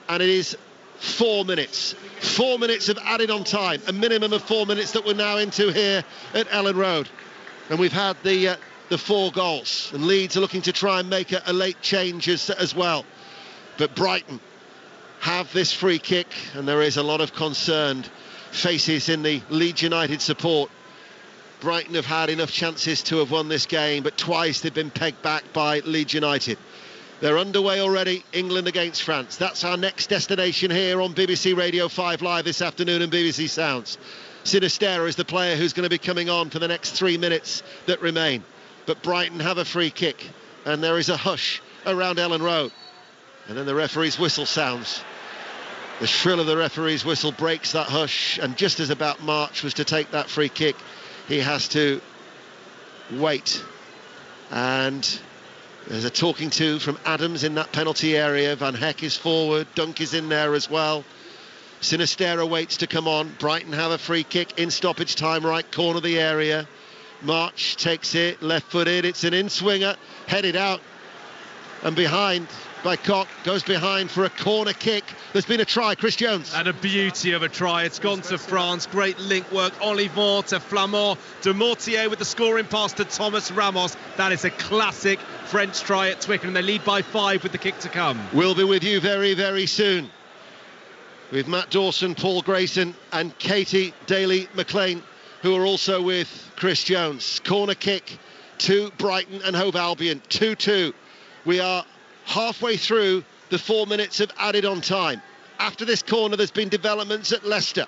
and it is 4 minutes. 4 minutes of added on time, a minimum of 4 minutes that we're now into here at Ellen Road. And we've had the 4 goals, and Leeds are looking to try and make a late change as well. But Brighton have this free kick, and there is a lot of concerned faces in the Leeds United support. Brighton have had enough chances to have won this game, but twice they've been pegged back by Leeds United. They're underway already, England against France. That's our next destination here on BBC Radio 5 Live this afternoon and BBC Sounds. Sinisterra is the player who's going to be coming on for the next 3 minutes that remain. But Brighton have a free kick, and there is a hush around Ellen Road. And then the referee's whistle sounds. The shrill of the referee's whistle breaks that hush, and just as about March was to take that free kick, he has to wait. And there's a talking to from Adams in that penalty area. Van Heck is forward. Dunk is in there as well. Sinisterra waits to come on. Brighton have a free kick in stoppage time, right corner of the area. March takes it, left-footed. It's an in-swinger, headed out and behind by Koch. Goes behind for a corner kick. There's been a try, Chris Jones. And a beauty of a try. It's gone to France. Great link work. Olivon to Flamand. De Mortier with the scoring pass to Thomas Ramos. That is a classic French try at Twickenham. They lead by 5 with the kick to come. We'll be with you very, very soon with Matt Dawson, Paul Grayson and Katie Daly-McLean, who are also with Chris Jones. Corner kick to Brighton and Hove Albion. 2-2. We are halfway through the 4 minutes of added on time. After this corner, there's been developments at Leicester.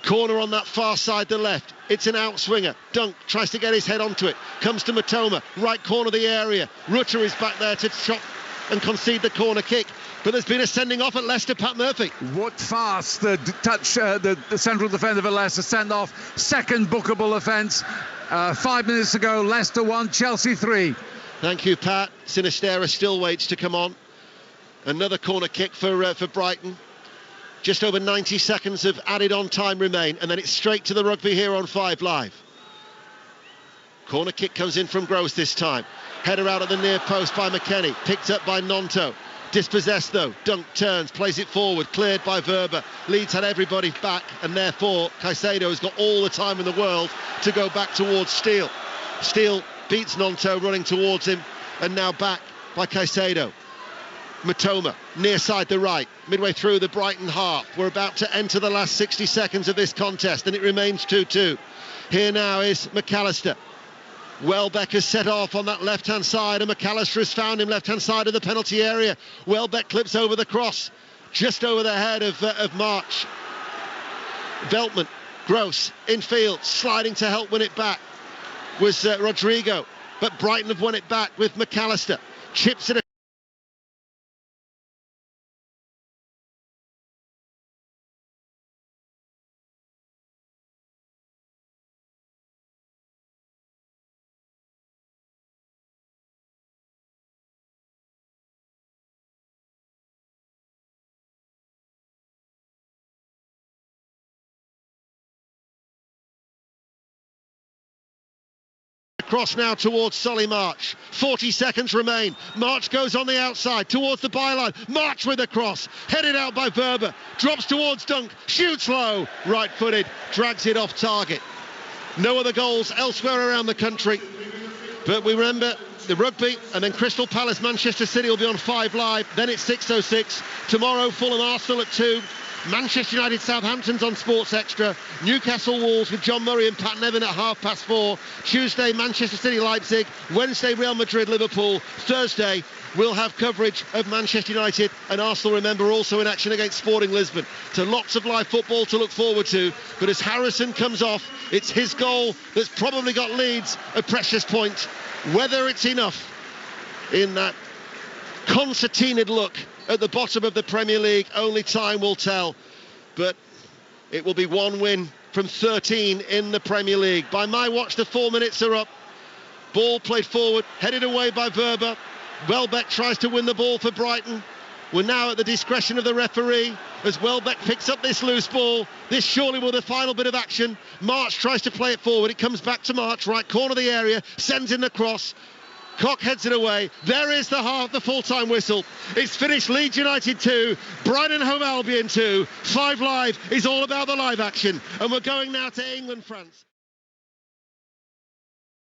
Corner on that far side, the left. It's an outswinger. Dunk tries to get his head onto it. Comes to Matoma, right corner of the area. Rutter is back there to chop and concede the corner kick. But there's been a sending off at Leicester, Pat Murphy. Wood fast, the touch, the central defender for Leicester, send off. Second bookable offence. 5 minutes ago, Leicester 1, Chelsea 3. Thank you, Pat. Sinisterra still waits to come on. Another corner kick for Brighton. Just over 90 seconds of added on time remain, and then it's straight to the rugby here on 5 Live. Corner kick comes in from Gross this time. Header out at the near post by McKennie. Picked up by Nonto. Dispossessed though. Dunk turns, plays it forward, cleared by Verba. Leeds had everybody back, and therefore Caicedo has got all the time in the world to go back towards Steele. Steele beats Nonto running towards him, and now back by Caicedo. Matoma, near side the right, midway through the Brighton half. We're about to enter the last 60 seconds of this contest, and it remains 2-2. Here now is McAllister. Welbeck has set off on that left-hand side, and McAllister has found him left-hand side of the penalty area. Welbeck clips over the cross, just over the head of March. Veltman, Gross, infield, sliding to help win it back was Rodrigo, but Brighton have won it back with McAllister. Chips it across now towards Solly March. 40 seconds remain. March goes on the outside towards the byline. March with a cross, headed out by Verba, drops towards Dunk, shoots low, right-footed, drags it off target. No other goals elsewhere around the country, but we remember the rugby, and then Crystal Palace Manchester City will be on 5 Live. Then it's 6:06. Tomorrow Fulham Arsenal at 2, Manchester United Southampton's on Sports Extra. Newcastle Wolves with John Murray and Pat Nevin at 4:30. Tuesday, Manchester City Leipzig. Wednesday, Real Madrid Liverpool. Thursday, we'll have coverage of Manchester United and Arsenal, remember, also in action against Sporting Lisbon. So lots of live football to look forward to. But as Harrison comes off, it's his goal that's probably got Leeds a precious point. Whether it's enough in that concertinaed look at the bottom of the Premier League, only time will tell. But it will be one win from 13 in the Premier League. By my watch, the 4 minutes are up. Ball played forward, headed away by Verba. Welbeck tries to win the ball for Brighton. We're now at the discretion of the referee as Welbeck picks up this loose ball. This surely will be the final bit of action. March tries to play it forward. It comes back to March, right corner of the area, sends in the cross. Koch heads it away. There is the full-time whistle. It's finished. Leeds United 2, Brighton Hove Albion 2. 5 Live is all about the live action. And we're going now to England, France.